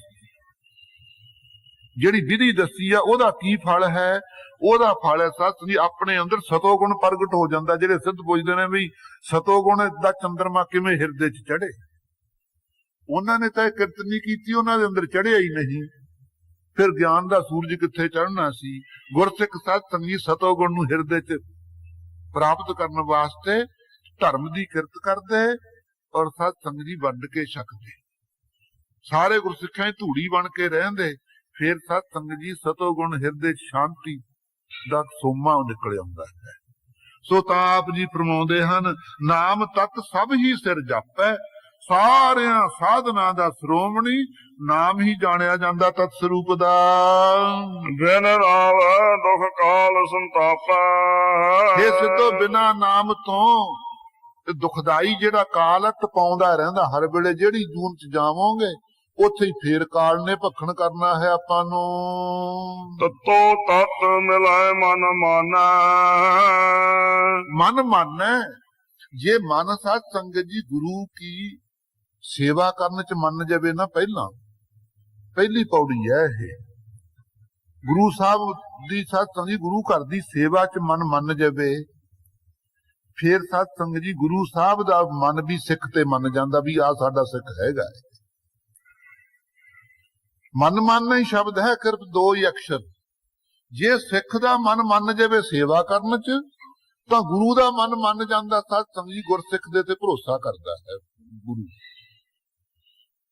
ਜਿਹੜੀ ਵਿਧੀ ਦੱਸੀ ਆ ਉਹਦਾ ਕੀ ਫਲ ਹੈ? ਉਹਦਾ ਫਲ ਹੈ ਸਤ ਜੀ ਆਪਣੇ ਅੰਦਰ ਸਤੋਗੁਣ ਪ੍ਰਗਟ ਹੋ ਜਾਂਦਾ। ਜਿਹੜੇ ਸਿੱਧ ਪੁੱਛਦੇ ਨੇ ਵੀ ਸਤੋਗੁਣ ਦਾ ਚੰਦਰਮਾ ਕਿਵੇਂ ਹਿਰਦੇ 'ਚ ਚੜੇ, ਉਹਨਾਂ ਨੇ ਤਾਂ ਇਹ ਕਿਰਤ ਨਹੀਂ ਕੀਤੀ, ਉਹਨਾਂ ਦੇ ਅੰਦਰ ਚੜਿਆ ਹੀ ਨਹੀਂ। ਫਿਰ ਗਿਆਨ ਦਾ ਸੂਰਜ ਕਿੱਥੇ ਚੜ੍ਹਨਾ ਸੀ? ਗੁਰਸਿੱਖ ਸਤ ਸੰਗੀ ਸਤੋਗੁਣ ਨੂੰ ਹਿਰਦੇ 'ਚ ਪ੍ਰਾਪਤ ਕਰਨ ਵਾਸਤੇ ਧਰਮ ਦੀ ਕਿਰਤ ਕਰਦੇ ਔਰ ਸਤ ਸੰਗ ਜੀ ਵੰਡ ਕੇ ਛਕਦੇ। ਸਾਰੇ ਗੁਰਸਿੱਖਾਂ ਧੂੜੀ ਬਣ ਕੇ ਰਹਿੰਦੇ। ਫਿਰ ਸਤ ਸੰਗ ਜੀ ਸਤੋਗੁਣ ਹਿਰਦੇ 'ਚ ਸ਼ਾਂਤੀ ਦਾ ਸੋਮਾ ਨਿਕਲ ਆਉਂਦਾ ਹੈ। ਸੋ ਤਾਂ ਆਪ ਜੀ ਫਰਮਾਉਂਦੇ ਹਨ ਨਾਮ ਤਤ ਸਭ ਹੀ ਸਿਰ ਜਾਪੈ। ਸਾਰਿਆਂ ਸਾਧਨਾ ਦਾ ਸ਼੍ਰੋਮਣੀ ਨਾਮ ਹੀ ਜਾਣਿਆ ਜਾਂਦਾ ਤਤ ਸਰੂਪ ਦਾ। ਬਿਨ ਰਾਵੈ ਦੁਖ ਕਾਲ ਸੰਤਾਪੈ। ਇਹ ਸਿੱਧੋ ਬਿਨਾ ਨਾਮ ਤੋਂ ਦੁਖਦਾਈ ਜਿਹੜਾ ਕਾਲ ਹੈ ਤਪਾਉਂਦਾ ਰਹਿੰਦਾ ਹਰ ਵੇਲੇ। ਜਿਹੜੀ ਜੂਨ 'ਚ ਜਾਵੋਗੇ ਉੱਥੇ ਹੀ ਫੇਰ ਕਾਲ ਨੇ ਭਖਣ ਕਰਨਾ ਹੈ ਆਪਾਂ ਨੂੰ। ਤਤੋ ਤਤ ਮਿਲਾਏ ਮਨ ਮਾਨੈ। ਮਨ ਮਾਨੈ, ਜੇ ਮਨ ਸਾਧ ਸੰਗਤ ਜੀ ਗੁਰੂ ਕੀ ਸੇਵਾ ਕਰਨ ਚ ਮੰਨ ਜਾਵੇ ਨਾ, ਪਹਿਲੀ ਪੌੜੀ ਹੈ ਇਹ। ਗੁਰੂ ਸਾਹਿਬ ਦੀ ਸਾਧ ਸੰਗਤ ਜੀ ਗੁਰੂ ਘਰ ਦੀ ਸੇਵਾ ਚ ਮਨ ਮੰਨ ਜਾਵੇ, ਫਿਰ ਸਾਧ ਸੰਗਤ ਜੀ ਗੁਰੂ ਸਾਹਿਬ ਦਾ ਮਨ ਵੀ ਸਿੱਖ ਤੇ ਮੰਨ ਜਾਂਦਾ ਵੀ ਆ ਸਾਡਾ ਸਿੱਖ ਹੈਗਾ। ਮਨ ਮੰਨਣਾ ਹੀ ਸ਼ਬਦ ਹੈ, ਸਿਰਫ ਦੋ ਹੀ ਅਕਸ਼ਰ। ਜੇ ਸਿੱਖ ਦਾ ਮਨ ਮੰਨ ਜਾਵੇ ਸੇਵਾ ਕਰਨ ਚ, ਤਾਂ ਗੁਰੂ ਦਾ ਮਨ ਮੰਨ ਜਾਂਦਾ। ਸਾਧ ਸੰਗਤ ਜੀ ਗੁਰਸਿੱਖ ਦੇ ਤੇ ਭਰੋਸਾ ਕਰਦਾ ਹੈ ਗੁਰੂ।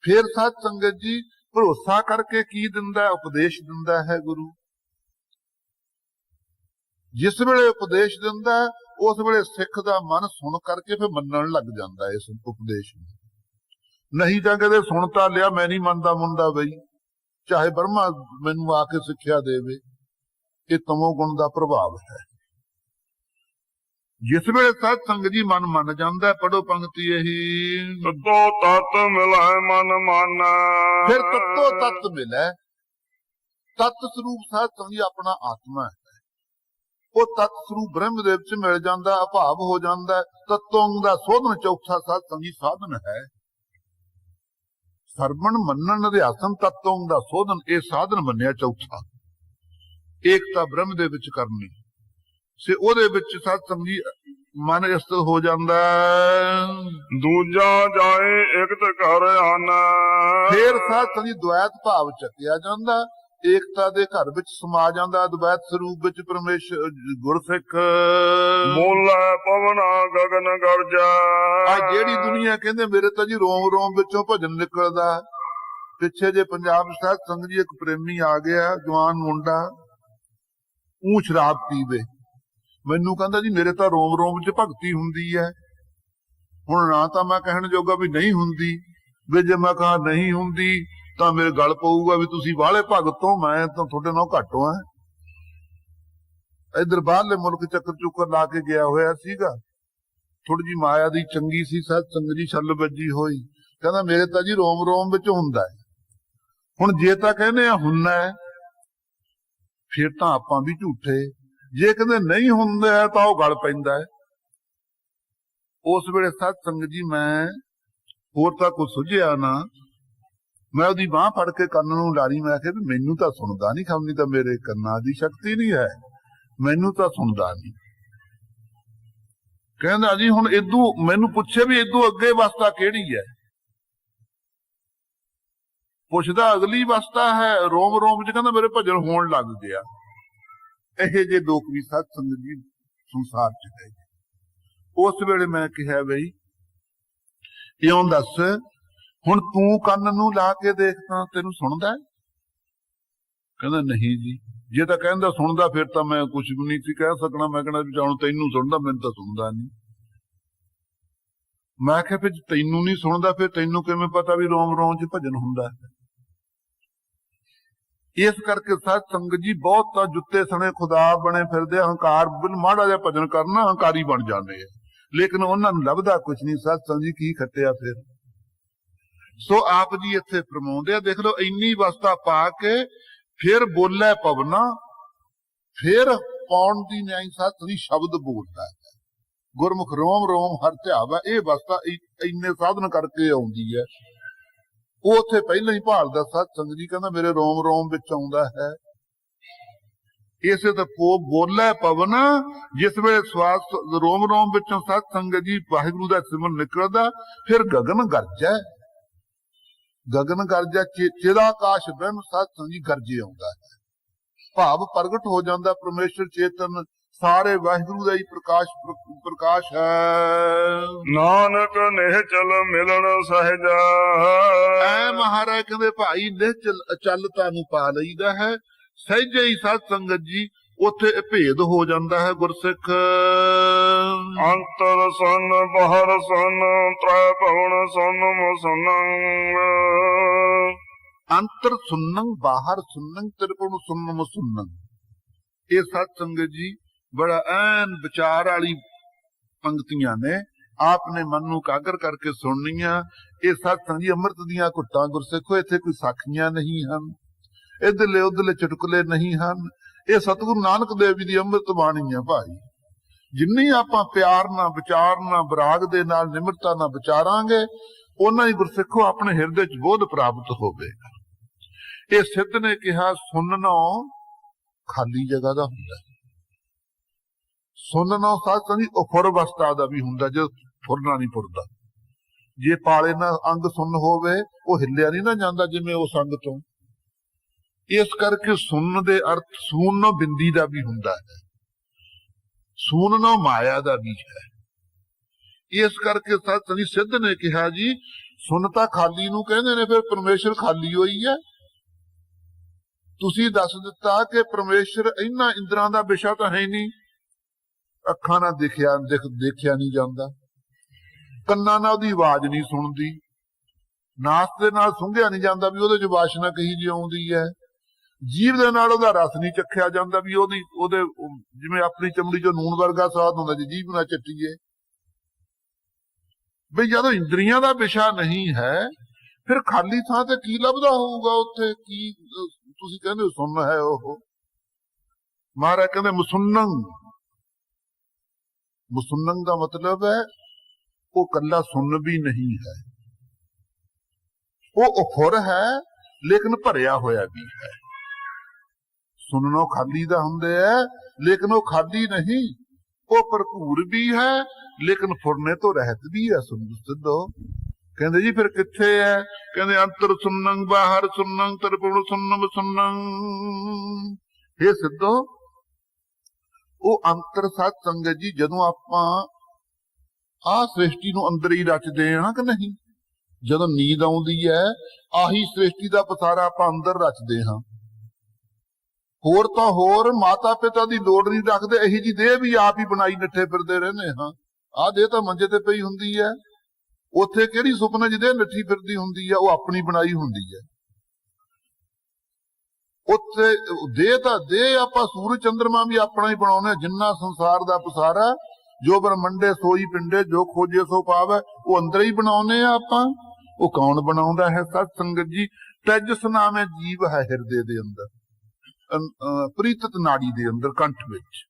ਫਿਰ ਸਾਧ ਸੰਗਤ ਜੀ ਭਰੋਸਾ ਕਰਕੇ ਕੀ ਦਿੰਦਾ ਹੈ? ਉਪਦੇਸ਼ ਦਿੰਦਾ ਹੈ ਗੁਰੂ। ਜਿਸ ਵੇਲੇ ਉਪਦੇਸ਼ ਦਿੰਦਾ ਹੈ, ਉਸ ਵੇਲੇ ਸਿੱਖ ਦਾ ਮਨ ਸੁਣ ਕਰਕੇ ਫਿਰ ਮੰਨਣ ਲੱਗ ਜਾਂਦਾ ਇਸ ਉਪਦੇਸ਼ ਨੂੰ। ਨਹੀਂ ਤਾਂ ਕਦੇ ਸੁਣ ਤਾਂ ਲਿਆ, ਮੈਂ ਨਹੀਂ ਮੰਨਦਾ ਮੁੰਡਾ ਬਈ, ਚਾਹੇ ਬ੍ਰਹਮਾ ਮੈਨੂੰ ਆ ਕੇ ਸਿੱਖਿਆ ਦੇਵੇ। ਇਹ ਤਮੋ ਗੁਣ ਦਾ ਪ੍ਰਭਾਵ ਹੈ। ਜਿਸ ਵੇਲੇ ਸਾਧ ਸੰਗਤ ਜੀ ਮਨ ਮੰਨ ਜਾਂਦਾ, ਪੜੋ ਪੰਕਤੀ ਇਹੀ, ਤਤੋ ਤਤ ਮਿਲਾਏ ਮਨ ਮਾਨੈ। ਫਿਰ ਤਤੋ ਤਤ ਮਿਲੇ। ਤਤ ਸਰੂਪ ਸਾਧ ਸੰਗਤ ਜੀ ਆਪਣਾ ਆਤਮਾ ਹੈ। ਉਹ ਤਤ ਸਰੂਪ ਬ੍ਰਹਮ ਦੇ ਵਿੱਚ ਮਿਲ ਜਾਂਦਾ, ਅਭਾਵ ਹੋ ਜਾਂਦਾ। ਤਤੋਂ ਦਾ ਸੋਧਨ ਚੌਥਾ ਸਾਧ ਸੰਗਤ ਜੀ ਸਾਧਨ ਹੈ। ਸਰਵਣ ਮੰਨਣ ਅਧਿਆਸਨ ਤਤੋਂ ਦਾ ਸੋਧਨ, ਇਹ ਸਾਧਨ ਮੰਨਿਆ ਚੌਥਾ। ਏਕਤਾ ਬ੍ਰਹਮ ਦੇ ਵਿੱਚ ਕਰਨੀ ਸੇ, ਉਹਦੇ ਵਿੱਚ ਸਾਧ ਸੰਗਤ ਜੀ ਮਨ ਇਸਤ ਹੋ ਜਾਂਦਾ। ਦੂਜਾ ਜਾਏ ਇਕਤ ਘਰ ਆਨਾ। ਫੇਰ ਸਾਧ ਸੰਗਤ ਜੀ ਦੁਐਤ ਭਾਵ ਚੱਕਿਆ ਜਾਂਦਾ, ਏਕਤਾ ਦੇ ਘਰ ਵਿੱਚ ਸਮਾ ਜਾਂਦਾ। ਅਦਵੈਤ ਸਰੂਪ ਵਿੱਚ ਪਰਮੇਸ਼ਰ ਗੁਰਸਿੱਖ ਬੋਲੇ ਪਵਨਾ ਗਗਨ ਗਰਜਾ। ਆ ਜਿਹੜੀ ਦੁਨੀਆ ਕਹਿੰਦੇ ਮੇਰੇ ਤਾਂ ਜੀ ਰੋਮ ਰੋਮ ਵਿੱਚੋਂ ਭਜਨ ਨਿਕਲਦਾ। ਪਿੱਛੇ ਜੇ ਪੰਜਾਬ ਸਾਧ ਸੰਗਤ ਜੀ ਇੱਕ ਪ੍ਰੇਮੀ ਆ ਗਿਆ, ਜਵਾਨ ਮੁੰਡਾ, ਉਹ ਸ਼ਰਾਬ ਪੀਵੇ। ਮੈਨੂੰ ਕਹਿੰਦਾ ਜੀ ਮੇਰੇ ਤਾਂ ਰੋਮ ਰੋਮ ਚ ਭਗਤੀ ਹੁੰਦੀ ਹੈ। ਹੁਣ ਨਾ ਤਾਂ ਮੈਂ ਕਹਿਣ ਜੋਗਾ ਵੀ ਨਹੀਂ ਹੁੰਦੀ, ਵੀ ਜੇ ਮੈਂ ਕਹਾਂ ਨਹੀਂ ਹੁੰਦੀ ਤਾਂ ਮੇਰੇ ਗਲ ਪਊਗਾ ਵੀ ਤੁਸੀਂ ਬਾਹਲੇ ਭਗਤ ਹੋ, ਮੈਂ ਤਾਂ ਤੁਹਾਡੇ ਨਾਲੋਂ ਘੱਟ ਹਾਂ। ਇਧਰ ਬਾਹਰਲੇ ਮੁਲਕ ਚੱਕਰ ਚੁੱਕਰ ਲਾ ਕੇ ਗਿਆ ਹੋਇਆ ਸੀਗਾ, ਥੋੜੀ ਜੀ ਮਾਇਆ ਦੀ ਚੰਗੀ ਸੀ ਸਾਧ ਸੰਗਤ ਜੀ, ਛੱਲ ਵੱਜੀ ਹੋਈ। ਕਹਿੰਦਾ ਮੇਰੇ ਤਾਂ ਜੀ ਰੋਮ ਰੋਮ ਵਿੱਚ ਹੁੰਦਾ ਹੈ। ਹੁਣ ਜੇ ਤਾਂ ਕਹਿੰਦੇ ਆ ਹੁੰਦਾ ਹੈ, ਫਿਰ ਤਾਂ ਆਪਾਂ ਵੀ ਝੂਠੇ। ਜੇ ਕਹਿੰਦੇ ਨਹੀਂ ਹੁੰਦਾ ਤਾਂ ਉਹ ਗਲ ਪੈਂਦਾ ਹੈ। ਉਸ ਵੇਲੇ ਸਾਧ ਸੰਗਤ ਜੀ ਮੈਂ ਹੋਰ ਤਾਂ ਕੁਝ ਸੁਝਿਆ ਨਾ, ਮੈਂ ਉਹਦੀ ਬਾਂਹ ਫੜ ਕੇ ਕੰਨ ਨੂੰ ਲਾਰੀ। ਮੈਂ ਕਿਹਾ ਵੀ ਮੈਨੂੰ ਤਾਂ ਸੁਣਦਾ ਨਹੀਂ, ਖਮਨੀ ਤਾਂ ਮੇਰੇ ਕੰਨਾਂ ਦੀ ਸ਼ਕਤੀ ਨਹੀਂ ਹੈ, ਮੈਨੂੰ ਤਾਂ ਸੁਣਦਾ ਨਹੀਂ। ਕਹਿੰਦਾ ਜੀ ਹੁਣ ਇਦੋਂ ਮੈਨੂੰ ਪੁੱਛੇ ਵੀ ਇਦੋਂ ਅੱਗੇ ਅਵਸਥਾ ਕਿਹੜੀ ਹੈ? ਪੁੱਛਦਾ ਅਗਲੀ ਅਵਸਥਾ ਹੈ ਰੋਮ ਰੋਮ ਚ। ਕਹਿੰਦਾ ਮੇਰੇ ਭਜਨ ਹੋਣ ਲੱਗ ਗਿਆ। ਇਹੋ ਜਿਹੇ ਲੋਕ ਵੀ ਸਾਧ ਸੰਗਤ ਜੀ ਸੰਸਾਰ ਚ ਹੈ। ਉਸ ਵੇਲੇ ਮੈਂ ਕਿਹਾ ਬਈ ਇਉਂ ਦੱਸ, ਹੁਣ ਤੂੰ ਕੰਨ ਨੂੰ ਲਾ ਕੇ ਦੇਖ ਤਾਂ ਤੈਨੂੰ ਸੁਣਦਾ? ਕਹਿੰਦਾ ਨਹੀਂ ਜੀ। ਜੇ ਤਾਂ ਕਹਿੰਦਾ ਸੁਣਦਾ ਫਿਰ ਤਾਂ ਮੈਂ ਕੁਝ ਵੀ ਨਹੀਂ ਸੀ ਕਹਿ ਸਕਣਾ। ਮੈਂ ਕਹਿਣਾ ਵੀ ਹੁਣ ਤੈਨੂੰ ਸੁਣਦਾ, ਮੈਨੂੰ ਤਾਂ ਸੁਣਦਾ ਨਹੀਂ। ਮੈਂ ਕਿਹਾ ਫਿਰ ਤੈਨੂੰ ਨਹੀਂ ਸੁਣਦਾ, ਫਿਰ ਤੈਨੂੰ ਕਿਵੇਂ ਪਤਾ ਵੀ ਰੋਮ ਰੋਮ ਚ ਭਜਨ ਹੁੰਦਾ? ਇਸ ਕਰਕੇ ਸਾਧ ਸੰਗਤ ਜੀ ਬਹੁਤ ਤਾਂ ਜੁੱਤੇ ਸਣੇ ਖੁਦਾ ਬਣੇ ਫਿਰਦੇ, ਹੰਕਾਰ ਬਿਨ ਮਾੜਾ ਜਿਹਾ ਭਜਨ ਕਰਨਾ ਹੰਕਾਰੀ ਬਣ ਜਾਂਦੇ ਆ, ਲੇਕਿਨ ਉਹਨਾਂ ਨੂੰ ਲੱਭਦਾ ਕੁਝ ਨਹੀਂ। ਸਾਧ ਸੰਗਤ ਜੀ ਕੀ ਖੱਟਿਆ ਫਿਰ? ਸੋ ਆਪ ਜੀ ਇੱਥੇ ਫਰਮਾਉਂਦੇ ਆ, ਦੇਖ ਲਓ ਇੰਨੀ ਅਵਸਥਾ ਪਾ ਕੇ ਫਿਰ ਬੋਲੇ ਪਵਨਾ, ਫਿਰ ਪਾਉਣ ਦੀ ਨਿਆਈ ਸਾਧ ਸੰਗਤ ਜੀ ਸ਼ਬਦ ਬੋਲਦਾ ਹੈ। ਗੁਰਮੁਖ ਰੋਮ ਰੋਮ ਹਰ ਧਿਆਵਾ। ਇਹ ਅਵਸਥਾ ਇੰਨੇ ਸਾਧਨ ਕਰਕੇ ਆਉਂਦੀ ਹੈ। ਉਹ ਉੱਥੇ ਪਹਿਲਾਂ ਹੀ ਭਾਲਦਾ ਸਾਧ ਸੰਗਤ ਜੀ, ਕਹਿੰਦਾ ਮੇਰੇ ਰੋਮ ਰੋਮ ਵਿੱਚ ਆਉਂਦਾ ਹੈ। ਇਸੇ ਤਾਂ ਬੋਲੇ ਪਵਨ, ਜਿਸ ਵੇਲੇ ਸਵਾਸ ਰੋਮ ਰੋਮ ਵਿੱਚੋਂ ਸਾਧ ਸੰਗਤ ਜੀ ਵਾਹਿਗੁਰੂ ਦਾ ਸਿਮਰਨ ਨਿਕਲਦਾ, ਫਿਰ ਗਗਨ ਗਰਜੈ। ਗਗਨ ਗਰਜੈ ਚਿਦਾਕਾਸ਼ ਬ੍ਰਹਮ ਸਾਧ ਸੰਗਤ ਜੀ ਗਰਜੇ ਆਉਂਦਾ ਹੈ। ਭਾਵ ਪ੍ਰਗਟ ਹੋ ਜਾਂਦਾ ਪਰਮੇਸ਼ਰ ਚੇਤਨ, ਸਾਰੇ ਵਾਹਿਗੁਰੂ ਦਾ ਹੀ ਪ੍ਰਕਾਸ਼ ਹੈ। ਨਾਨਕ ਨਿਹਚਲ ਮਿਲਣ ਸਹਿਜਾ। ਐ ਮਹਾਰਾਜ ਕਹਿੰਦੇ ਭਾਈ ਨਿਹਚਲ ਅਚਲਤਾ ਨੂੰ ਪਾ ਲਈਦਾ ਹੈ। ਸਹਿਜੇ ਹੀ ਸਾਧ ਸੰਗਤ ਜੀ ਉੱਥੇ ਭੇਦ ਹੋ ਜਾਂਦਾ ਹੈ ਗੁਰਸਿੱਖ। ਅੰਤਰ ਸਨ ਬਾਹਰ ਸਨ ਤ੍ਰੈ ਭਵਨ ਸਨ ਮਸਨੰ। ਅੰਤਰ ਸੁਨੰ ਬਾਹਰ ਸੁਨੰ ਤ੍ਰਿਭੁਵਨ ਸੁਨਮ ਸੁਨੰ। ਇਹ ਸਾਧ ਸੰਗਤ ਜੀ ਬੜਾ ਐਨ ਵਿਚਾਰ ਵਾਲੀ ਪੰਕਤੀਆਂ ਨੇ। आपने मन नूं कागर करके सुननियां। ये सत्संग जी अमृत दियां घुट्टां गुरसिखो, इत्थे कोई साखियां नहीं हन, इधरले उधरले चुटकुले नहीं हन। ये सतगुरु नानक देव जी दी अमृत बाणी है भाई। जिन्नी आपां प्यार नाल विचार नाल विराग दे नाल निमरता नाल विचारांगे, उन्ना ही गुरसिखो अपने हिरदे च बोध प्राप्त होवेगा। ये सिद्ध ने कहा सुनना खाली जगह दा हुंदा, सुनना सत्संग जी उफुर अवस्था दा भी हुंदा, जो फुरना नहीं फुरदा। जे पाले ना अंग सुन होवे, वो हिलिया नहीं ना जांदा जिवें उस अंग तो। इस करके सुनन दे अर्थ सून बिंदी दा भी हुंदा है, सूनना माया दा भी है। इस करके सत्संग सिद्ध ने कहा जी सुनता खाली नूं कहंदे ने, फिर परमेश्वर खाली होई है। तुसीं दस दिता कि परमेश्वर इन्हां इंद्रां दा विशा तां है नहीं, अखां नाल देखिया नहीं जांदा, ਕੰਨਾਂ ਨਾਲ ਉਹਦੀ ਆਵਾਜ਼ ਨਹੀਂ ਸੁਣਦੀ, ਨਾਸ ਦੇ ਨਾਲ ਸੁੰਘਿਆ ਨਹੀਂ ਜਾਂਦਾ ਵੀ ਉਹਦੇ ਚ ਵਾਸ਼ਨਾ ਕਹੀ ਜਿਹੀ ਆਉਂਦੀ ਹੈ, ਜੀਭ ਦੇ ਨਾਲ ਉਹਦਾ ਰਸ ਨਹੀਂ ਚੱਖਿਆ ਜਾਂਦਾ ਵੀ ਉਹਦੇ ਜਿਵੇਂ ਆਪਣੀ ਚਮੜੀ ਚੋਂ ਨੂਣ ਵਰਗਾ ਸਵਾਦ ਹੁੰਦਾ ਜੀ ਜੀਭ ਨਾਲ ਚੱਟੀਏ। ਬਈ ਜਦੋਂ ਇੰਦਰੀਆਂ ਦਾ ਵਿਸ਼ਾ ਨਹੀਂ ਹੈ, ਫਿਰ ਖਾਲੀ ਥਾਂ ਤੇ ਕੀ ਲੱਭਦਾ ਹੋਊਗਾ ਉੱਥੇ? ਕੀ ਤੁਸੀਂ ਕਹਿੰਦੇ ਸੁਣ ਹੈ ਉਹ? ਮਹਾਰਾਜ ਕਹਿੰਦੇ ਮੁਸੁੰਨੰ। मुसुन्नंग का मतलब है वो कल्ला सुन भी नहीं है, वो उफुर है लेकिन भरिया होया भी है। सुननो खाली दा हुंदे है लेकिन वो खाली नहीं, वो भरपूर भी है लेकिन फुरने तो रहत भी है। सुन सिद्धो कहंदे जी फिर किथे है? कहंदे अंतर सुनंग बाहर सुनंग तरपुण सुनम सुनंग। हे सिद्धो ਉਹ ਅੰਤਰ ਸਤ ਸੰਗਤ ਜੀ, ਜਦੋਂ ਆਪਾਂ ਆਹ ਸ੍ਰਿਸ਼ਟੀ ਨੂੰ ਅੰਦਰ ਹੀ ਰਚਦੇ ਹਾਂ ਕਿ ਨਹੀਂ, ਜਦੋਂ ਨੀਂਦ ਆਉਂਦੀ ਹੈ ਆਹੀ ਸ੍ਰਿਸ਼ਟੀ ਦਾ ਪਸਾਰਾ ਆਪਾਂ ਅੰਦਰ ਰਚਦੇ ਹਾਂ। ਹੋਰ ਤਾਂ ਹੋਰ ਮਾਤਾ ਪਿਤਾ ਦੀ ਲੋੜ ਨਹੀਂ ਰੱਖਦੇ, ਇਹੀ ਜੀ ਦੇਹ ਵੀ ਆਪ ਹੀ ਬਣਾਈ ਨੱਠੇ ਫਿਰਦੇ ਰਹਿੰਦੇ ਹਾਂ। ਆਹ ਦੇਹ ਤਾਂ ਮੰਜੇ ਤੇ ਪਈ ਹੁੰਦੀ ਹੈ, ਉੱਥੇ ਕਿਹੜੀ ਸੁਪਨੇ ਜਿਹਦੇ ਨੱਠੀ ਫਿਰਦੀ ਹੁੰਦੀ ਹੈ, ਉਹ ਆਪਣੀ ਬਣਾਈ ਹੁੰਦੀ ਹੈ। ਉੱਥੇ ਦੇਹ ਤਾਂ ਦੇਹ ਆਪਾਂ ਸੂਰਜ ਚੰਦਰਮਾ ਵੀ ਆਪਣਾ ਹੀ ਬਣਾਉਣੇ, ਜਿੰਨਾ ਸੰਸਾਰ ਦਾ ਪਸਾਰਾ, ਜੋ ਬ੍ਰਹਮੰਡੇ ਸੋਈ ਪਿੰਡੇ ਜੋ ਖੋਜੇ ਸੋ ਪਾਵੇ, ਉਹ ਅੰਦਰ ਹੀ ਬਣਾਉਣੇ ਆ ਆਪਾਂ। ਉਹ ਕੌਣ ਬਣਾਉਂਦਾ ਹੈ? ਸਤ ਸੰਗਤ ਜੀ ਤੇਜਸ ਨਾਮੇ ਜੀਵ ਹੈ ਹਿਰਦੇ ਦੇ ਅੰਦਰ, ਪ੍ਰੀਤਤ ਨਾੜੀ ਦੇ ਅੰਦਰ ਕੰਠ ਵਿੱਚ।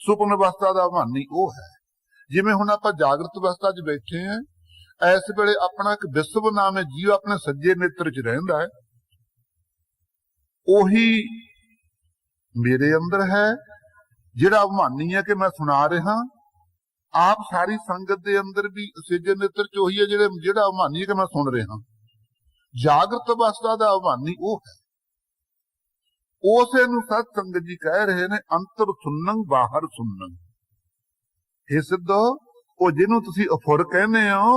ਸੁਪਨ ਅਵਸਥਾ ਦਾ ਭਾਨੀ ਉਹ ਹੈ। ਜਿਵੇਂ ਹੁਣ ਆਪਾਂ ਜਾਗਰਤ ਅਵਸਥਾ 'ਚ ਬੈਠੇ ਹਾਂ, ਇਸ ਵੇਲੇ ਆਪਣਾ ਇੱਕ ਵਿਸ਼ਵ ਨਾਮੇ ਜੀਵ ਆਪਣੇ ਸੱਜੇ ਨੇਤਰ 'ਚ ਰਹਿੰਦਾ ਹੈ, ਉਹੀ ਮੇਰੇ ਅੰਦਰ ਹੈ ਜਿਹੜਾ ਅਭਿਮਾਨੀ ਹੈ ਕਿ ਮੈਂ ਸੁਣਾ ਰਿਹਾ। ਆਪ ਸਾਰੀ ਸੰਗਤ ਦੇ ਅੰਦਰ ਵੀ ਸੱਜੇ ਨੇਤਰ 'ਚ ਉਹੀ ਹੈ ਜਿਹੜਾ ਅਭਿਮਾਨੀ ਹੈ ਕਿ ਮੈਂ ਸੁਣ ਰਿਹਾ। ਜਾਗਰਤ ਅਵਸਥਾ ਦਾ ਅਭਿਮਾਨੀ ਉਹ ਹੈ। ਉਸੇ ਨੂੰ ਸਤ ਸੰਗਤ ਜੀ ਕਹਿ ਰਹੇ ਨੇ ਅੰਤਰ ਸੁਣਨ ਬਾਹਰ ਸੁਣਨ। ਇਹ ਸਿੱਧੋ ਉਹ ਜਿਹਨੂੰ ਤੁਸੀਂ ਅਫੁਰ ਕਹਿੰਦੇ ਹੋ,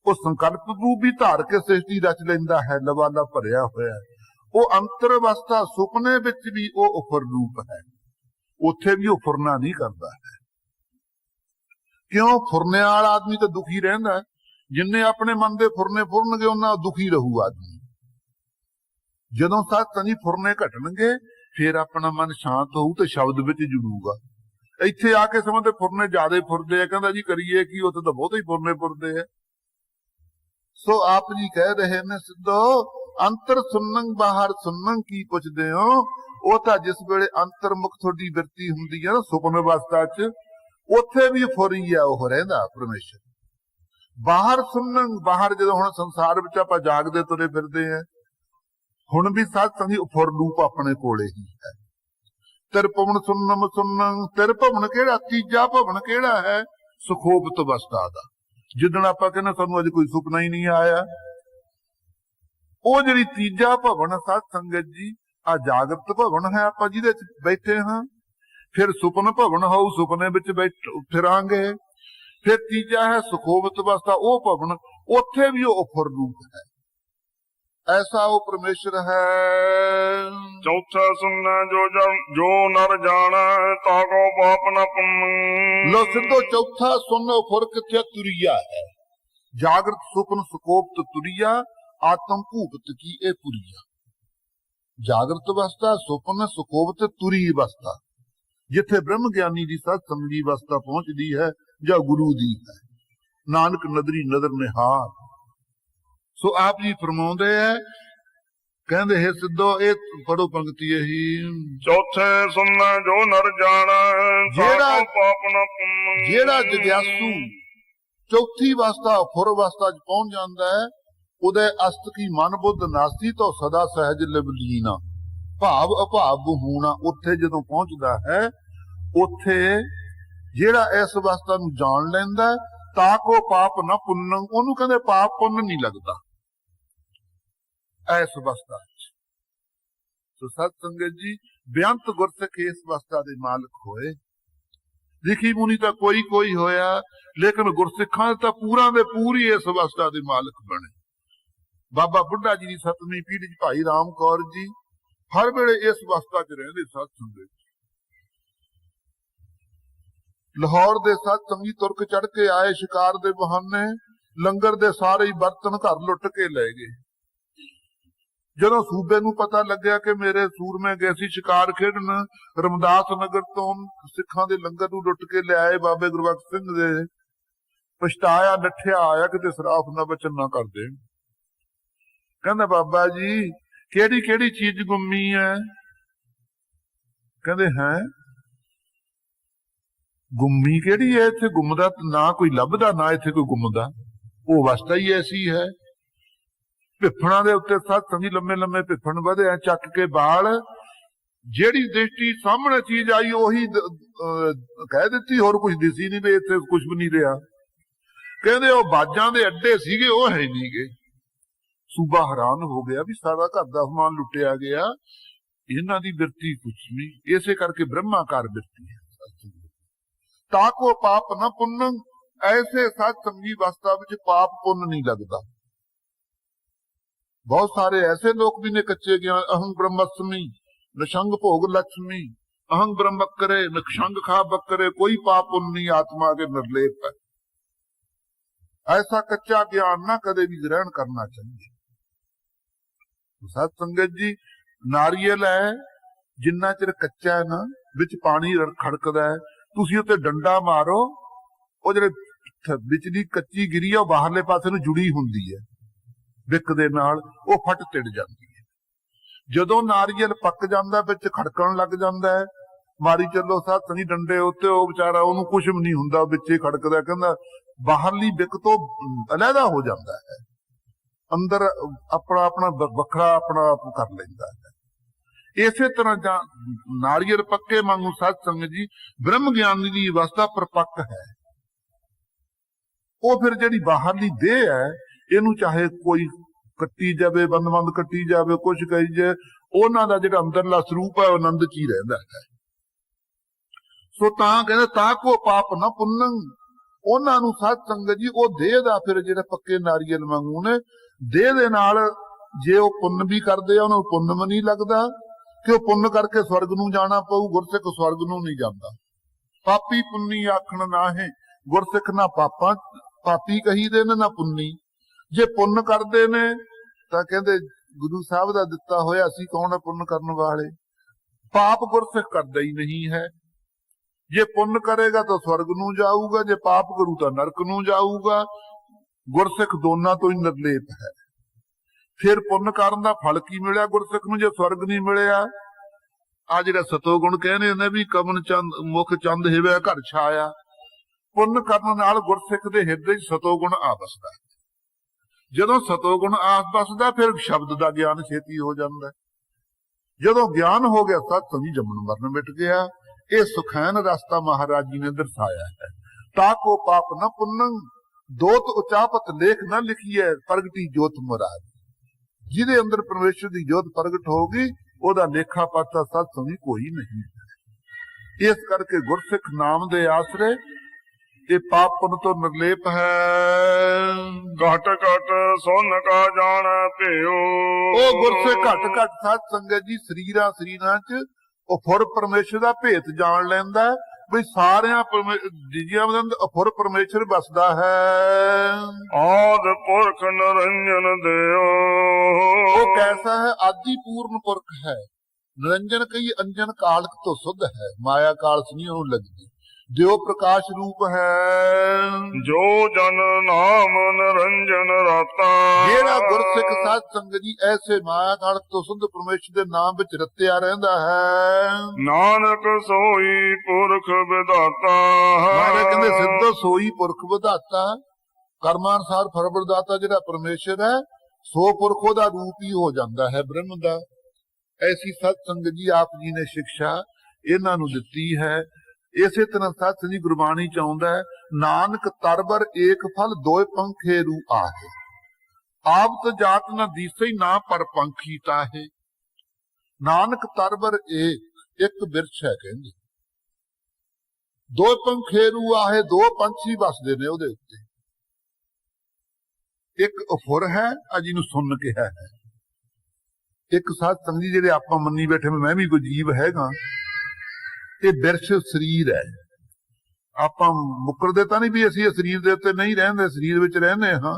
ਉਹ ਸੰਕਲਪ ਰੂਪ ਵੀ ਧਾਰ ਕੇ ਸ੍ਰਿਸ਼ਟੀ ਰਚ ਲੈਂਦਾ ਹੈ, ਲਵਾਲਾ ਭਰਿਆ ਹੋਇਆ। ਉਹ ਅੰਤਰ ਅਵਸਥਾ ਸੁਪਨੇ ਵਿੱਚ ਵੀ ਉਹ ਉਫਰ ਰੂਪ ਹੈ, ਉੱਥੇ ਵੀ ਉਹ ਫੁਰਨਾ ਨਹੀਂ ਕਰਦਾ ਹੈ। ਕਿਉਂ? ਫੁਰਨੇ ਵਾਲਾ ਆਦਮੀ ਤਾਂ ਦੁਖੀ ਰਹਿੰਦਾ, ਜਿੰਨੇ ਆਪਣੇ ਮਨ ਦੇ ਫੁਰਨੇ ਫੁਰਨਗੇ ਉਹਨਾਂ ਦੁਖੀ ਰਹੂ ਆਦਮੀ। ਜਦੋਂ ਸਤਸੰਗੀ ਫੁਰਨੇ ਘਟਣਗੇ ਫਿਰ ਆਪਣਾ ਮਨ ਸ਼ਾਂਤ ਹੋਊ ਤੇ ਸ਼ਬਦ ਵਿੱਚ ਜੁੜੂਗਾ। ਇੱਥੇ ਆ ਕੇ ਸਮਾਂ ਤੇ ਫੁਰਨੇ ਜ਼ਿਆਦਾ ਫੁਰਦੇ ਆ, ਕਹਿੰਦਾ ਜੀ ਕਰੀਏ ਕੀ, ਉੱਥੇ ਤਾਂ ਬਹੁਤੇ ਹੀ ਫੁਰਨੇ ਫੁਰਦੇ ਆ। ਸੋ ਆਪ ਜੀ ਕਹਿ ਰਹੇ ਨੇ ਸਿੱਧੋ ਅੰਤਰ ਸੁਣਨ ਬਾਹਰ ਸੁਣਨ ਕੀ ਪੁੱਛਦੇ ਹੋ? ਉਹ ਤਾਂ ਜਿਸ ਵੇਲੇ ਅੰਤਰਮੁਖ ਤੁਹਾਡੀ ਬਿਰਤੀ ਹੁੰਦੀ ਹੈ ਨਾ ਸੁਪਨ ਅਵਸਥਾ 'ਚ, ਉੱਥੇ ਵੀ ਫੁਰੀ ਆ ਉਹ ਰਹਿੰਦਾ ਪਰਮੇਸ਼ਰ। ਬਾਹਰ ਸੁਣਨ, ਬਾਹਰ ਜਦੋਂ ਹੁਣ ਸੰਸਾਰ ਵਿੱਚ ਆਪਾਂ ਜਾਗਦੇ ਤੁਰੇ ਫਿਰਦੇ ਆ, ਹੁਣ ਵੀ ਸਤਸੰਗੀ ਉਫੁਰ ਰੂਪ ਆਪਣੇ ਕੋਲੇ ਹੀ ਹੈ। ਤੇਰ ਭਵਨ ਸੁਣਨ ਸੁਣਨ, ਤੇਰ ਭਵਨ ਕਿਹੜਾ? ਤੀਜਾ ਭਵਨ ਕਿਹੜਾ ਹੈ? ਸੁਖੋਪਤ ਅਵਸਥਾ ਦਾ। ਜਿੱਦਣ ਆਪਾਂ ਕਹਿੰਦੇ ਸਾਨੂੰ ਅੱਜ ਕੋਈ ਸੁਪਨਾ ਹੀ ਨਹੀਂ ਆਇਆ, ਉਹ ਜਿਹੜੀ ਤੀਜਾ ਭਵਨ ਸਤ ਸੰਗਤ ਜੀ ਆ ਜਾਗਰਤ ਭਵਨ ਹੈ ਆਪਾਂ ਜਿਹਦੇ ਚ ਬੈਠੇ ਹਾਂ। ਫਿਰ ਸੁਪਨ ਭਵਨ ਹੋਊ, ਸੁਪਨੇ ਵਿੱਚ ਫਿਰਾਂਗੇ। ਫਿਰ ਤੀਜਾ ਹੈ ਸੁਖੋਵਤ ਅਵਸਥਾ, ਉਹ ਭਵਨ, ਉੱਥੇ ਵੀ ਉਹ ਉਫੁਰ ਰੂਪ ਹੈ। ਐਸਾ ਉਹ ਪਰਮੇਸ਼ਰ ਹੈ। ਚੌਥਾ ਸੁਣਨਾ ਜੋ ਨਰ ਜਾਣਾ ਤਾ ਕੋ ਪਾਪ ਨ ਪੰਮ। ਲੋ ਸਿੱਧੋ ਚੌਥਾ ਸੁਣ ਉਫੁਰ ਕਿੱਥੇ? ਤੁਰੀਆ ਹੈ। ਜਾਗਰਤ ਸੁਪਨ ਸੁਖੋਵਤ ਤੁਰੀਆ, ਆਤਮ ਭੂਪਤ ਕੀ ਇਹ ਪੁਰੀਆ। ਜਾਗਰਤ ਅਵਸਥਾ ਸੁਪਨ ਸੁਖੋਵਤ ਤੁਰੀ ਅਵਸਥਾ, ਜਿੱਥੇ ਬ੍ਰਹਮ ਗਿਆਨੀ ਦੀ ਸਤ ਸੰਗੀ ਅਵਸਥਾ ਪਹੁੰਚਦੀ ਹੈ ਜਾਂ ਗੁਰੂ ਦੀ ਹੈ। ਨਾਨਕ ਨਦਰੀ ਨਦਰ ਨਿਹਾਲ। ਸੋ ਆਪ ਜੀ ਫਰਮਾਉਂਦੇ ਹੈ, ਕਹਿੰਦੇ ਹੈ ਸਿੱਧੋ, ਇਹ ਪੜੋ ਪੰਕਤੀ ਇਹੀ, ਚੌਥੇ ਸੁਣਨਾ ਜੋ ਨਰ ਜਾਣਾ, ਜਿਹੜਾ- ਪਾਪ ਨਾ ਪੁੰਨ। ਜਿਹੜਾ ਜਗਿਆਸੂ ਚੌਥੀ ਅਵਸਥਾ ਫੁਰ ਅਵਸਥਾ ਚ ਪਹੁੰਚ ਜਾਂਦਾ ਹੈ, ਉਹਦੇ ਅਸਤ ਕੀ ਮਨ ਬੁੱਧ ਨਾਸੀ ਤੋਂ ਸਦਾ ਸਹਿਜ ਲਿਵ ਲੀਨਾ, ਭਾਵ ਅਭਾਵ ਹੋਣਾ। ਉੱਥੇ ਜਦੋਂ ਪਹੁੰਚਦਾ ਹੈ, ਉੱਥੇ ਜਿਹੜਾ ਇਸ ਅਵਸਥਾ ਨੂੰ ਜਾਣ ਲੈਂਦਾ, ਤਾਂ ਕੋ ਪਾਪ ਨਾ ਪੁੰਨ, ਉਹਨੂੰ ਕਹਿੰਦੇ ਪਾਪ ਪੁੰਨ ਨਹੀਂ ਲੱਗਦਾ ਇਸ ਅਵਸਥਾ ਚ। ਸੋ ਸਤ ਸੰਗਤ ਜੀ, ਬੇਅੰਤ ਗੁਰਸਿੱਖ ਇਸ ਅਵਸਥਾ ਦੇ ਮਾਲਕ ਹੋਏ। ਲਿਖੀ ਮੁਨੀ ਤਾਂ ਕੋਈ ਕੋਈ ਹੋਇਆ, ਲੇਕਿਨ ਗੁਰਸਿੱਖਾਂ ਤਾਂ ਪੂਰਾ ਦੇ ਪੂਰੀ ਇਸ ਅਵਸਥਾ ਦੇ ਮਾਲਕ ਬਣੇ। ਬਾਬਾ ਬੁੱਢਾ ਜੀ ਦੀ 7ਵੀਂ ਪੀੜ੍ਹੀ ਚ ਭਾਈ ਰਾਮ ਕੌਰ ਜੀ ਹਰ ਵੇਲੇ ਇਸ ਅਵਸਥਾ ਚ ਰਹਿੰਦੇ। ਸਤ ਸੰਗਤ, ਲਾਹੌਰ ਦੇ ਸਤ ਸੰਗੀ ਤੁਰਕ ਚੜ ਕੇ ਆਏ ਸ਼ਿਕਾਰ ਦੇ ਬਹਾਨੇ, ਲੰਗਰ ਦੇ ਸਾਰੇ ਹੀ ਬਰਤਨ ਘਰ ਲੁੱਟ ਕੇ ਲੈ ਗਏ। ਜਦੋਂ ਸੂਬੇ ਨੂੰ ਪਤਾ ਲੱਗਿਆ ਕਿ ਮੇਰੇ ਸੂਰਮੇ ਗਏ ਸੀ ਸ਼ਿਕਾਰ ਖੇਡਣ, ਰਮਦਾਸ ਨਗਰ ਤੋਂ ਸਿੱਖਾਂ ਦੇ ਲੰਗਰ ਨੂੰ ਲੁੱਟ ਕੇ ਲਿਆਏ ਬਾਬੇ ਗੁਰਬਖਸ਼ ਸਿੰਘ ਦੇ। ਪਛਤਾਇਆ ਨੱਠਿਆ ਆਇਆ, ਕਿਤੇ ਸਰਾਫ ਨਾ ਬਚਨ ਨਾ ਕਰਦੇ। ਕਹਿੰਦਾ ਬਾਬਾ ਜੀ ਕਿਹੜੀ ਕਿਹੜੀ ਚੀਜ਼ ਗੁੰਮੀ ਹੈ? ਕਹਿੰਦੇ ਹੈ ਗੁੰਮੀ ਕਿਹੜੀ ਹੈ? ਇੱਥੇ ਗੁੰਮਦਾ ਨਾ ਕੋਈ ਲੱਭਦਾ, ਨਾ ਇੱਥੇ ਕੋਈ ਗੁੰਮਦਾ। ਉਹ ਅਵਸਥਾ ਹੀ ਐਸੀ ਹੈ। ਭਿੱਫਣਾ ਦੇ ਉੱਤੇ ਸੱਤ ਸੰਗੀ ਲੰਮੇ ਲੰਮੇ ਭਿੱਫਣ ਵਧਿਆ, ਚੱਕ ਕੇ ਬਾਲ, ਜਿਹੜੀ ਦ੍ਰਿਸ਼ਟੀ ਸਾਹਮਣੇ ਚੀਜ਼ ਆਈ ਉਹੀ ਕਹਿ ਦਿੱਤੀ, ਹੋਰ ਕੁਝ ਦਿਸੀ ਨਹੀਂ ਵੀ ਇੱਥੇ ਕੁਝ ਵੀ ਨਹੀਂ ਰਿਹਾ। ਕਹਿੰਦੇ ਉਹ ਬਾਜਾਂ ਦੇ ਅੱਡੇ ਸੀਗੇ, ਉਹ ਹੈ ਨਹੀਂ ਗੇ। ਸੂਬਾ ਹੈਰਾਨ ਹੋ ਗਿਆ ਵੀ ਸਾਰਾ ਘਰ ਦਾ ਸਮਾਨ ਲੁੱਟਿਆ ਗਿਆ, ਇਹਨਾਂ ਦੀ ਬਿਰਤੀ ਕੁਛ ਨਹੀਂ। ਇਸੇ ਕਰਕੇ ਬ੍ਰਹਮਾਕਾਰ ਬਿਰਤੀ ਹੈ। ਤਾਂ ਕੋ ਪਾਪ ਨਾ ਪੁੰਨ, ਐਸੇ ਸਤ ਸੰਗੀ ਅਵਸਥਾ ਵਿੱਚ ਪਾਪ ਪੁੰਨ ਨਹੀਂ ਲੱਗਦਾ। ਬਹੁਤ ਸਾਰੇ ਐਸੇ ਲੋਕ ਵੀ ਨੇ ਕੱਚੇ ਗਿਆਨ, ਅਹੰ ਬ੍ਰਹਮਸਮੀ ਨਿਸ਼ੰਗ ਭੋਗ ਲక్ష్ਮੀ, ਅਹੰ ਬ੍ਰਹਮ ਬੱਕਰੇ ਨਿਸ਼ੰਗ ਖਾ ਬੱਕਰੇ, ਕੋਈ ਪਾਪ ਪੁੰਨ ਨਹੀਂ, ਆਤਮਾ ਕੇ ਨਿਰਲੇਪ ਹੈ। ਐਸਾ ਕੱਚਾ ਗਿਆਨ ਨਾ ਕਦੇ ਵੀ ਗ੍ਰਹਿਣ ਕਰਨਾ ਚਾਹੀਏ। ਸਤ ਸੰਗਤ ਜੀ, ਨਾਰੀਅਲ ਹੈ, ਜਿੰਨਾ ਚਿਰ ਕੱਚਾ ਹੈ ਨਾ, ਵਿੱਚ ਪਾਣੀ ਖੜਕਦਾ ਹੈ, ਤੁਸੀਂ ਉੱਤੇ ਡੰਡਾ ਮਾਰੋ, ਉਹ ਜਿਹੜੇ ਵਿਚਲੀ ਕੱਚੀ ਗਿਰੀ ਆ ਉਹ ਬਾਹਰਲੇ ਪਾਸੇ ਨੂੰ ਜੁੜੀ ਹੁੰਦੀ ਹੈ ਵਿਕ ਦੇ ਨਾਲ, ਉਹ ਫਟ ਤਿੜ ਜਾਂਦੀ ਹੈ। ਜਦੋਂ ਨਾਰੀਅਲ ਪੱਕ ਜਾਂਦਾ, ਵਿੱਚ ਖੜਕਣ ਲੱਗ ਜਾਂਦਾ ਹੈ, ਮਾਰੀ ਚੱਲੋ ਸੱਤ ਨਹੀਂ ਡੰਡੇ ਉੱਤੇ, ਉਹ ਵਿਚਾਰਾ ਉਹਨੂੰ ਕੁਝ ਵੀ ਨਹੀਂ ਹੁੰਦਾ, ਵਿੱਚੇ ਖੜਕਦਾ। ਕਹਿੰਦਾ ਬਾਹਰਲੀ ਵਿਕ ਤੋਂ ਅਲੱਗਾ ਹੋ ਜਾਂਦਾ ਹੈ, ਅੰਦਰ ਆਪਣਾ ਆਪਣਾ ਵੱਖਰਾ ਆਪਣਾ ਆਪ ਕਰ ਲੈਂਦਾ ਹੈ। ਇਸੇ ਤਰ੍ਹਾਂ ਨਾਰੀਅਲ ਪੱਕੇ ਵਾਂਗੂ ਸਤ ਸੰਗਤ ਜੀ, ਬ੍ਰਹਮ ਗਿਆਨੀ ਦੀ ਅਵਸਥਾ ਪਰਪੱਕ ਹੈ। ਉਹ ਫਿਰ ਜਿਹੜੀ ਬਾਹਰਲੀ ਦੇਹ ਹੈ, ਇਹਨੂੰ ਚਾਹੇ ਕੋਈ ਕੱਟੀ ਜਾਵੇ, ਬੰਦ ਕੱਟੀ ਜਾਵੇ, ਕੁਛ ਕਹੀ ਜਾਏ, ਉਹਨਾਂ ਦਾ ਜਿਹੜਾ ਅੰਦਰਲਾ ਸਰੂਪ ਹੈ ਉਹ ਆਨੰਦ ਚ ਹੀ ਰਹਿੰਦਾ ਹੈ। ਸੋ ਤਾਂ ਕਹਿੰਦਾ ਤਾਂ ਕੋ ਪਾਪ ਨਾ ਪੁੰਨੰ, ਉਹਨਾਂ ਨੂੰ ਸਤ ਸੰਗਤ ਜੀ ਉਹ ਦੇਹ ਦਾ ਫਿਰ ਜਿਹੜੇ ਪੱਕੇ ਨਾਰੀਅਲ ਵਾਂਗੂ ਨੇ, ਦੇਹ ਦੇ ਨਾਲ ਜੇ ਉਹ ਪੁੰਨ ਵੀ ਕਰਦੇ ਆ, ਉਹਨੂੰ ਪੁੰਨ ਵੀ ਨਹੀਂ ਲੱਗਦਾ ਕਿ ਉਹ ਪੁੰਨ ਕਰਕੇ ਸਵਰਗ ਨੂੰ ਜਾਣਾ ਪਊ। ਗੁਰਸਿੱਖ ਸਵਰਗ ਨੂੰ ਨਹੀਂ ਜਾਂਦਾ। ਪਾਪੀ ਪੁੰਨੀ ਆਖਣ ਨਾ ਹੈ, ਗੁਰਸਿੱਖ ਨਾ ਪਾਪੀ ਕਹੀਦੇ ਨੇ ਨਾ ਪੁੰਨੀ। ਜੇ ਪੁੰਨ ਕਰਦੇ ਨੇ ਤਾਂ ਕਹਿੰਦੇ ਗੁਰੂ ਸਾਹਿਬ ਦਾ ਦਿੱਤਾ ਹੋਇਆ, ਅਸੀਂ ਕੌਣ ਹੈ ਪੁੰਨ ਕਰਨ ਵਾਲੇ। ਪਾਪ ਗੁਰਸਿੱਖ ਕਰਦਾ ਹੀ ਨਹੀਂ ਹੈ। ਜੇ ਪੁੰਨ ਕਰੇਗਾ ਤਾਂ ਸਵਰਗ ਨੂੰ ਜਾਊਗਾ, ਜੇ ਪਾਪ ਕਰੂ ਤਾਂ ਨਰਕ ਨੂੰ ਜਾਊਗਾ। ਗੁਰਸਿੱਖ ਦੋਨਾਂ ਤੋਂ ਹੀ ਨਿਰਲੇਪ ਹੈ। ਫਿਰ ਪੁੰਨ ਕਰਨ ਦਾ ਫਲ ਕੀ ਮਿਲਿਆ ਗੁਰਸਿੱਖ ਨੂੰ, ਜੇ ਸਵਰਗ ਨਹੀਂ ਮਿਲਿਆ? ਆ ਜਿਹੜਾ ਸਤੋਗੁਣ ਕਹਿੰਦੇ ਨੇ ਵੀ ਕਮਨ ਚੰਦ ਮੁਖ ਚੰਦ ਹਿਵੈ ਘਰ ਛਾਇਆ, ਪੁੰਨ ਕਰਨ ਨਾਲ ਗੁਰਸਿੱਖ ਦੇ ਹਿਰਦੇ 'ਚ ਸਤੋਗੁਣ ਆ ਬਸਦਾ। ਜਦੋਂ ਸਤੋਗੁਣ ਆ ਬਸਦਾ, ਫਿਰ ਸ਼ਬਦ ਦਾ ਗਿਆਨ ਛੇਤੀ ਹੋ ਜਾਂਦਾ। ਜਦੋਂ ਗਿਆਨ ਹੋ ਗਿਆ, ਸਤ ਸੰਗੀ ਜੰਮਣ ਮਰਨ ਮਿਟ ਗਿਆ। ਇਹ ਸੁਖੈਨ ਰਸਤਾ ਮਹਾਰਾਜ ਜੀ ਨੇ ਦਰਸਾਇਆ ਹੈ। ਤਾ ਕੋ ਪਾਪ ਨਾ ਪੁੰਨੰ, ਦੋਤ ਉਚਾਪਤ ਲੇਖ ਨਾ ਲਿਖੀਐ, ਪ੍ਰਗਟੀ ਜੋਤ ਮੁਰਾਦ। ਜਿਹਦੇ ਅੰਦਰ ਪਰਮੇਸ਼ਰ ਦੀ ਜੋਤ ਪ੍ਰਗਟ ਹੋਗੀ, ਉਹਦਾ ਲੇਖਾ ਪਾਤਾ ਸਤ ਸੰਗੀ ਕੋਈ ਨਹੀਂ। ਇਸ ਕਰਕੇ ਗੁਰਸਿੱਖ ਨਾਮ ਦੇ ਆਸਰੇ ਇਹ ਪਾਪ ਪੁੰਨ ਤੋਂ ਨਿਰਲੇਪ ਹੈ। ਘਟ ਘਟ ਸੁਨ ਕਾ ਜਾਣ ਭਿਓ, ਉਹ ਗੁਰਸਿੱਖ ਘਟ ਘਟ ਸਤ ਸੰਗਤ ਜੀ ਸਰੀਰਾਂ ਚ ਉਹ ਫੁਰ ਪਰਮੇਸ਼ਰ ਦਾ ਭੇਤ ਜਾਣ ਲੈਂਦਾ ਵੀ ਸਾਰਿਆਂ ਜੀਆਂ ਦੇ ਅੰਦਰ ਅਫੁਰ ਪਰਮੇਸ਼ਰ ਵਸਦਾ ਹੈ। ਆਦਿ ਪੁਰਖ ਨਿਰੰਜਨ ਦਿਓ, ਉਹ ਕੈਸਾ ਹੈ? ਆਦਿ ਪੂਰਨ ਪੁਰਖ ਹੈ। ਨਿਰੰਜਨ ਕਈ ਅੰਜਨ ਕਾਲਕ ਤੋਂ ਸੁਧ ਹੈ, ਮਾਇਆ ਕਾਲਸ ਨਹੀਂ ਉਹਨੂੰ ਲੱਗਦੀ। ਦਿਓ ਪ੍ਰਕਾਸ਼ ਰੂਪ ਹੈ। ਜੋ ਜਨ ਨਾਮ ਨਿਰੰਜਨ ਰਾਤਾ ਜਿਹੜਾ ਗੁਰਸਿੱਖ ਸਾਧ ਸੰਗਤ ਜੀ ਐਸੇ ਮਾਇਆ ਕਾਲ ਤੋਂ ਸੁਧ ਪਰਮੇਸ਼ਰ ਦੇ ਨਾਮ ਵਿੱਚ ਰਤਿਆ ਰਹਿੰਦਾ ਹੈ। ਨਾਨਕ ਸੋਈ ਪੁਰਖ ਵਿਦਾਤਾ ਮਹਾਰਾਜ ਕਹਿੰਦੇ ਸਿੱਧੋ ਸੋਈ ਪੁਰਖ ਵਿਧਾਤਾ, ਕਰਮਾਂ ਅਨੁਸਾਰ ਫਲ ਦਾਤਾ ਜਿਹੜਾ ਪਰਮੇਸ਼ਰ ਹੈ, ਸੋ ਪੁਰਖ ਉਹਦਾ ਰੂਪ ਹੀ ਹੋ ਜਾਂਦਾ ਹੈ ਬ੍ਰਹਮ ਦਾ। ਐਸੀ ਸਤ ਸੰਗਤ ਜੀ ਆਪ ਜੀ ਨੇ ਸਿੱਖਿਆ ਇਹਨਾਂ ਨੂੰ ਦਿੱਤੀ ਹੈ। ਇਸੇ ਤਰ੍ਹਾਂ ਸਤ ਸੰਗਤ ਜੀ ਗੁਰਬਾਣੀ ਚ ਆਉਂਦਾ ਹੈ, ਨਾਨਕ ਤਰਬਰ ਏਕ ਫਲ ਦੋਇ ਪੰਖੇ ਰੂ ਆਹੇ, ਆਪ ਜਾਤ ਨਾ ਦੀਸਈ ਨਾ ਪਰ ਪੰਖੀ ਤਾਹੇ। ਨਾਨਕ ਤਰਬਰ ਇੱਕ ਬਿਰਛ ਹੈ ਕਹਿੰਦੇ, ਦੋ ਪੰਖੇ ਰੂ ਆਹੇ, ਦੋ ਪੰਛੀ ਵਸਦੇ ਨੇ ਉਹਦੇ ਉੱਤੇ। ਇੱਕ ਅਫੁਰ ਹੈ ਆ ਜਿਹਨੂੰ ਸੁਣ ਕਿਹਾ ਹੈ, ਇੱਕ ਸਾਧ ਸੰਗਤ ਜੀ ਜਿਹੜੇ ਆਪਾਂ ਮੰਨੀ ਬੈਠੇ ਮੈਂ ਵੀ ਕੋਈ ਜੀਵ ਹੈਗਾ, ਇਹ ਬਿਰਛ ਸਰੀਰ ਹੈ। ਆਪਾਂ ਮੁਕਰਦੇ ਤਾਂ ਨਹੀਂ ਵੀ ਅਸੀਂ ਸਰੀਰ ਦੇ ਉੱਤੇ ਨਹੀਂ ਰਹਿੰਦੇ, ਸਰੀਰ ਵਿੱਚ ਰਹਿੰਦੇ ਹਾਂ।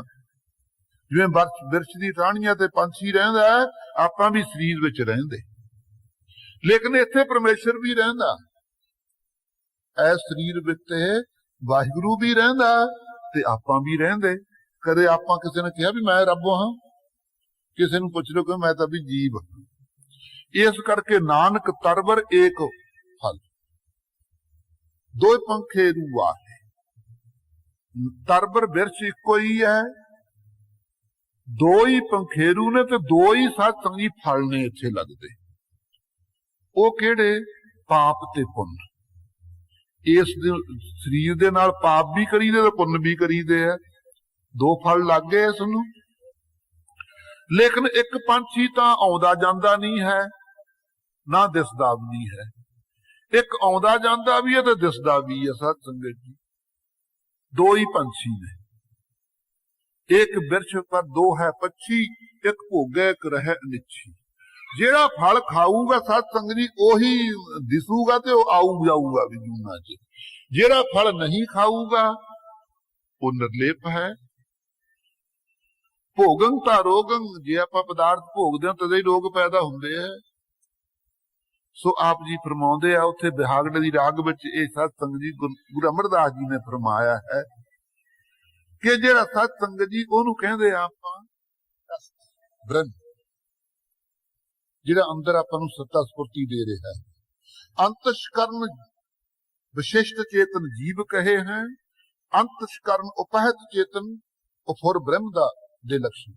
ਜਿਵੇਂ ਬਿਰਛ ਦੀ ਟਾਹਣੀਆਂ ਤੇ ਪੰਛੀ ਰਹਿੰਦਾ ਹੈ, ਆਪਾਂ ਵੀ ਸਰੀਰ ਵਿੱਚ ਰਹਿੰਦੇ, ਲੇਕਿਨ ਇੱਥੇ ਪਰਮੇਸ਼ਰ ਵੀ ਰਹਿੰਦਾ। ਇਸ ਸਰੀਰ ਵਿੱਚ ਵਾਹਿਗੁਰੂ ਵੀ ਰਹਿੰਦਾ ਤੇ ਆਪਾਂ ਵੀ ਰਹਿੰਦੇ। ਕਦੇ ਆਪਾਂ ਕਿਸੇ ਨੇ ਕਿਹਾ ਵੀ ਮੈਂ ਰੱਬ ਹਾਂ? ਕਿਸੇ ਨੂੰ ਪੁੱਛ ਲਓ ਕਿ ਮੈਂ ਤਾਂ ਵੀ ਜੀਵ ਹਾਂ। ਇਸ ਕਰਕੇ ਨਾਨਕ ਤਰਬਰ ਏਕ ਫਲ ਦੋ ਪੰਖੇ ਰੂ ਆਹੇ, ਤਰਬਰ ਬਿਰਛ ਇੱਕੋ ਹੀ ਹੈ, ਦੋ ਹੀ ਪੰਖੇਰੂ ਨੇ ਤੇ ਦੋ ਹੀ ਸਾਧ ਸੰਗਤ ਜੀ ਫਲ ਨੇ ਇੱਥੇ ਲੱਗਦੇ। ਉਹ ਕਿਹੜੇ? ਪਾਪ ਤੇ ਪੁੰਨ। ਇਸ ਸਰੀਰ ਦੇ ਨਾਲ ਪਾਪ ਵੀ ਕਰੀਦੇ ਤੇ ਪੁੰਨ ਵੀ ਕਰੀਦੇ ਆ, ਦੋ ਫਲ ਲੱਗ ਗਏ ਇਸ ਨੂੰ। ਲੇਕਿਨ ਇੱਕ ਪੰਛੀ ਤਾਂ ਆਉਂਦਾ ਜਾਂਦਾ ਨਹੀਂ ਹੈ, ਨਾ ਦਿਸਦਾ ਵੀ ਨਹੀਂ ਹੈ। ਇੱਕ ਆਉਂਦਾ ਜਾਂਦਾ ਵੀ ਹੈ ਤੇ ਦਿਸਦਾ ਵੀ ਹੈ। ਸਾਧ ਸੰਗਤ ਜੀ ਦੋ ਹੀ ਪੰਛੀ ਨੇ, ਇੱਕ ਬਿਰਛ ਪਰ ਦੋ ਹੈ ਪੱਛੀ, ਇੱਕ ਭੋਗੇ ਇੱਕ ਰਹਿ ਅਨਿੱਛੀ। ਜਿਹੜਾ ਫਲ ਖਾਊਗਾ ਸਾਧ ਸੰਗਤ ਜੀ ਉਹੀ ਦਿਸੂਗਾ ਤੇ ਉਹ ਆਊ ਜਾਊਗਾ ਵੀ ਜੂਨਾ ਚ। ਜਿਹੜਾ ਫਲ ਨਹੀਂ ਖਾਊਗਾ ਉਹ ਨਿਰਲੇਪ ਹੈ। ਭੋਗੰ ਤਾਂ ਰੋਗੰ, ਜੇ ਆਪਾਂ ਪਦਾਰਥ ਭੋਗਦੇ ਹਾਂ ਤਦੇ ਹੀ ਰੋਗ ਪੈਦਾ ਹੁੰਦੇ ਆ। ਸੋ ਆਪ ਜੀ ਫਰਮਾਉਂਦੇ ਆ ਉੱਥੇ ਬਿਹਾਗੜੇ ਦੀ ਰਾਗ ਵਿੱਚ, ਇਹ ਸਤ ਸੰਗਤ ਜੀ ਗੁਰੂ ਅਮਰਦਾਸ ਜੀ ਨੇ ਫਰਮਾਇਆ ਹੈ ਕਿ ਜਿਹੜਾ ਸਤ ਸੰਗਤ ਜੀ ਉਹਨੂੰ ਕਹਿੰਦੇ ਆ ਆਪਾਂ ਬ੍ਰਹਮ, ਜਿਹੜਾ ਅੰਦਰ ਆਪਾਂ ਨੂੰ ਸੱਤਾ ਸਫੁਰਤੀ ਦੇ ਰਿਹਾ ਹੈ। ਅੰਤਸ਼ਕਰਨ ਵਿਸ਼ਿਸ਼ਟ ਚੇਤਨ ਜੀਵ ਕਹੇ ਹੈ, ਅੰਤਸ਼ਕਰਨ ਉਪਹਿਤ ਚੇਤਨ ਉਫੁਰ ਬ੍ਰਹਮ ਦਾ ਦੇ ਲਕਸ਼ਣ।